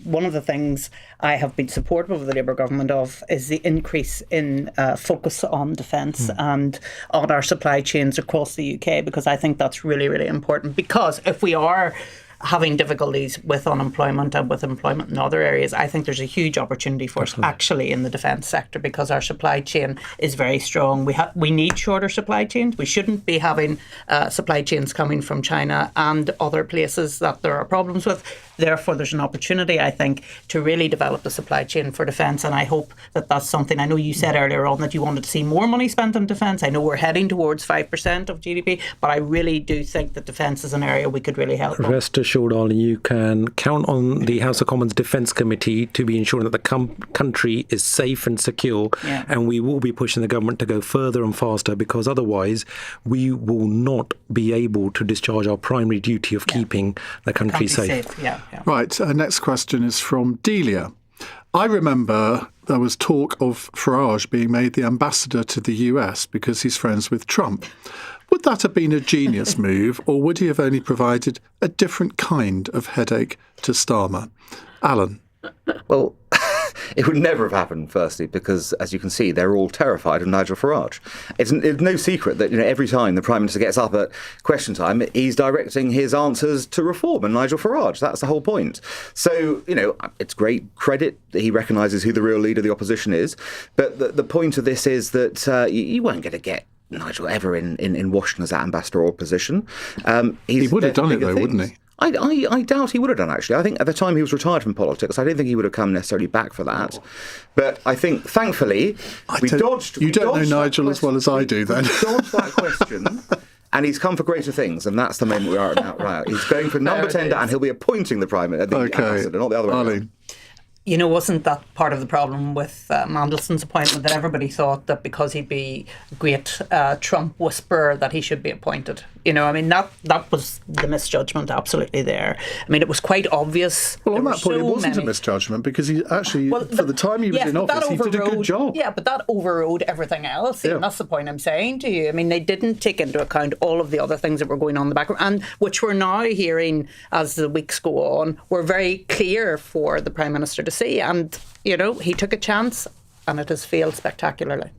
one of the things I have been supportive of the Labour government of is the increase in focus on defence and on our supply chains across the UK, because I think that's really, really important. Because if we are having difficulties with unemployment and with employment in other areas, I think there's a huge opportunity for us actually in the defence sector, because our supply chain is very strong. We need shorter supply chains. We shouldn't be having supply chains coming from China and other places that there are problems with. Therefore, there's an opportunity, I think, to really develop the supply chain for defence, and I hope that that's something. I know you said earlier on that you wanted to see more money spent on defence. I know we're heading towards 5% of GDP, but I really do think that defence is an area we could really help. Rest assured, Ollie, you can count on the House of Commons Defence Committee to be ensuring that the country is safe and secure, and we will be pushing the government to go further and faster, because otherwise we will not be able to discharge our primary duty of keeping the country safe. Right, next question is from Delia. I remember there was talk of Farage being made the ambassador to the US because he's friends with Trump. Would that have been a genius move, or would he have only provided a different kind of headache to Starmer? Alan? Well, it would never have happened, firstly, because, as you can see, they're all terrified of Nigel Farage. It's no secret that every time the Prime Minister gets up at question time, he's directing his answers to Reform and Nigel Farage. That's the whole point. So, it's great credit that he recognises who the real leader of the opposition is. But the point of this is that you weren't going to get Nigel ever in Washington as that ambassador or position. He would have done it, though, wouldn't he? I doubt he would have done, actually. I think at the time he was retired from politics, I don't think he would have come necessarily back for that. But I think, thankfully, we dodged... You don't know Nigel as well as I do, then. We dodged that question, and he's come for greater things, and that's the moment we are at now. Right. He's going for number 10, and he'll be appointing the Prime Minister, ambassador, not the other way around. Wasn't that part of the problem with Mandelson's appointment, that everybody thought that because he'd be a great Trump whisperer that he should be appointed? That was the misjudgment absolutely there. It was quite obvious. Well, on that point, it wasn't a misjudgment, because he actually, for the time he was in office, he did a good job. Yeah, but that overrode everything else. And that's the point I'm saying to you. They didn't take into account all of the other things that were going on in the background, and which we're now hearing as the weeks go on, were very clear for the Prime Minister to see. And, he took a chance, and it has failed spectacularly.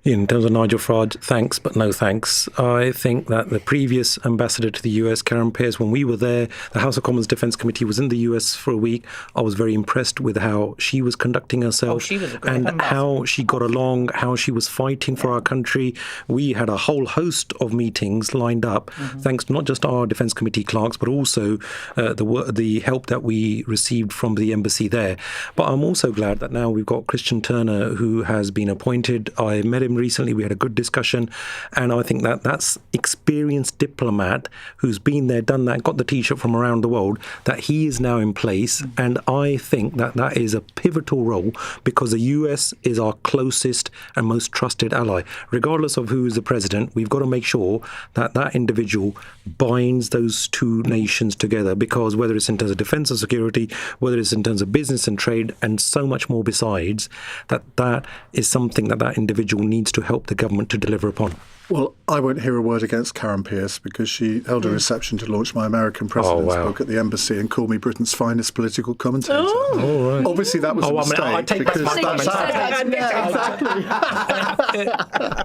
In terms of Nigel Farage, thanks, but no thanks. I think that the previous ambassador to the US, Karen Pierce, when we were there, the House of Commons Defence Committee was in the US for a week. I was very impressed with how she was conducting herself and how she got along, how she was fighting for our country. We had a whole host of meetings lined up, thanks to not just our Defence Committee clerks, but also the help that we received from the embassy there. But I'm also glad that now we've got Christian Turner, who has been appointed. I met him recently. We had a good discussion, and I think that's experienced diplomat who's been there, done that, got the T-shirt from around the world, that he is now in place. And I think that is a pivotal role, because the US is our closest and most trusted ally. Regardless of who is the president, we've got to make sure that individual binds those two nations together, because whether it's in terms of defense and security, whether it's in terms of business and trade, and so much more besides, that is something that individual needs to help the government to deliver upon. Well, I won't hear a word against Karen Pierce, because she held a reception to launch my American President's book at the embassy and called me Britain's finest political commentator. Oh, right. Obviously, that was a mistake. I take back my comments.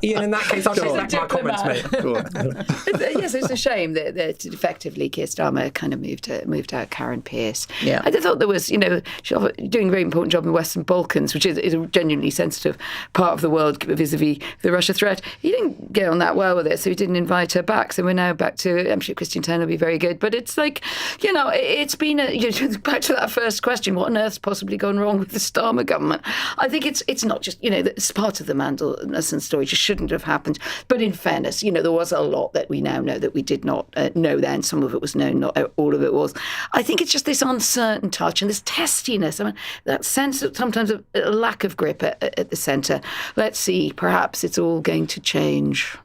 Ian, in that case, I'll take back my comments, mate. Yes, it's a shame that effectively Keir Starmer kind of moved out Karen Pierce. Yeah. I thought there was, she's doing a very important job in the Western Balkans, which is a genuinely sensitive part of the world vis-a-vis the Russia threat. He didn't get on that well with it, so he didn't invite her back. So we're now back to, I'm sure Christian Turner will be very good, but it's like, it's been back to that first question, what on earth's possibly gone wrong with the Starmer government? I think it's not just, it's part of the Mandelson story, just shouldn't have happened. But in fairness, there was a lot that we now know that we did not know then. Some of it was known, not all of it was. I think it's just this uncertain touch and this testiness. I mean, that sense of sometimes a lack of grip at the centre. Let's see, perhaps it's all going to change.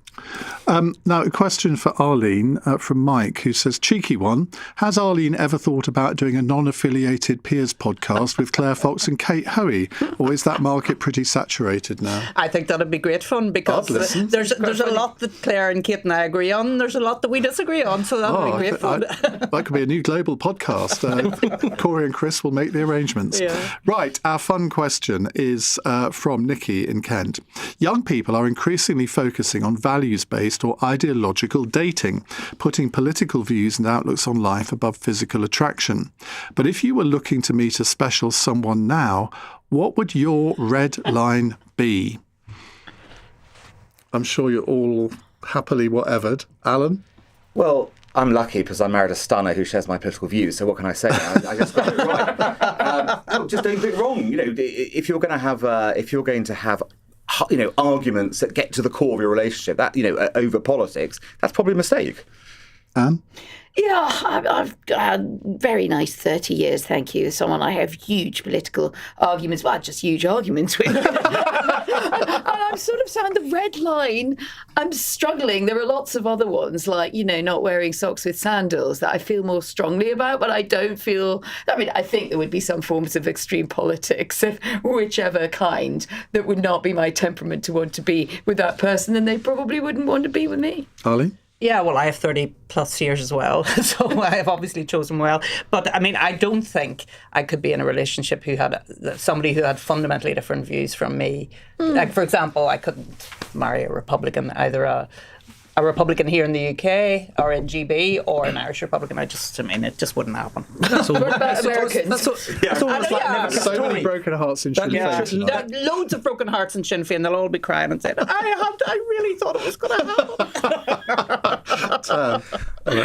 Now, a question for Arlene from Mike, who says, cheeky one, has Arlene ever thought about doing a non-affiliated peers podcast with Claire Fox and Kate Hoey, or is that market pretty saturated now? I think that'd be great fun, because there's a lot that Claire and Kate and I agree on, there's a lot that we disagree on, so that'd be great fun. That could be a new global podcast. Corey and Chris will make the arrangements. Yeah. Right, our fun question is from Nikki in Kent. Young people are increasingly focusing on values-based or ideological dating, putting political views and outlooks on life above physical attraction. But if you were looking to meet a special someone now, what would your red line be? I'm sure you're all happily whatevered. Alan? Well, I'm lucky because I married a stunner who shares my political views. So what can I say? I just got it right. Just don't do it wrong. If you're going to have arguments that get to the core of your relationship, that over politics, that's probably a mistake. Anne? Yeah, I've had very nice 30 years, thank you. Someone I have huge political arguments, well, just huge arguments with. And I'm sort of saying the red line, I'm struggling. There are lots of other ones, like, not wearing socks with sandals, that I feel more strongly about, but I don't feel, I think there would be some forms of extreme politics of whichever kind that would not be my temperament to want to be with that person, and they probably wouldn't want to be with me. Arlene? Yeah, well, I have 30 plus years as well, so I have obviously chosen well. But I don't think I could be in a relationship who had somebody who had fundamentally different views from me. Like, for example, I couldn't marry a Republican, either a Republican here in the UK or in GB or an Irish Republican. It just wouldn't happen. What about Americans? So many broken hearts in Sinn Féin. Loads of broken hearts in Sinn Féin. They'll all be crying and saying, I really thought it was going to happen.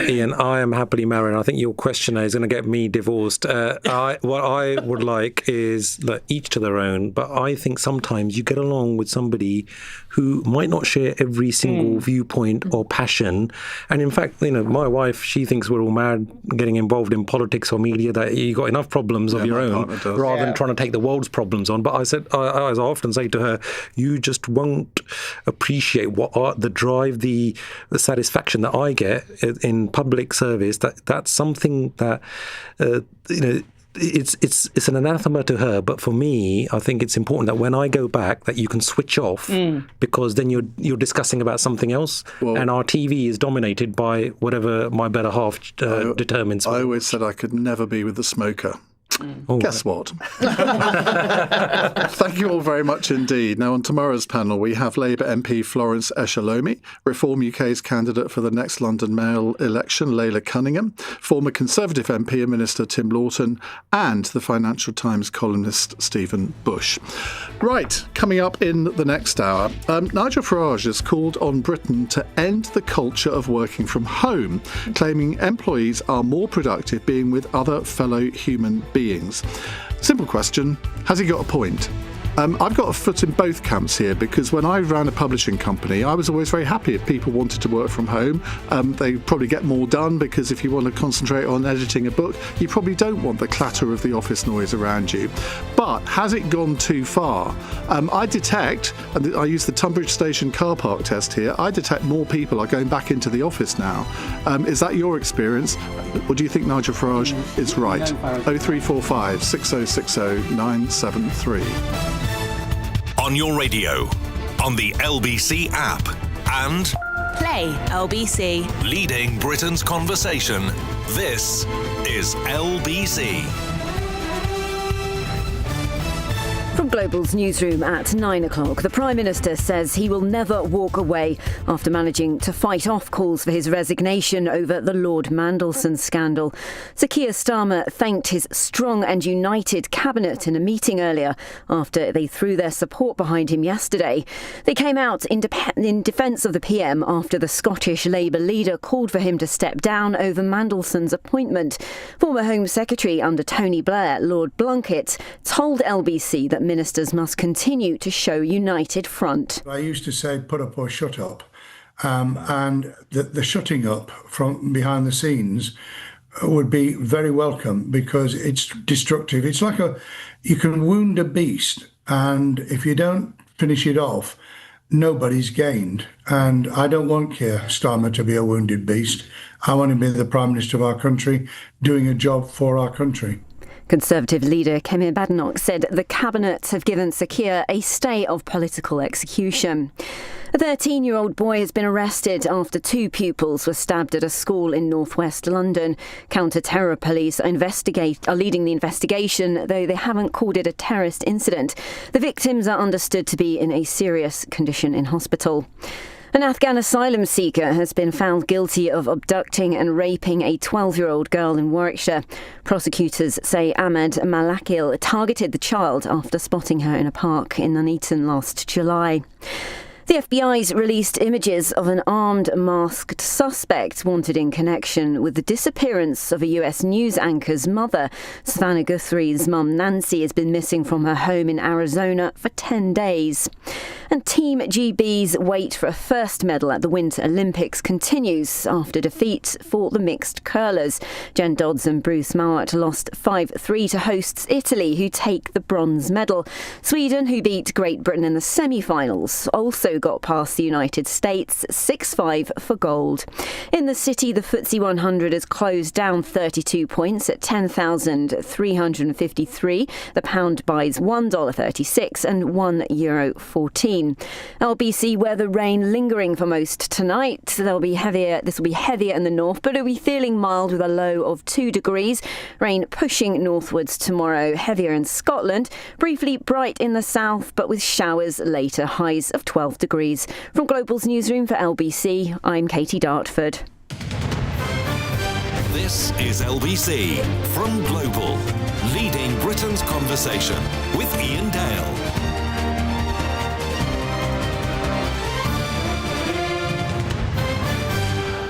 Ian, I am happily married. I think your questionnaire is going to get me divorced. What I would like is that each to their own, but I think sometimes you get along with somebody who might not share every single viewpoint or passion. And in fact, my wife, she thinks we're all mad getting involved in politics or media, that you got enough problems of your own rather than trying to take the world's problems on. But I said, as I often say to her, you just won't appreciate what are the drive, the satisfaction that I get in public service. That's something that it's an anathema to her, but for me, I think it's important that when I go back, that you can switch off, because then you're discussing about something else, and our TV is dominated by whatever my better half determines. I always said I could never be with the smoker. Guess what? Thank you all very much indeed. Now, on tomorrow's panel, we have Labour MP Florence Eshalomi, Reform UK's candidate for the next London mayoral election, Layla Cunningham, former Conservative MP and Minister Tim Lawton, and the Financial Times columnist Stephen Bush. Right, coming up in the next hour, Nigel Farage has called on Britain to end the culture of working from home, claiming employees are more productive being with other fellow human beings. Simple question, has he got a point? I've got a foot in both camps here, because when I ran a publishing company, I was always very happy if people wanted to work from home. They probably get more done, because if you want to concentrate on editing a book, you probably don't want the clatter of the office noise around you. But has it gone too far? I detect, and I use the Tunbridge Station car park test here, I detect more people are going back into the office now. Is that your experience? Or do you think Nigel Farage is right? 0345 6060 973. On your radio, on the LBC app, and Play LBC. leading Britain's conversation. This is LBC. From Global's newsroom at 9 o'clock, the Prime Minister says he will never walk away after managing to fight off calls for his resignation over the Lord Mandelson scandal. Sir Keir Starmer thanked his strong and united cabinet in a meeting earlier after they threw their support behind him yesterday. They came out in defence of the PM after the Scottish Labour leader called for him to step down over Mandelson's appointment. Former Home Secretary under Tony Blair, Lord Blunkett, told LBC that ministers must continue to show united front. I used to say put up or shut up, and the shutting up from behind the scenes would be very welcome, because it's destructive. It's like you can wound a beast, and if you don't finish it off, nobody's gained. And I don't want Keir Starmer to be a wounded beast. I want to be the Prime Minister of our country, doing a job for our country. Conservative leader Kemir Badenoch said the Cabinet have given Sir Keir a stay of political execution. A 13-year-old boy has been arrested after two pupils were stabbed at a school in northwest London. Counter-terror police are leading the investigation, though they haven't called it a terrorist incident. The victims are understood to be in a serious condition in hospital. An Afghan asylum seeker has been found guilty of abducting and raping a 12-year-old girl in Warwickshire. Prosecutors say Ahmed Malakil targeted the child after spotting her in a park in Nuneaton last July. The FBI's released images of an armed, masked suspect wanted in connection with the disappearance of a US news anchor's mother. Savannah Guthrie's mum, Nancy, has been missing from her home in Arizona for 10 days. And Team GB's wait for a first medal at the Winter Olympics continues after defeat for the mixed curlers. Jen Dodds and Bruce Mowat lost 5-3 to hosts Italy, who take the bronze medal. Sweden, who beat Great Britain in the semi-finals, also got past the United States, 6-5 for gold. In the city, the FTSE 100 has closed down 32 points at 10,353. The pound buys $1.36 and €1.14. LBC weather, rain lingering for most tonight. This will be heavier in the north, but it'll be feeling mild with a low of 2 degrees. Rain pushing northwards tomorrow, heavier in Scotland. Briefly bright in the south, but with showers later, highs of 12 degrees. From Global's newsroom for LBC, I'm Katie Dartford. This is LBC from Global, leading Britain's conversation with Iain Dale.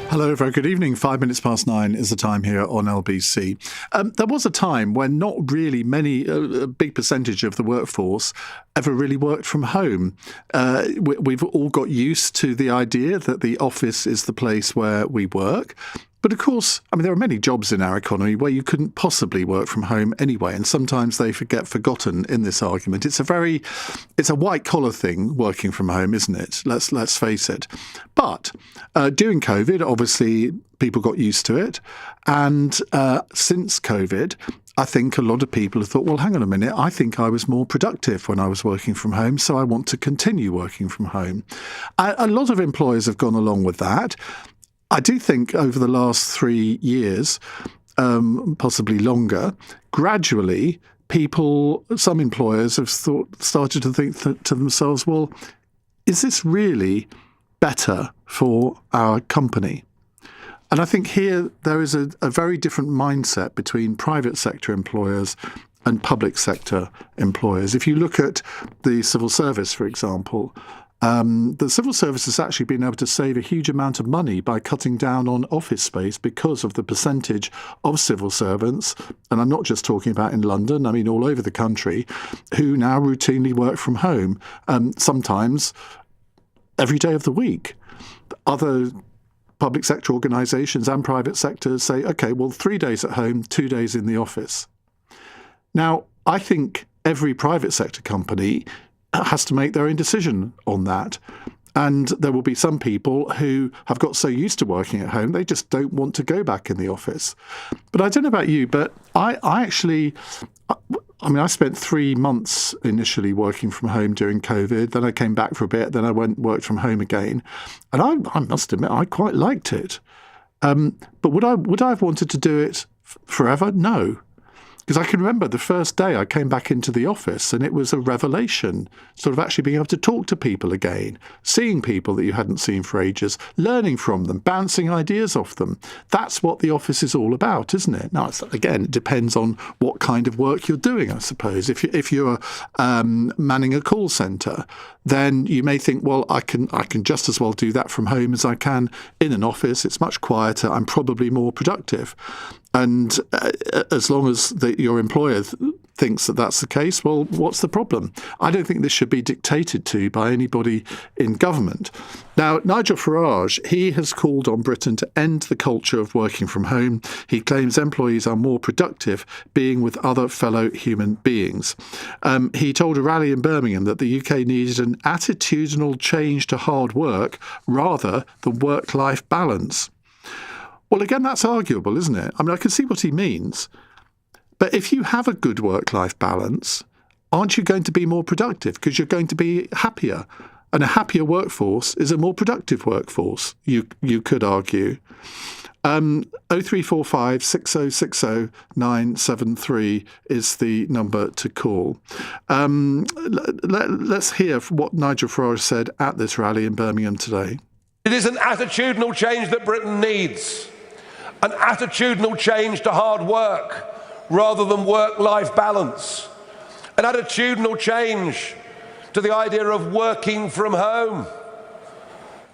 Hello, very good evening. 5 minutes past 9 is the time here on LBC. There was a time when not really a big percentage of the workforce ever really worked from home. We've all got used to the idea that the office is the place where we work. But of course, there are many jobs in our economy where you couldn't possibly work from home anyway, and sometimes they get forgotten in this argument. It's a white collar thing, working from home, isn't it? Let's face it. But during COVID, obviously people got used to it, and since COVID, I think a lot of people have thought, well, hang on a minute, I think I was more productive when I was working from home, so I want to continue working from home. A lot of employers have gone along with that. I do think over the last 3 years, possibly longer, gradually some employers have started to think to themselves, well, is this really better for our company? And I think here there is a very different mindset between private sector employers and public sector employers. If you look at the civil service, for example, the civil service has actually been able to save a huge amount of money by cutting down on office space because of the percentage of civil servants, and I'm not just talking about in London, I mean all over the country, who now routinely work from home, sometimes every day of the week. Other public sector organisations and private sectors say, OK, well, 3 days at home, 2 days in the office. Now, I think every private sector company has to make their own decision on that. And there will be some people who have got so used to working at home, they just don't want to go back in the office. But I don't know about you, but I spent 3 months initially working from home during COVID. Then I came back for a bit. Then I worked from home again. And I must admit, I quite liked it. But would I have wanted to do it forever? No. Because I can remember the first day I came back into the office and it was a revelation, sort of actually being able to talk to people again, seeing people that you hadn't seen for ages, learning from them, bouncing ideas off them. That's what the office is all about, isn't it? Now, again, it depends on what kind of work you're doing, I suppose. If you're manning a call centre, then you may think, well, I can just as well do that from home as I can in an office. It's much quieter. I'm probably more productive. And as long as your employer thinks that that's the case, well, what's the problem? I don't think this should be dictated to by anybody in government. Now, Nigel Farage, he has called on Britain to end the culture of working from home. He claims employees are more productive being with other fellow human beings. He told a rally in Birmingham that the UK needed an attitudinal change to hard work rather than work-life balance. Well, again, that's arguable, isn't it? I mean, I can see what he means. But if you have a good work-life balance, aren't you going to be more productive because you're going to be happier? And a happier workforce is a more productive workforce, you could argue. 0345 6060 973 is the number to call. Let's hear what Nigel Farage said at this rally in Birmingham today. It is an attitudinal change that Britain needs. An attitudinal change to hard work rather than work-life balance. An attitudinal change to the idea of working from home.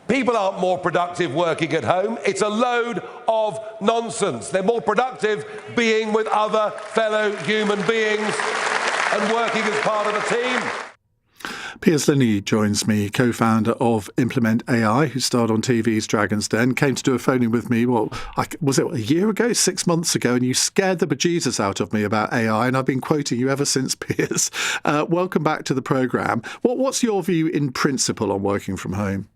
People aren't more productive working at home. It's a load of nonsense. They're more productive being with other fellow human beings and working as part of a team. Piers Linney joins me, co-founder of Implement AI, who starred on TV's Dragon's Den, came to do a phone-in with me, was it a year ago, 6 months ago, and you scared the bejesus out of me about AI, and I've been quoting you ever since, Piers. Welcome back to the programme. What's your view in principle on working from home?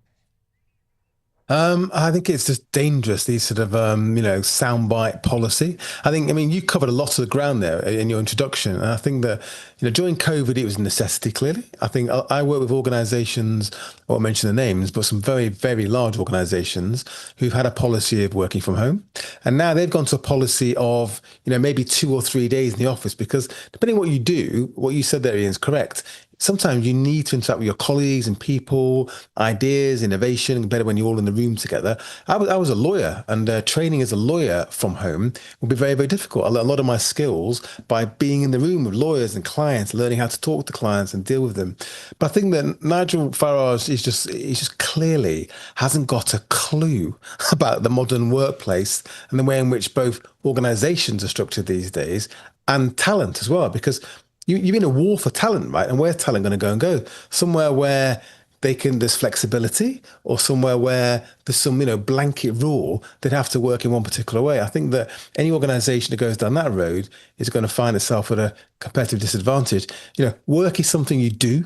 I think it's just dangerous, these sort of, soundbite policy. You covered a lot of the ground there in your introduction. And I think that, during COVID, it was a necessity, clearly. I think I work with organisations, I won't mention the names, but some very, very large organisations who've had a policy of working from home. And now they've gone to a policy of, maybe 2 or 3 days in the office, because depending on what you do, what you said there, Ian, is correct. Sometimes you need to interact with your colleagues and people, ideas, innovation, better when you're all in the room together. I was a lawyer, and training as a lawyer from home would be very, very difficult. A lot of my skills by being in the room with lawyers and clients, learning how to talk to clients and deal with them. But I think that Nigel Farage is just clearly hasn't got a clue about the modern workplace and the way in which both organisations are structured these days and talent as well, because you're in a war for talent, right? And where's talent going to go? Somewhere where there's flexibility, or somewhere where there's some, blanket rule they'd have to work in one particular way. I think that any organisation that goes down that road is going to find itself at a competitive disadvantage. Work is something you do,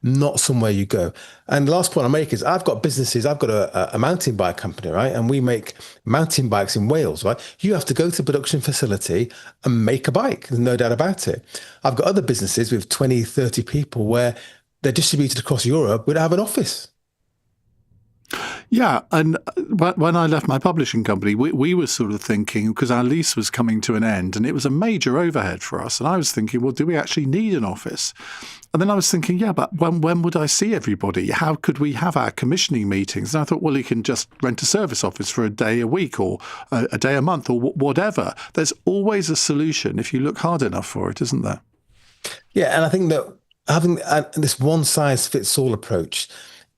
not somewhere you go. And the last point I make is I've got businesses, I've got a mountain bike company, right? And we make mountain bikes in Wales, right? You have to go to the production facility and make a bike. There's no doubt about it. I've got other businesses with 20, 30 people where they're distributed across Europe without have an office. Yeah, and when I left my publishing company, we were sort of thinking, because our lease was coming to an end and it was a major overhead for us. And I was thinking, well, do we actually need an office? And then I was thinking, yeah, but when would I see everybody? How could we have our commissioning meetings? And I thought, well, you can just rent a service office for a day a week or a day a month or whatever. There's always a solution if you look hard enough for it, isn't there? Yeah, and I think that having this one-size-fits-all approach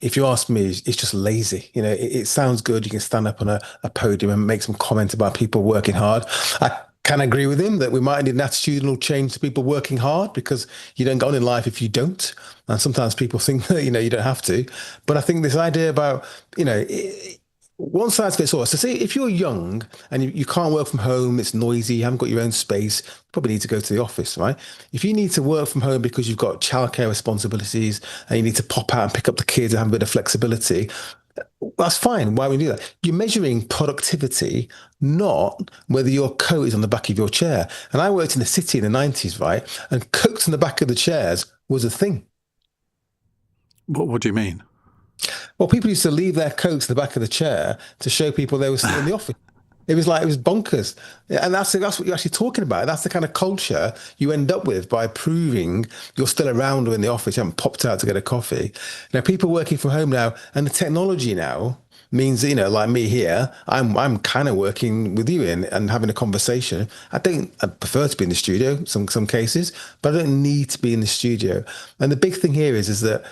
if you ask me, it's just lazy. It sounds good. You can stand up on a podium and make some comment about people working hard. I can agree with him that we might need an attitudinal change to people working hard, because you don't get on in life if you don't. And sometimes people think that, you don't have to. But I think this idea about, one size fits all. So say if you're young and you can't work from home, it's noisy, you haven't got your own space, you probably need to go to the office, right? If you need to work from home because you've got childcare responsibilities and you need to pop out and pick up the kids and have a bit of flexibility, that's fine. Why would we do that? You're measuring productivity, not whether your coat is on the back of your chair. And I worked in the city in the 90s, right? And coats on the back of the chairs was a thing. What do you mean? Well, people used to leave their coats in the back of the chair to show people they were still in the office. It was bonkers. And that's what you're actually talking about. That's the kind of culture you end up with by proving you're still around or in the office. You haven't popped out to get a coffee. Now, people working from home now, and the technology now means, like me here, I'm kind of working with you and having a conversation. I prefer to be in the studio some cases, but I don't need to be in the studio. And the big thing here is that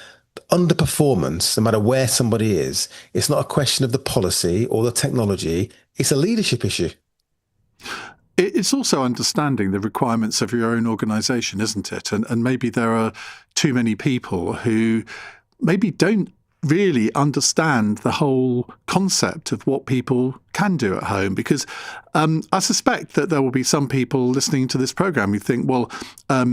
underperformance, no matter where somebody is, it's not a question of the policy or the technology, it's a leadership issue. It's also understanding the requirements of your own organisation, isn't it? And maybe there are too many people who maybe don't really understand the whole concept of what people can do at home, because I suspect that there will be some people listening to this programme who think, well,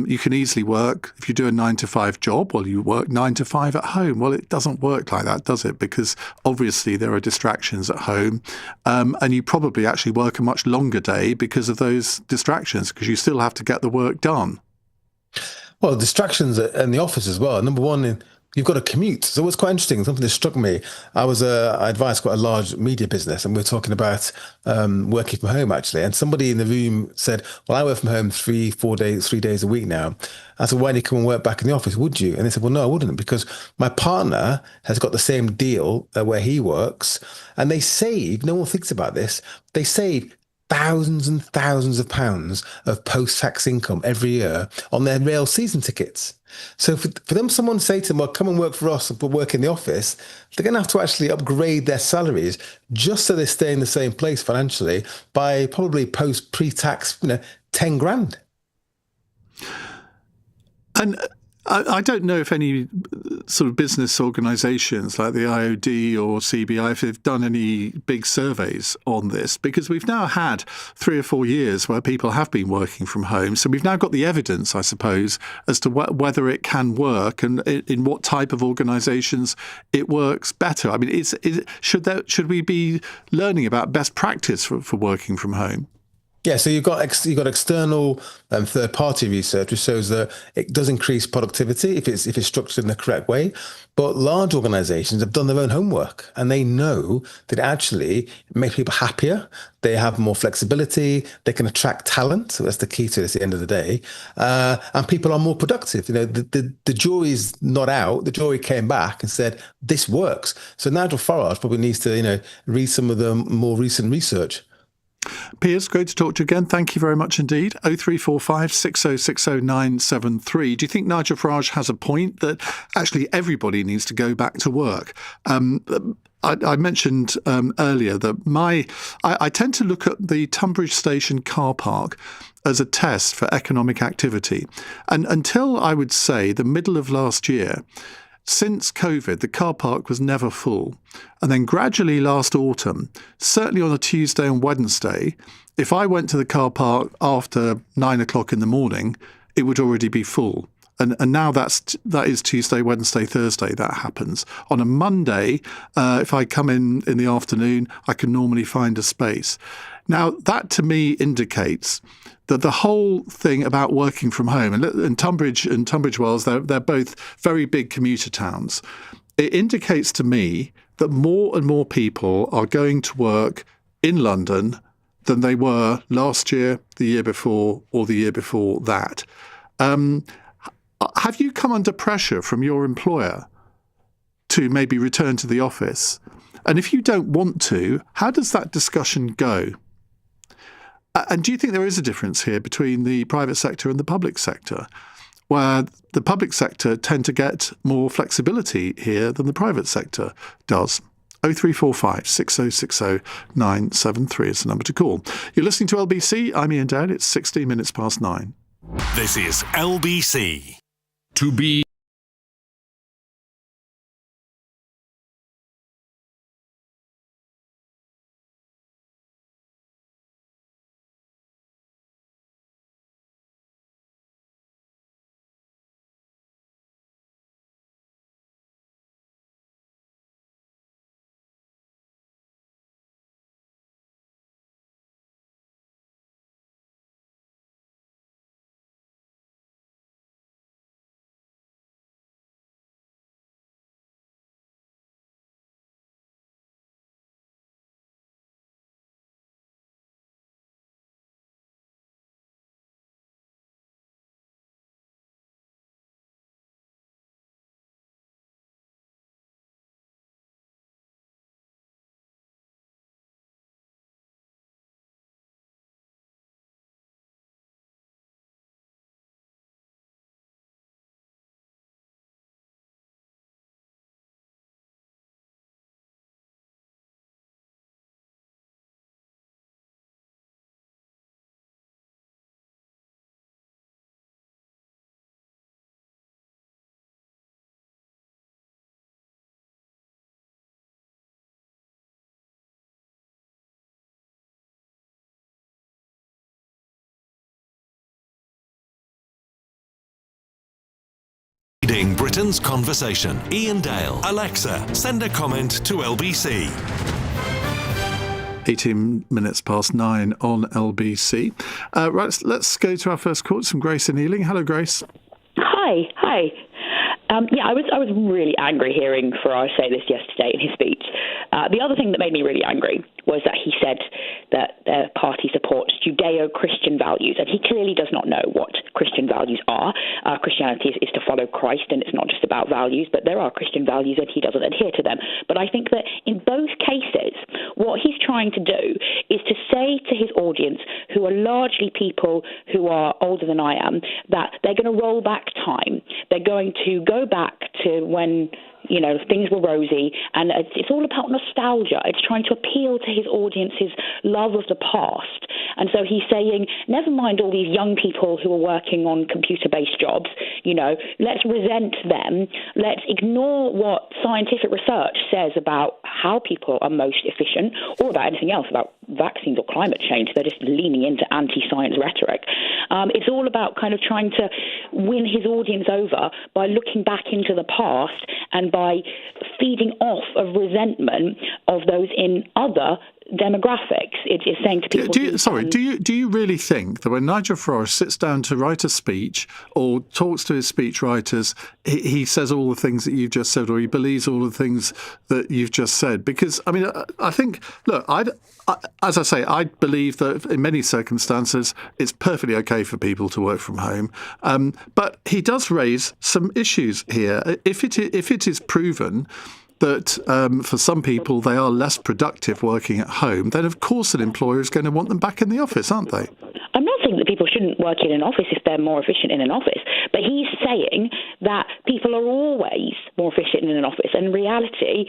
you can easily work, if you do a 9-to-5 job, well, you work 9 to 5 at home. Well, it doesn't work like that, does it? Because obviously there are distractions at home, and you probably actually work a much longer day because of those distractions, because you still have to get the work done. Well, distractions in the office as well. Number one, you've got to commute. So what's quite interesting, something that struck me, I advised quite a large media business, and we were talking about working from home, actually. And somebody in the room said, well, I work from home 3 days a week now. I said, why do you come and work back in the office? Would you? And they said, well, no, I wouldn't, because my partner has got the same deal where he works, and they save, no one thinks about this, they save thousands and thousands of pounds of post-tax income every year on their rail season tickets. So for them, someone say to them, well, come and work for us and work in the office, they're going to have to actually upgrade their salaries just so they stay in the same place financially by probably pre-tax, 10 grand. And I don't know if any sort of business organisations like the IOD or CBI, if they've done any big surveys on this, because we've now had 3 or 4 years where people have been working from home. So we've now got the evidence, I suppose, as to whether it can work and in what type of organisations it works better. I mean, should we be learning about best practice for working from home? Yeah, so you've got external and third-party research which shows that it does increase productivity if it's structured in the correct way. But large organisations have done their own homework, and they know that it actually makes people happier. They have more flexibility. They can attract talent. So that's the key to it at the end of the day. And people are more productive. The jury's not out. The jury came back and said this works. So Nigel Farage probably needs to read some of the more recent research. Piers, great to talk to you again. Thank you very much indeed. 0345 6060 973. Do you think Nigel Farage has a point that actually everybody needs to go back to work? I mentioned earlier that I tend to look at the Tunbridge Station car park as a test for economic activity. And until I would say the middle of last year, since COVID, the car park was never full. And then gradually last autumn, certainly on a Tuesday and Wednesday, if I went to the car park after 9 o'clock in the morning, it would already be full. And now that is Tuesday, Wednesday, Thursday, that happens. On a Monday, if I come in the afternoon, I can normally find a space. Now, that to me indicates that the whole thing about working from home, and Tunbridge and Tunbridge Wells, they're both very big commuter towns. It indicates to me that more and more people are going to work in London than they were last year, the year before, or the year before that. Have you come under pressure from your employer to maybe return to the office? And if you don't want to, how does that discussion go? And do you think there is a difference here between the private sector and the public sector? where the public sector tend to get more flexibility here than the private sector does. 0345 6060 973 is the number to call. You're listening to LBC. I'm Iain Dale. It's 16 minutes past 9. This is LBC. To be Leading Britain's conversation. Iain Dale. Alexa, send a comment to LBC. 18 minutes past 9 on LBC. Right, let's go to our first call. It's from Grace in Ealing. Hello, Grace. Hi. I was really angry hearing Farage say this yesterday in his speech. The other thing that made me really angry was that he said that their party supports Judeo-Christian values, and he clearly does not know what Christian values are. Christianity is to follow Christ, and it's not just about values, but there are Christian values, and he doesn't adhere to them. But I think that in both cases, what he's trying to do is to say to his audience, who are largely people who are older than I am, that they're going to roll back time. They're going to go back to when things were rosy, and it's all about nostalgia. It's trying to appeal to his audience's love of the past. And so he's saying, never mind all these young people who are working on computer-based jobs, let's resent them. Let's ignore what scientific research says about how people are most efficient, or about anything else, about vaccines or climate change. They're just leaning into anti-science rhetoric. It's all about kind of trying to win his audience over by looking back into the past and by feeding off of resentment of those in other demographics. It's saying to people... Do you really think that when Nigel Farage sits down to write a speech or talks to his speech writers, he says all the things that you've just said, or he believes all the things that you've just said? Because, I think, look, as I say, I believe that in many circumstances it's perfectly okay for people to work from home. But he does raise some issues here. If it is proven that for some people they are less productive working at home, then of course an employer is going to want them back in the office, aren't they? I'm not saying that people shouldn't work in an office if they're more efficient in an office, but he's saying that people are always more efficient in an office. And in reality,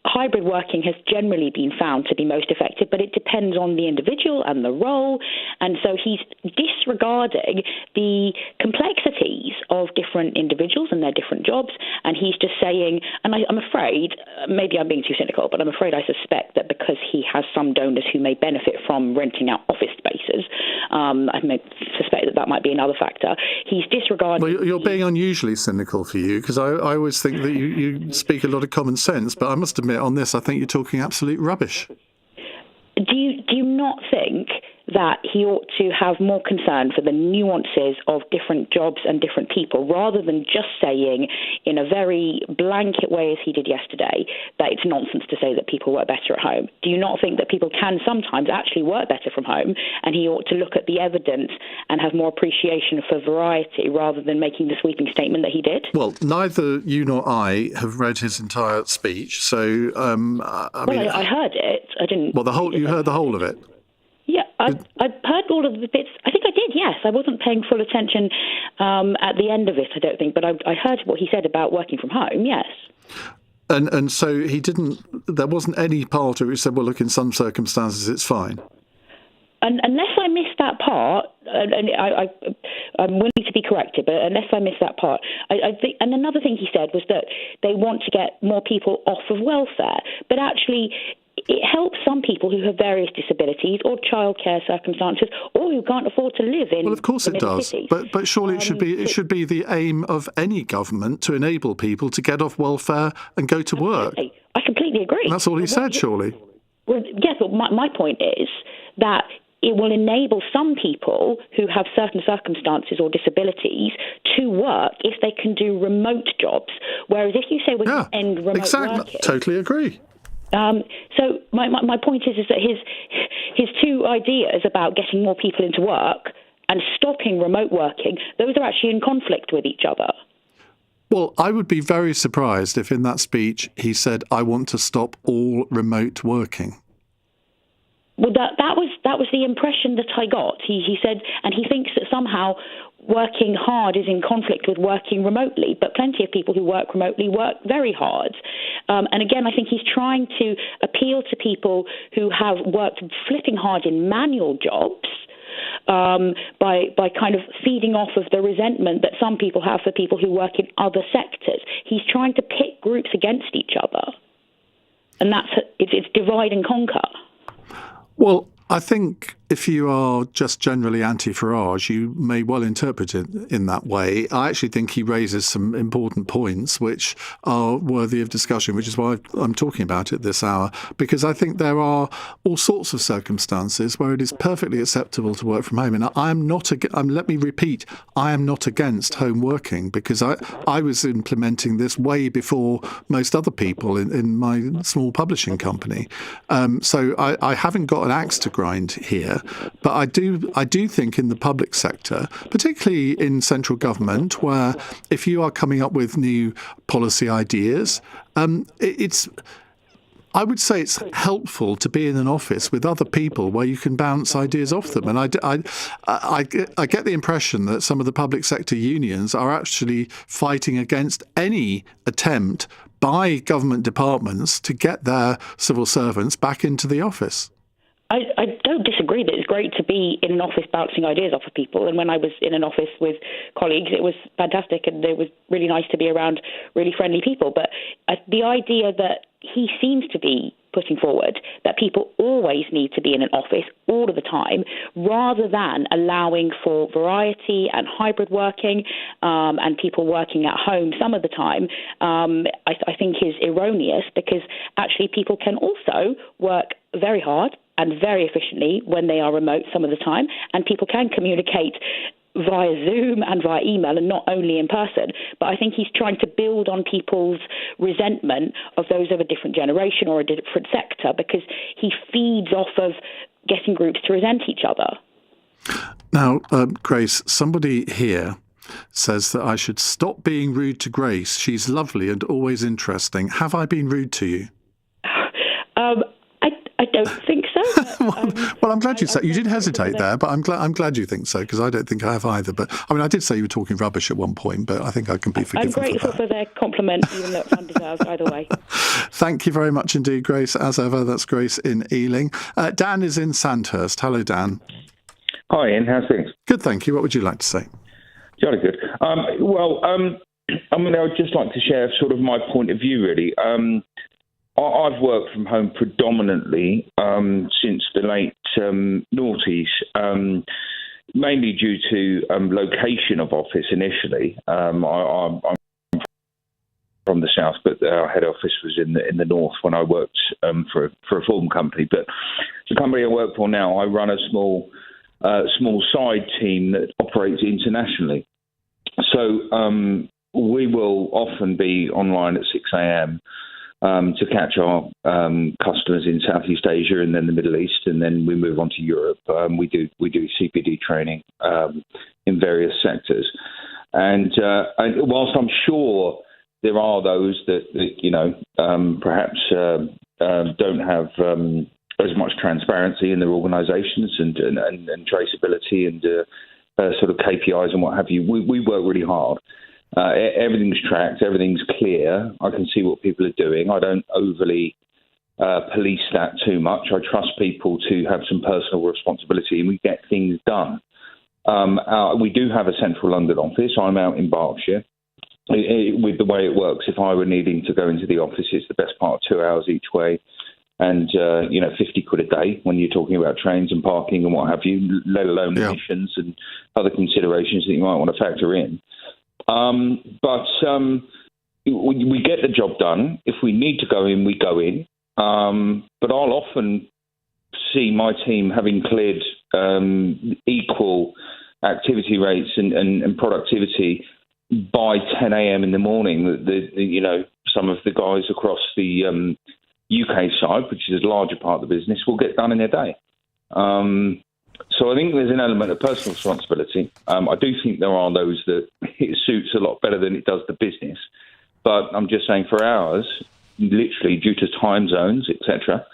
hybrid working has generally been found to be most effective, but it depends on the individual and the role. And so he's disregarding the complexities of different individuals and their different jobs. And he's just saying, and I'm afraid, maybe I'm being too cynical, but I'm afraid I suspect that because he has some donors who may benefit from renting out office spaces, I may suspect that might be another factor. He's disregarding... Well, you're being unusually cynical for you, because I always think that you speak a lot of common sense, but I must admit on this, I think you're talking absolute rubbish. Do you not think that he ought to have more concern for the nuances of different jobs and different people, rather than just saying in a very blanket way, as he did yesterday, that it's nonsense to say that people work better at home? Do you not think that people can sometimes actually work better from home, and he ought to look at the evidence and have more appreciation for variety rather than making the sweeping statement that he did? Well, neither you nor I have read his entire speech, so I heard it. I didn't. Well, you heard the whole of it. Yeah, I heard all of the bits. I think I did, yes. I wasn't paying full attention at the end of it, I don't think. But I heard what he said about working from home, yes. And so he didn't, there wasn't any part of it who said, well, look, in some circumstances it's fine. And unless I missed that part, and I'm willing to be corrected, but unless I missed that part, I think. And another thing he said was that they want to get more people off of welfare, but actually, it helps some people who have various disabilities or childcare circumstances, or who can't afford to live in. Well, of course it does, but surely it should be the aim of any government to enable people to get off welfare and go to work. I completely agree. And that's all he said, surely. Well, yes, but my point is that it will enable some people who have certain circumstances or disabilities to work if they can do remote jobs. Whereas if you say we're going to end remote working... Totally agree. So my point is that his two ideas about getting more people into work and stopping remote working, those are actually in conflict with each other. Well, I would be very surprised if in that speech he said, I want to stop all remote working. Well, that was the impression that I got. He said, and he thinks that somehow working hard is in conflict with working remotely, but plenty of people who work remotely work very hard. And again, I think he's trying to appeal to people who have worked flipping hard in manual jobs by kind of feeding off of the resentment that some people have for people who work in other sectors. He's trying to pit groups against each other, and it's divide and conquer. Well, I think if you are just generally anti-Farage, you may well interpret it in that way. I actually think he raises some important points which are worthy of discussion, which is why I'm talking about it this hour, because I think there are all sorts of circumstances where it is perfectly acceptable to work from home. And I am not, let me repeat, I am not against home working, because I was implementing this way before most other people in my small publishing company. So I haven't got an axe to grind here. But I do think in the public sector, particularly in central government, where if you are coming up with new policy ideas, I would say it's helpful to be in an office with other people where you can bounce ideas off them. And I get the impression that some of the public sector unions are actually fighting against any attempt by government departments to get their civil servants back into the office. I don't disagree that it's great to be in an office bouncing ideas off of people. And when I was in an office with colleagues, it was fantastic, and it was really nice to be around really friendly people. But the idea that he seems to be putting forward, that people always need to be in an office all of the time, rather than allowing for variety and hybrid working and people working at home some of the time, I think is erroneous, because actually people can also work very hard and very efficiently when they are remote some of the time, and people can communicate via Zoom and via email and not only in person. But I think he's trying to build on people's resentment of those of a different generation or a different sector, because he feeds off of getting groups to resent each other. Now, Grace, somebody here says that I should stop being rude to Grace. She's lovely and always interesting. Have I been rude to you? I don't think so. Well, I'm glad you said you did hesitate there, but I'm glad you think so, because I don't think I have either. But I mean, I did say you were talking rubbish at one point, but I think I can be forgiven. I'm grateful for their compliment, even though it's undeserved either way. Thank you very much indeed, Grace. As ever, that's Grace in Ealing. Dan is in Sandhurst. Hello, Dan. Hi, Ian. How's things? Good, thank you. What would you like to say? Jolly good. I would just like to share sort of my point of view, really. I've worked from home predominantly since the late noughties, mainly due to location of office initially. I'm from the south, but our head office was in the north when I worked for a film company. But the company I work for now, I run a small side team that operates internationally. So we will often be online at 6 a.m. To catch our customers in Southeast Asia and then the Middle East, and then we move on to Europe. We do CPD training in various sectors, and whilst I'm sure there are those that perhaps don't have as much transparency in their organisations and traceability and sort of KPIs and what have you. We work really hard. Everything's tracked, everything's clear. I can see what people are doing. I don't overly police that too much. I trust people to have some personal responsibility, and we get things done. We do have a central London office. I'm out in Berkshire. With the way it works, if I were needing to go into the office, it's the best part of 2 hours each way, and 50 quid a day when you're talking about trains and parking and what have you, let alone emissions and other considerations that you might want to factor in. But we get the job done. If we need to go in, we go in. But I'll often see my team having cleared equal activity rates and productivity by 10 a.m. in the morning. Some of the guys across the UK side, which is a larger part of the business, will get done in a day. So I think there's an element of personal responsibility. I do think there are those that it suits a lot better than it does the business. But I'm just saying for ours, literally due to time zones, etc.,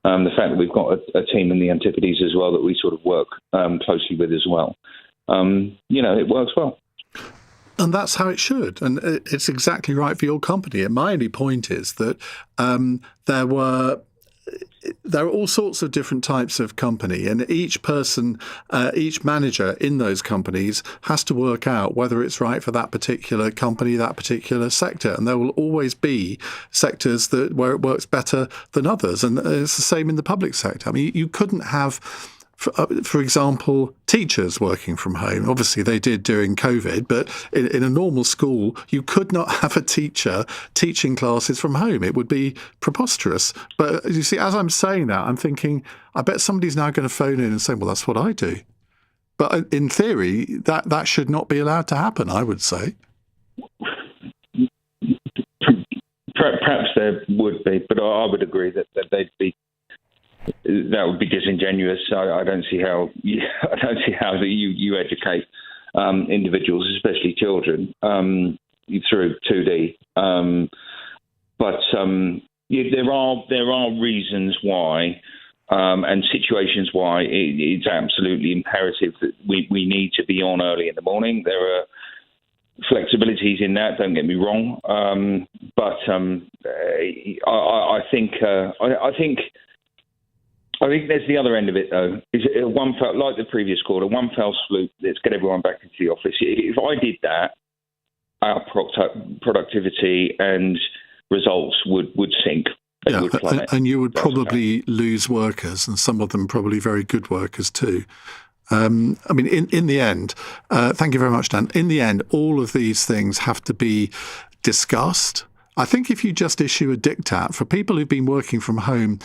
the fact that we've got a team in the Antipodes as well that we sort of work closely with as well, it works well. And that's how it should. And it's exactly right for your company. And my only point is that there are all sorts of different types of company, and each person, each manager in those companies has to work out whether it's right for that particular company, that particular sector. And there will always be sectors where it works better than others. And it's the same in the public sector. I mean, you couldn't have, for example, teachers working from home. Obviously, they did during COVID, but in a normal school, you could not have a teacher teaching classes from home. It would be preposterous. But you see, as I'm saying that, I'm thinking, I bet somebody's now going to phone in and say, well, that's what I do. But in theory, that should not be allowed to happen, I would say. Perhaps there would be, but I would agree that they'd be. That would be disingenuous. I don't see how you educate individuals, especially children, through 2D. But there are reasons why and situations why it's absolutely imperative that we need to be on early in the morning. There are flexibilities in that. Don't get me wrong, but I think there's the other end of it, though. Is one fell, like the previous caller, one fell swoop. Let's get everyone back into the office. If I did that, our productivity and results would sink. Yeah, and you would probably lose workers, and some of them probably very good workers too. I mean, in the end, thank you very much, Dan. In the end, all of these things have to be discussed. I think if you just issue a diktat for people who've been working from home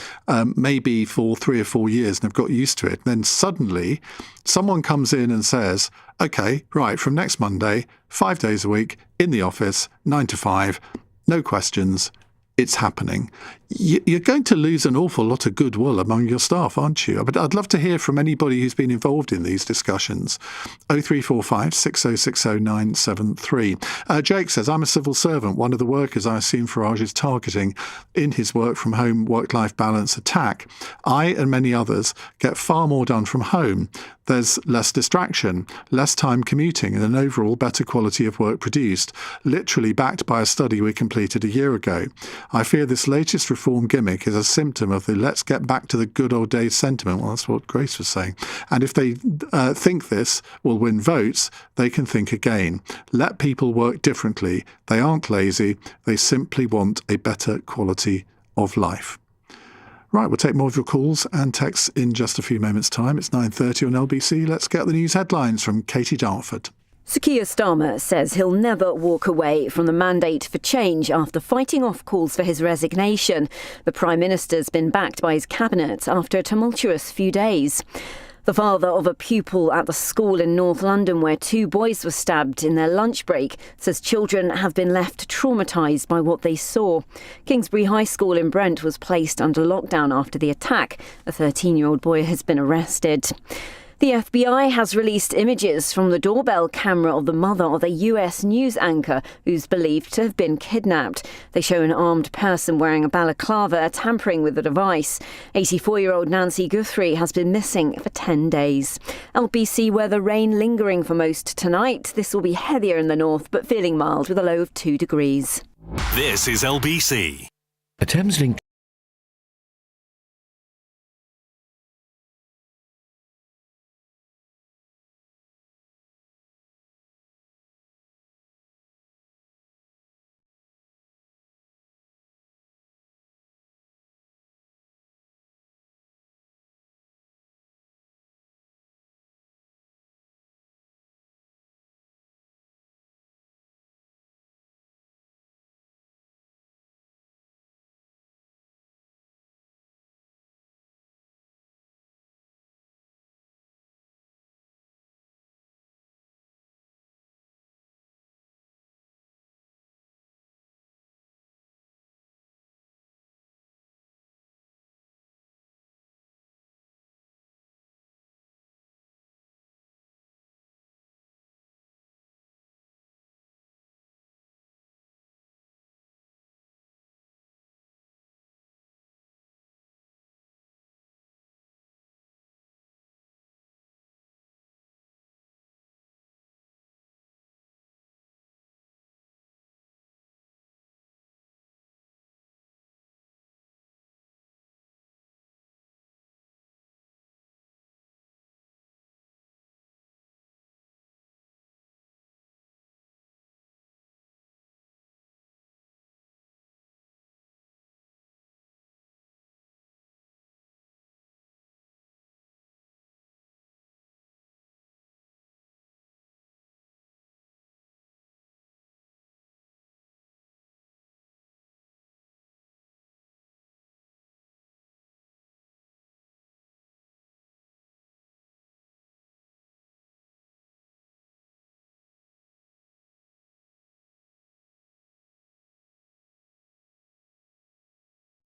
maybe for 3 or 4 years and have got used to it, then suddenly someone comes in and says, OK, right, from next Monday, 5 days a week in the office, 9 to 5, no questions, it's happening. You're going to lose an awful lot of goodwill among your staff, aren't you? But I'd love to hear from anybody who's been involved in these discussions. 0345 6060 973. Jake says, I'm a civil servant. One of the workers I assume Farage is targeting in his work from home work-life balance attack. I and many others get far more done from home. There's less distraction, less time commuting, and an overall better quality of work produced, literally backed by a study we completed a year ago. I fear this latest reform gimmick is a symptom of the let's get back to the good old days sentiment. Well, that's what Grace was saying. And if they think this will win votes, they can think again. Let people work differently. They aren't lazy. They simply want a better quality of life. Right, we'll take more of your calls and texts in just a few moments' time. It's 9:30 on LBC. Let's get the news headlines from Katie Dartford. Sir Keir Starmer says he'll never walk away from the mandate for change after fighting off calls for his resignation. The Prime Minister's been backed by his cabinet after a tumultuous few days. The father of a pupil at the school in North London where 2 boys were stabbed in their lunch break says children have been left traumatised by what they saw. Kingsbury High School in Brent was placed under lockdown after the attack. A 13-year-old boy has been arrested. The FBI has released images from the doorbell camera of the mother of a US news anchor who's believed to have been kidnapped. They show an armed person wearing a balaclava tampering with the device. 84-year-old Nancy Guthrie has been missing for 10 days. LBC weather, rain lingering for most tonight. This will be heavier in the north but feeling mild with a low of 2 degrees. This is LBC. A Thameslink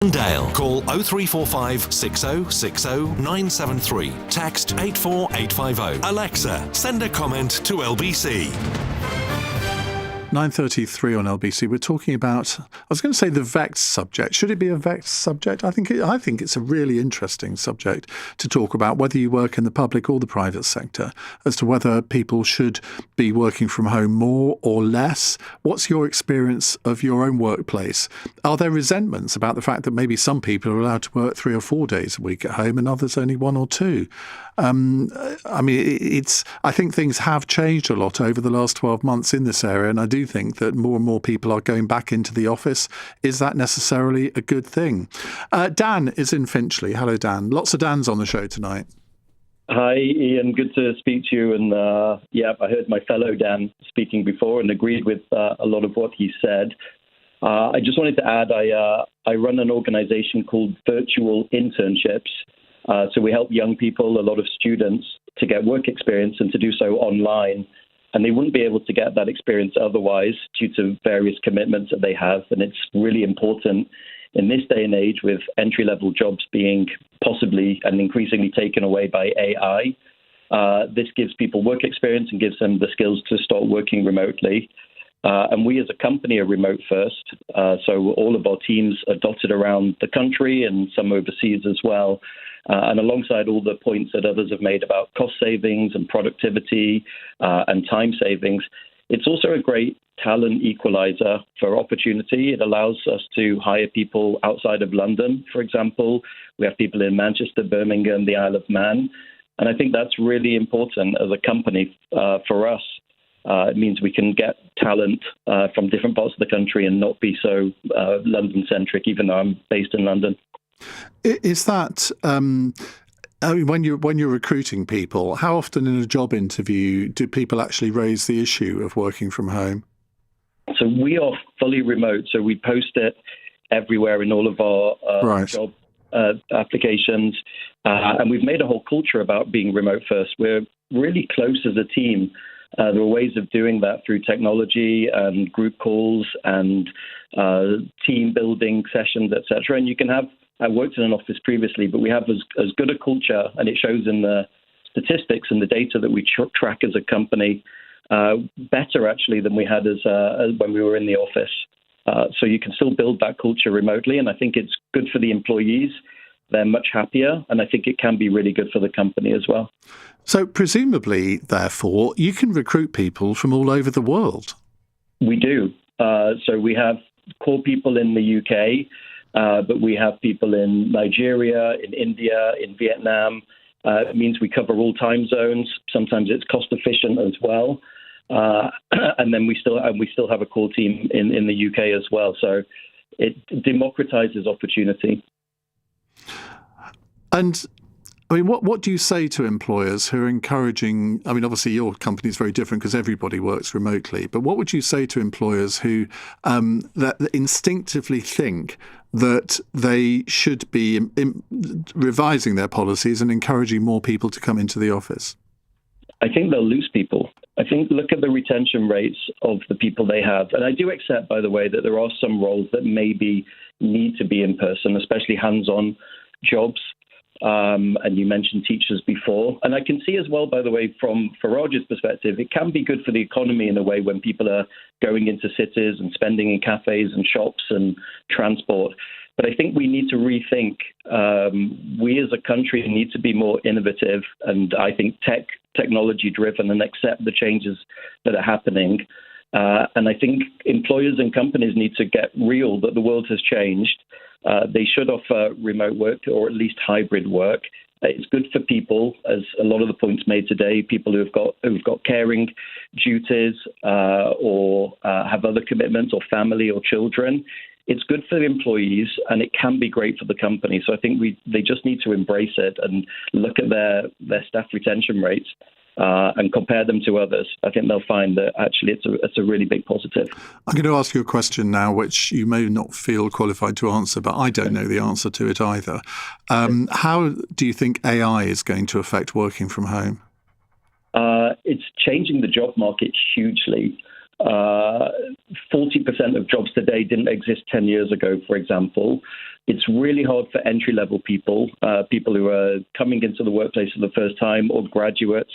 Iain Dale. Call 0345 6060 973. Text 84850. Alexa, send a comment to LBC. 9:33 on LBC. We're talking about, I was going to say the vexed subject. Should it be a vexed subject? I think it's a really interesting subject to talk about, whether you work in the public or the private sector, as to whether people should be working from home more or less. What's your experience of your own workplace? Are there resentments about the fact that maybe some people are allowed to work 3 or 4 days a week at home and others only 1 or 2? I mean, I think things have changed a lot over the last 12 months in this area, and I do think that more and more people are going back into the office. Is that necessarily a good thing? Dan is in Finchley. Hello, Dan. Lots of Dans on the show tonight. Hi, Ian. Good to speak to you. And I heard my fellow Dan speaking before and agreed with a lot of what he said. I just wanted to add, I run an organization called Virtual Internships. So we help young people, a lot of students, to get work experience and to do so online. And they wouldn't be able to get that experience otherwise due to various commitments that they have. And it's really important in this day and age, with entry-level jobs being possibly and increasingly taken away by AI. This gives people work experience and gives them the skills to start working remotely. And we as a company are remote first. So all of our teams are dotted around the country and some overseas as well. And alongside all the points that others have made about cost savings and productivity and time savings, it's also a great talent equalizer for opportunity. It allows us to hire people outside of London, for example. We have people in Manchester, Birmingham, the Isle of Man. And I think that's really important as a company for us. It means we can get talent from different parts of the country and not be so London-centric, even though I'm based in London. Is that when you're recruiting people, how often in a job interview do people actually raise the issue of working from home? So we are fully remote, so we post it everywhere in all of our job applications, and we've made a whole culture about being remote first. We're really close as a team. There are ways of doing that through technology and group calls and team building sessions, etc. And you can have, I worked in an office previously, but we have as good a culture, and it shows in the statistics and the data that we track as a company better actually than we had as when we were in the office. So you can still build that culture remotely, and I think it's good for the employees. They're much happier, and I think it can be really good for the company as well. So presumably, therefore, you can recruit people from all over the world. We do. So we have core people in the UK, but we have people in Nigeria, in India, in Vietnam. It means we cover all time zones. Sometimes it's cost efficient as well. And then we still have a core team in the UK as well. So it democratizes opportunity. And I mean, what do you say to employers who are encouraging? I mean, obviously your company is very different because everybody works remotely. But what would you say to employers who that instinctively think that they should be revising their policies and encouraging more people to come into the office? I think they'll lose people. I think look at the retention rates of the people they have. And I do accept, by the way, that there are some roles that maybe need to be in person, especially hands-on jobs. And you mentioned teachers before. And I can see as well, by the way, from Farage's perspective, it can be good for the economy in a way when people are going into cities and spending in cafes and shops and transport. But I think we need to rethink. We as a country need to be more innovative and I think technology driven and accept the changes that are happening. And I think employers and companies need to get real that the world has changed. They should offer remote work or at least hybrid work. It's good for people, as a lot of the points made today, people who've got caring duties or have other commitments or family or children. It's good for the employees and it can be great for the company. So I think they just need to embrace it and look at their staff retention rates and compare them to others. I think they'll find that actually it's a really big positive. I'm going to ask you a question now, which you may not feel qualified to answer, but I don't know the answer to it either. How do you think AI is going to affect working from home? It's changing the job market hugely. 40% of jobs today didn't exist 10 years ago, for example. It's really hard for entry-level people, people who are coming into the workplace for the first time or graduates,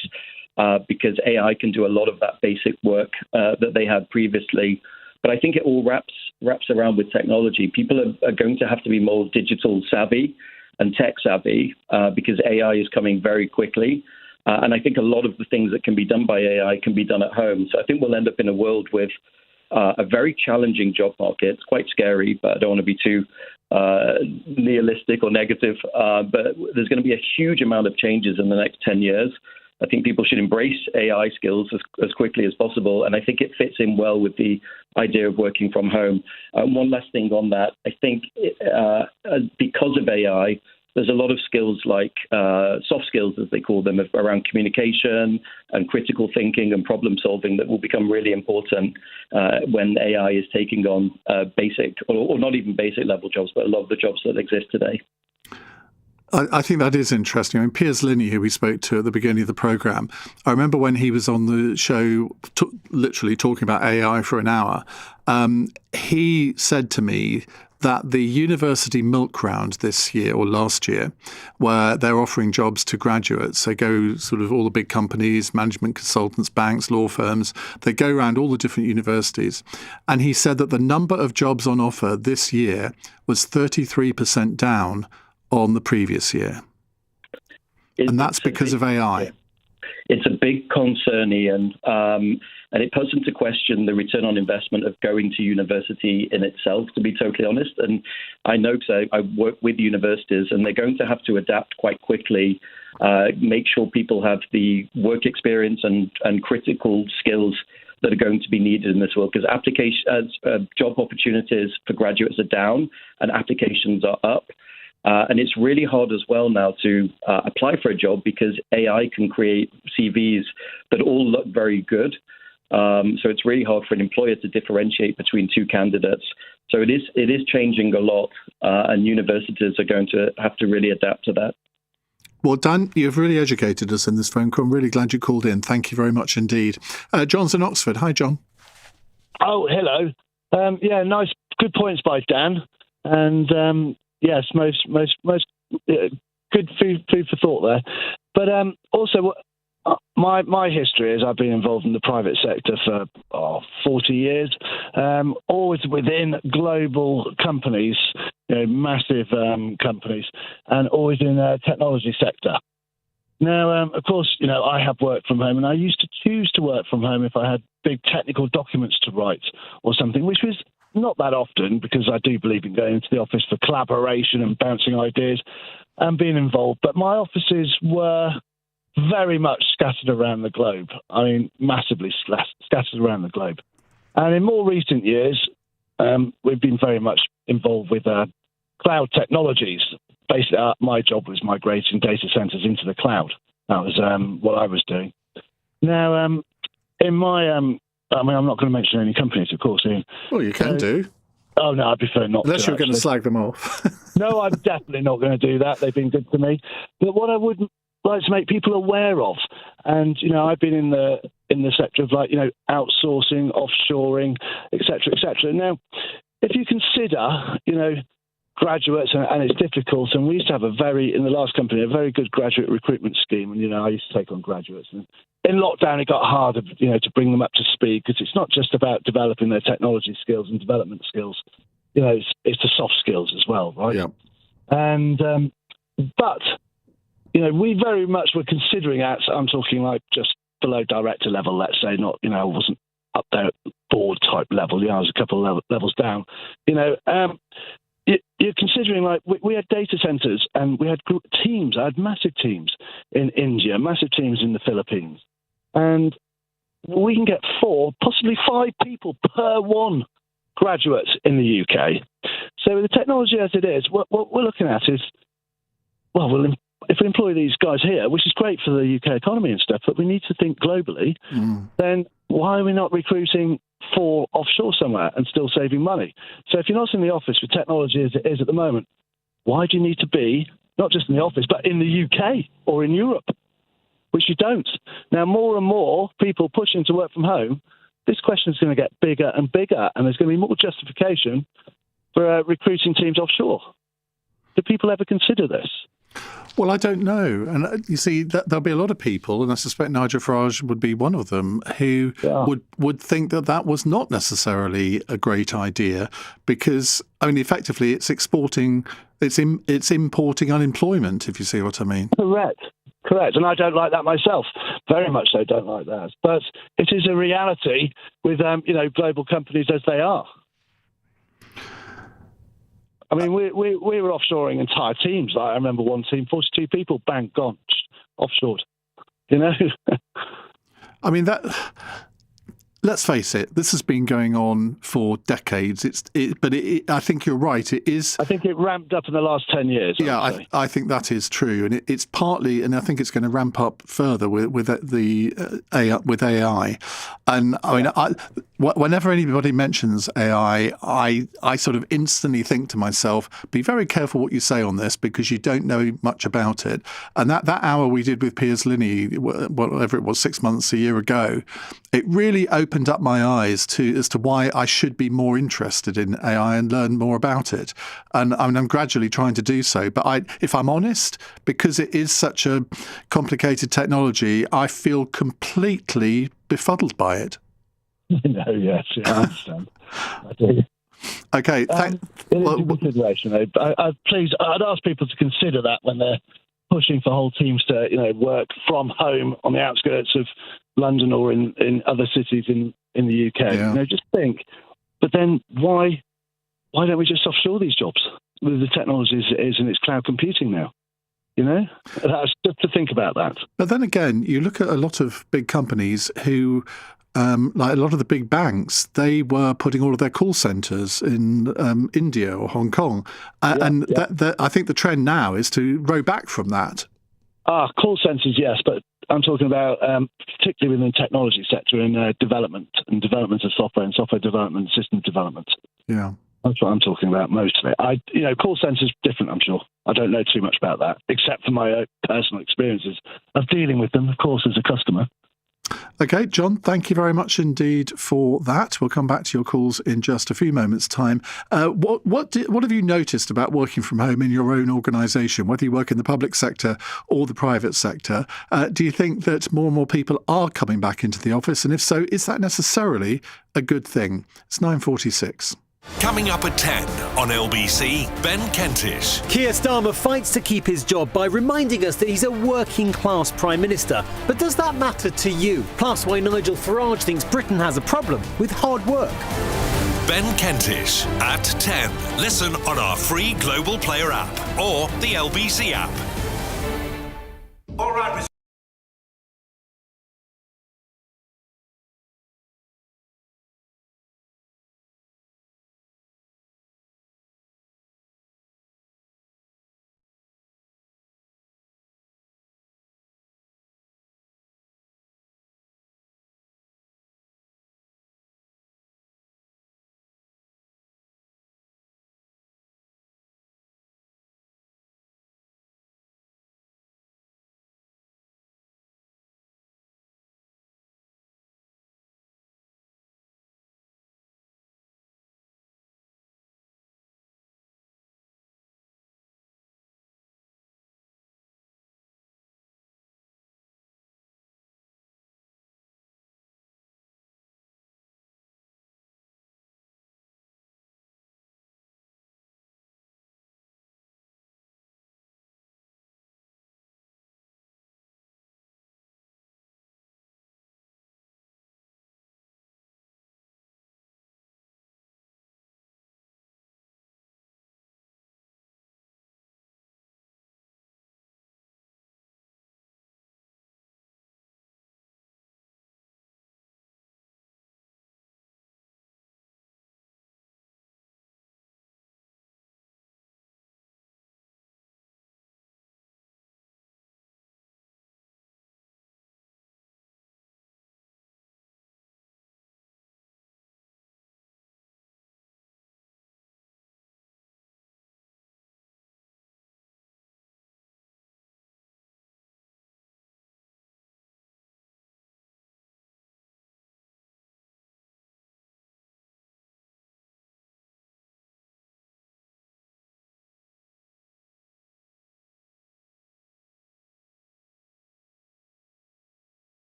because AI can do a lot of that basic work that they had previously. But I think it all wraps around with technology. People are going to have to be more digital savvy and tech savvy because AI is coming very quickly. And I think a lot of the things that can be done by AI can be done at home. So I think we'll end up in a world with a very challenging job market. It's quite scary, but I don't want to be too nihilistic or negative. But there's going to be a huge amount of changes in the next 10 years. I think people should embrace AI skills as quickly as possible. And I think it fits in well with the idea of working from home. One last thing on that. I think because of AI, there's a lot of skills like soft skills, as they call them, around communication and critical thinking and problem solving that will become really important when AI is taking on basic or not even basic level jobs, but a lot of the jobs that exist today. I think that is interesting. I mean, Piers Linney, who we spoke to at the beginning of the programme, I remember when he was on the show literally talking about AI for an hour, he said to me that the university milk round this year or last year, where they're offering jobs to graduates, they go sort of all the big companies, management consultants, banks, law firms, they go around all the different universities. And he said that the number of jobs on offer this year was 33% down on the previous year. And that's because of AI. It's a big concern, Ian, and it puts into question the return on investment of going to university in itself, to be totally honest. And I know because I work with universities, and they're going to have to adapt quite quickly, make sure people have the work experience and critical skills that are going to be needed in this world, because job opportunities for graduates are down and applications are up. And it's really hard as well now to apply for a job because AI can create CVs that all look very good. So it's really hard for an employer to differentiate between two candidates. So it is changing a lot, and universities are going to have to really adapt to that. Well, Dan, you've really educated us in this phone call. I'm really glad you called in. Thank you very much indeed. John's in Oxford. Hi, John. Oh, hello. Nice, good points by Dan. And yes, most good food for thought there. But also, my history is I've been involved in the private sector for 40 years, always within global companies, massive companies, and always in the technology sector. Now, of course, I have worked from home, and I used to choose to work from home if I had big technical documents to write or something, which was not that often, because I do believe in going into the office for collaboration and bouncing ideas and being involved. But my offices were very much scattered around the globe. I mean, massively scattered around the globe. And in more recent years, we've been very much involved with cloud technologies. Basically, my job was migrating data centers into the cloud. That was what I was doing. Now, in my, I'm not going to mention any companies, of course, Ian. Well, you can do. Oh, no, I prefer not Unless to. you're going to slag them off. No, I'm definitely not going to do that. They've been good to me. But what I would like to make people aware of, and, I've been in the sector of, outsourcing, offshoring, et cetera. Now, if you consider, graduates, and it's difficult, and we used to have in the last company, a very good graduate recruitment scheme, and, I used to take on graduates. And in lockdown, it got harder, to bring them up to speed, because it's not just about developing their technology skills and development skills. It's the soft skills as well, right? Yeah. And, but, we very much were considering I'm talking like just below director level, let's say, not, I wasn't up there at board type level, I was a couple of levels down, You're considering, we had data centers, and we had teams. I had massive teams in India, massive teams in the Philippines. And we can get 4, possibly 5 people per one graduate in the UK. So with the technology as it is, what we're looking at is, if we employ these guys here, which is great for the UK economy and stuff, but we need to think globally, then why are we not recruiting for offshore somewhere and still saving money? So if you're not in the office with technology as it is at the moment, why do you need to be not just in the office, but in the UK or in Europe, which you don't? Now, more and more people pushing to work from home, this question is going to get bigger and bigger, and there's going to be more justification for recruiting teams offshore. Do people ever consider this? Well, I don't know. And you see, there'll be a lot of people, and I suspect Nigel Farage would be one of them, who would think that was not necessarily a great idea, because, effectively it's importing unemployment, if you see what I mean. Correct. And I don't like that myself. Very much so don't like that. But it is a reality with, global companies as they are. We were offshoring entire teams. I remember one team, 42 people, bang, gone, offshored. Let's face it, this has been going on for decades. I think you're right. It is. I think it ramped up in the last 10 years. Yeah, I think that is true, and it's partly, and I think it's going to ramp up further with AI. And whenever anybody mentions AI, I sort of instantly think to myself, be very careful what you say on this, because you don't know much about it. And that hour we did with Piers Linney, whatever it was, 6 months, a year ago, it really opened up my eyes as to why I should be more interested in AI and learn more about it. And I'm gradually trying to do so. But if I'm honest, because it is such a complicated technology, I feel completely befuddled by it. No, yes, I understand. I do. Okay. It is a consideration, though. I'd ask people to consider that when they're pushing for whole teams to, work from home on the outskirts of London or in other cities in the UK. Yeah. Just think. But then why don't we just offshore these jobs with the technology as it is, and it's cloud computing now? That's just to think about that. But then again, you look at a lot of big companies who, like a lot of the big banks, they were putting all of their call centres in India or Hong Kong. That I think the trend now is to row back from that. Call centres, yes, but I'm talking about particularly within the technology sector in development of software and software development, system development. Yeah. That's what I'm talking about mostly. Call centres different, I'm sure. I don't know too much about that, except for my own personal experiences of dealing with them, of course, as a customer. OK, John, thank you very much indeed for that. We'll come back to your calls in just a few moments' time. What have you noticed about working from home in your own organisation, whether you work in the public sector or the private sector? Do you think that more and more people are coming back into the office? And if so, is that necessarily a good thing? It's 9:46. Coming up at 10 on LBC, Ben Kentish. Keir Starmer fights to keep his job by reminding us that he's a working-class Prime Minister. But does that matter to you? Plus, why Nigel Farage thinks Britain has a problem with hard work. Ben Kentish at 10. Listen on our free Global Player app or the LBC app. All right,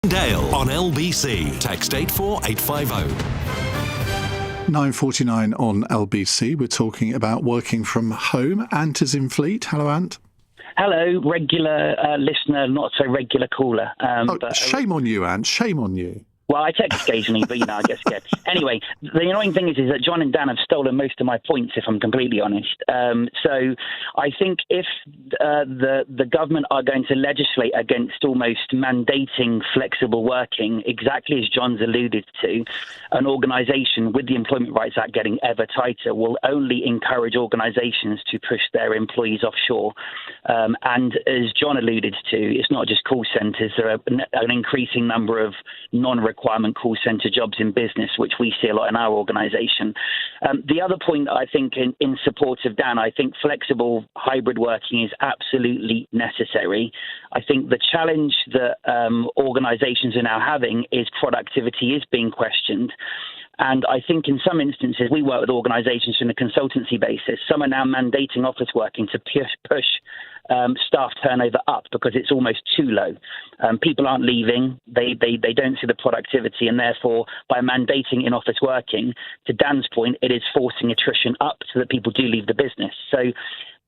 Dale on LBC. Text 84850. 9:49 on LBC. We're talking about working from home. Ant is in Fleet. Hello, Ant. Hello, regular listener, not so regular caller. Shame on you, Ant. Shame on you. Well, I text occasionally, but I guess good. Anyway, the annoying thing is that John and Dan have stolen most of my points, if I'm completely honest. So I think if the government are going to legislate against almost mandating flexible working, exactly as John's alluded to, an organisation with the Employment Rights Act getting ever tighter will only encourage organisations to push their employees offshore. And as John alluded to, it's not just call centres. There are an increasing number of non-requirement call centre jobs in business, which we see a lot in our organisation. The other point, I think, in support of Dan, I think flexible hybrid working is absolutely necessary. I think the challenge that organisations are now having is productivity is being questioned. And I think in some instances, we work with organisations on a consultancy basis. Some are now mandating office working to push staff turnover up because it's almost too low. People aren't leaving. They don't see the productivity. And therefore, by mandating in-office working, to Dan's point, it is forcing attrition up so that people do leave the business. So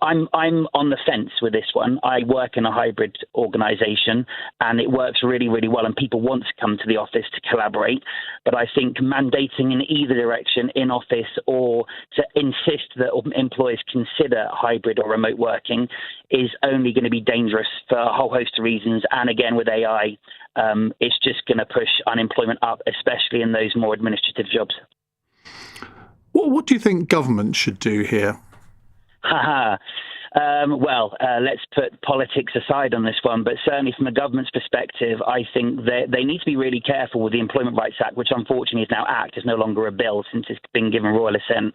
I'm on the fence with this one. I work in a hybrid organisation and it works really, really well and people want to come to the office to collaborate. But I think mandating in either direction, in office or to insist that employers consider hybrid or remote working is only going to be dangerous for a whole host of reasons. And again, with AI, it's just going to push unemployment up, especially in those more administrative jobs. What do you think government should do here? Let's put politics aside on this one, but certainly from the government's perspective, I think they need to be really careful with the Employment Rights Act, which unfortunately is now Act, is no longer a bill since it's been given royal assent.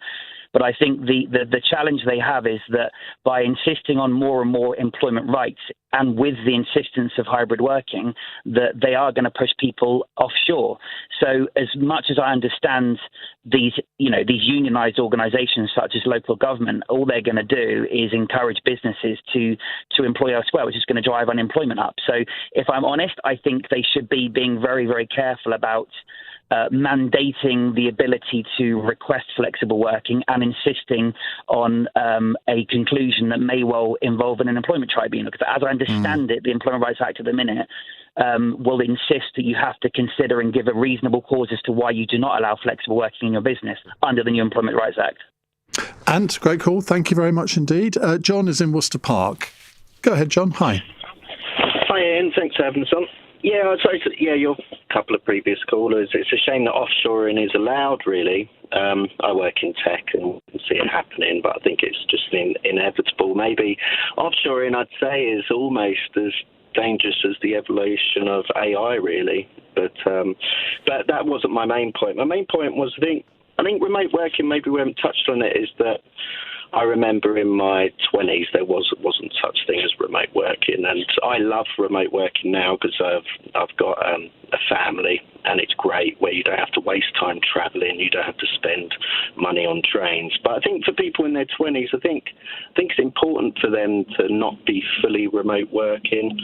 But I think the challenge they have is that by insisting on more and more employment rights, and with the insistence of hybrid working, that they are going to push people offshore. So as much as I understand these unionised organisations such as local government, all they're going to do is encourage businesses to employ elsewhere, which is going to drive unemployment up. So if I'm honest, I think they should be being very, very careful about mandating the ability to request flexible working and insisting on a conclusion that may well involve an employment tribunal. Because as I understand it, the Employment Rights Act at the minute will insist that you have to consider and give a reasonable cause as to why you do not allow flexible working in your business under the new Employment Rights Act. And great call. Thank you very much indeed. John is in Worcester Park. Go ahead, John. Hi. Hi, Ian. Thanks for having us on. Yeah, I'd say, your couple of previous callers, it's a shame that offshoring is allowed, really. I work in tech and see it happening, but I think it's just inevitable. Maybe offshoring, I'd say, is almost as dangerous as the evolution of AI, really. But that wasn't my main point. My main point was, I think remote working, maybe we haven't touched on it, is that I remember in my 20s there wasn't such thing as remote working, and I love remote working now because I've got a family, and it's great where you don't have to waste time travelling, you don't have to spend money on trains. But I think for people in their 20s, I think it's important for them to not be fully remote working.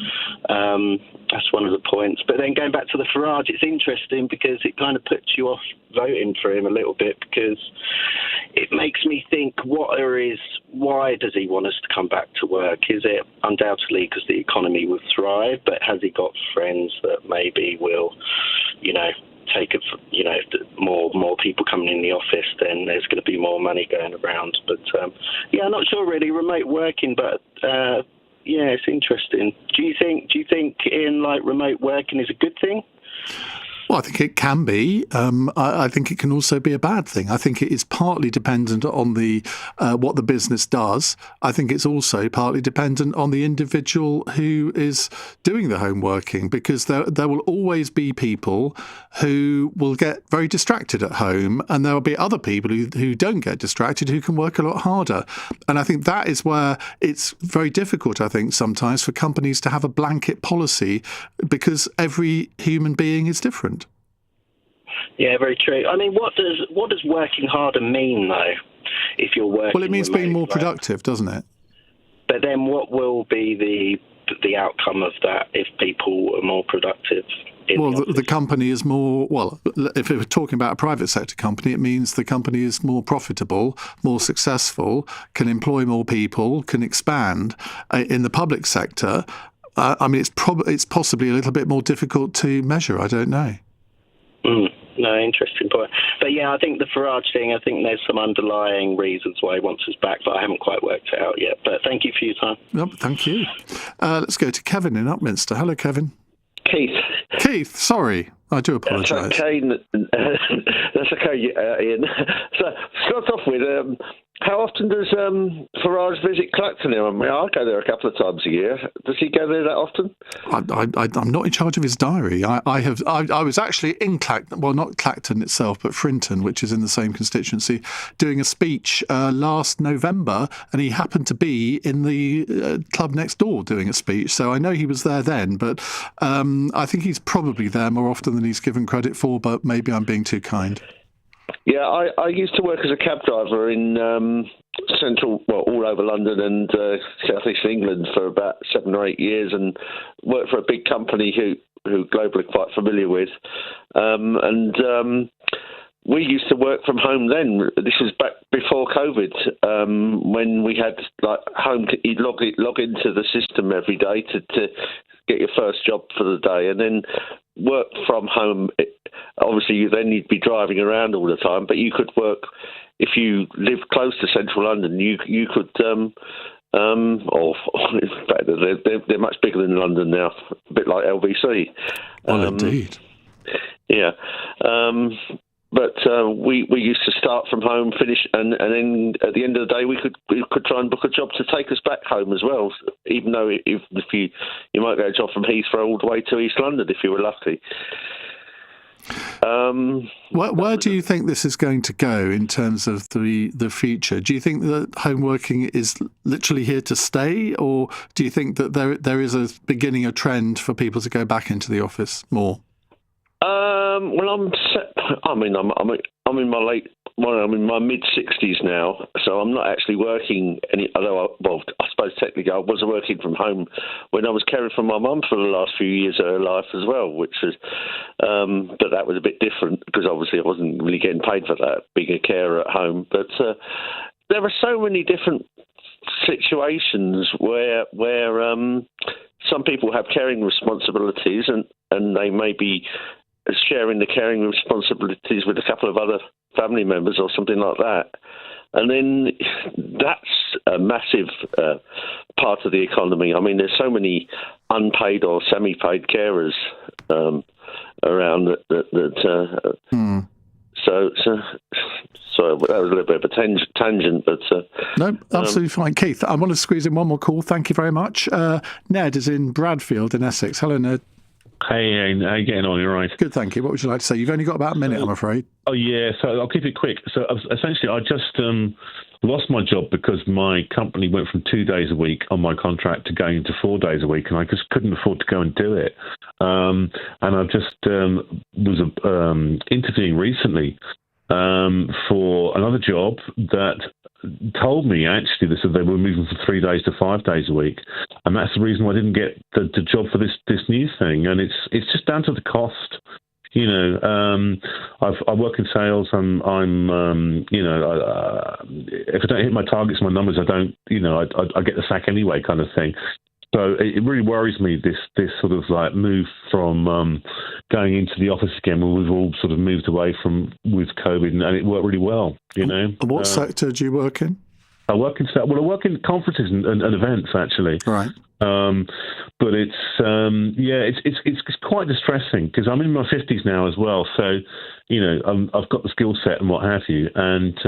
That's one of the points. But then going back to the Farage, it's interesting because it kind of puts you off voting for him a little bit, because it makes me think, why does he want us to come back to work? Is it undoubtedly because the economy will thrive, but has he got friends that maybe will, take it, more people coming in the office, then there's going to be more money going around. But I'm not sure really, remote working, but it's interesting. Do you think in remote working is a good thing? Well, I think it can be. I think it can also be a bad thing. I think it is partly dependent on what the business does. I think it's also partly dependent on the individual who is doing the home working, because there will always be people who will get very distracted at home, and there will be other people who don't get distracted, who can work a lot harder. And I think that is where it's very difficult, I think, sometimes for companies to have a blanket policy, because every human being is different. Yeah, very true. I mean, what does working harder mean, though, if you're working? Well, it means being more productive, doesn't it? But then what will be the outcome of that if people are more productive? The company is more, if we're talking about a private sector company, it means the company is more profitable, more successful, can employ more people, can expand. In the public sector, it's possibly a little bit more difficult to measure. I don't know. No, interesting point. But I think the Farage thing, I think there's some underlying reasons why he wants us back, but I haven't quite worked it out yet. But thank you for your time. Yep, thank you. Let's go to Kevin in Upminster. Hello, Kevin. Keith, sorry. I do apologise. That's okay, Ian. So, start off with, how often does Farage visit Clacton? I go there a couple of times a year. Does he go there that often? I'm not in charge of his diary. I was actually in Clacton, well, not Clacton itself, but Frinton, which is in the same constituency, doing a speech last November, and he happened to be in the club next door doing a speech. So I know he was there then, but I think he's probably there more often than he's given credit for, but maybe I'm being too kind. Yeah, I used to work as a cab driver in all over London and South East England for about 7 or 8 years, and worked for a big company who globally quite familiar with. We used to work from home then. This was back before COVID, when we had home. You'd log into the system every day to get your first job for the day, and then work from home. Obviously, you'd be driving around all the time, but you could work if you live close to central London. You could, or in fact, they're much bigger than London now, a bit like LBC. Well, indeed. Yeah. But we used to start from home, finish, and then at the end of the day, we could try and book a job to take us back home as well. Even though if you might get a job from Heathrow all the way to East London if you were lucky. Where do you think this is going to go in terms of the future? Do you think that home working is literally here to stay, or do you think that there is beginning a trend for people to go back into the office more? Well, I'm in my mid-60s now, so I'm not actually working although I suppose technically I was working from home when I was caring for my mum for the last few years of her life as well, which was, but that was a bit different because obviously I wasn't really getting paid for that, being a carer at home. But there are so many different situations where some people have caring responsibilities and they may be sharing the caring responsibilities with a couple of other family members or something like that. And then that's a massive part of the economy. I mean, there's so many unpaid or semi-paid carers around that So that was a little bit of a tangent, but... no, absolutely fine. Keith, I want to squeeze in one more call. Thank you very much. Ned is in Bradfield in Essex. Hello, Ned. Hey, Ian, how you getting on? You're right. Good, thank you. What would you like to say? You've only got about a minute, I'm afraid. Oh, yeah, so I'll keep it quick. So essentially, I just lost my job because my company went from 2 days a week on my contract to going to 4 days a week, and I just couldn't afford to go and do it. And I just was interviewing recently for another job that told me actually that they were moving from 3 days to 5 days a week, and that's the reason why I didn't get the job for this new thing. And it's just down to the cost. You know, I work in sales. I'm if I don't hit my targets, my numbers, I don't. You know, I get the sack anyway, kind of thing. So it really worries me, this sort of like move from going into the office again when we've all sort of moved away with COVID, and it worked really well, you know. What sector do you work in? I work in conferences and events, actually. Right. But it's quite distressing because I'm in my 50s now as well. So, you know, I've got the skill set and what have you, and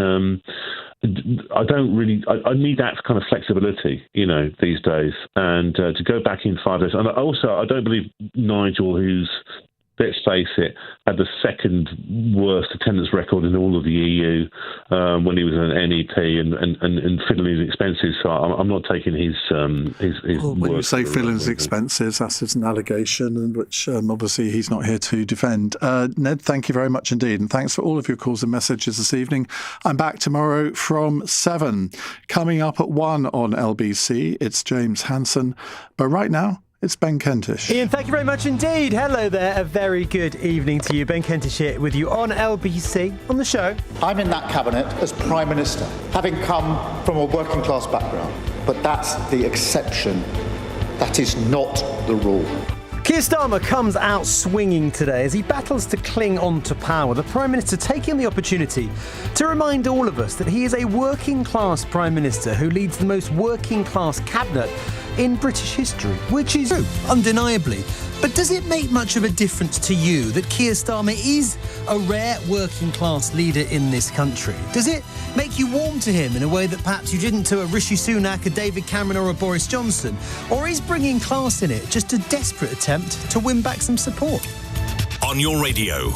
I don't really. I need that kind of flexibility, you know, these days, and to go back in 5 days. And also, I don't believe Nigel, who's, let's face it, had the second worst attendance record in all of the EU when he was an NEP and fiddling his expenses. So I'm not taking his well, when you say fiddling his expenses, that's an allegation, and which obviously he's not here to defend. Ned, thank you very much indeed, and thanks for all of your calls and messages this evening. I'm back tomorrow from 7. Coming up at 1 on LBC, it's James Hansen. But right now, it's Ben Kentish. Ian, thank you very much indeed. Hello there. A very good evening to you. Ben Kentish here with you on LBC on the show. I'm in that cabinet as Prime Minister, having come from a working class background. But that's the exception. That is not the rule. Keir Starmer comes out swinging today as he battles to cling on to power. The Prime Minister taking the opportunity to remind all of us that he is a working class Prime Minister who leads the most working class cabinet in British history, which is true, undeniably. But does it make much of a difference to you that Keir Starmer is a rare working class leader in this country? Does it make you warm to him in a way that perhaps you didn't to a Rishi Sunak, a David Cameron or a Boris Johnson? Or is bringing class in it just a desperate attempt to win back some support? On your radio.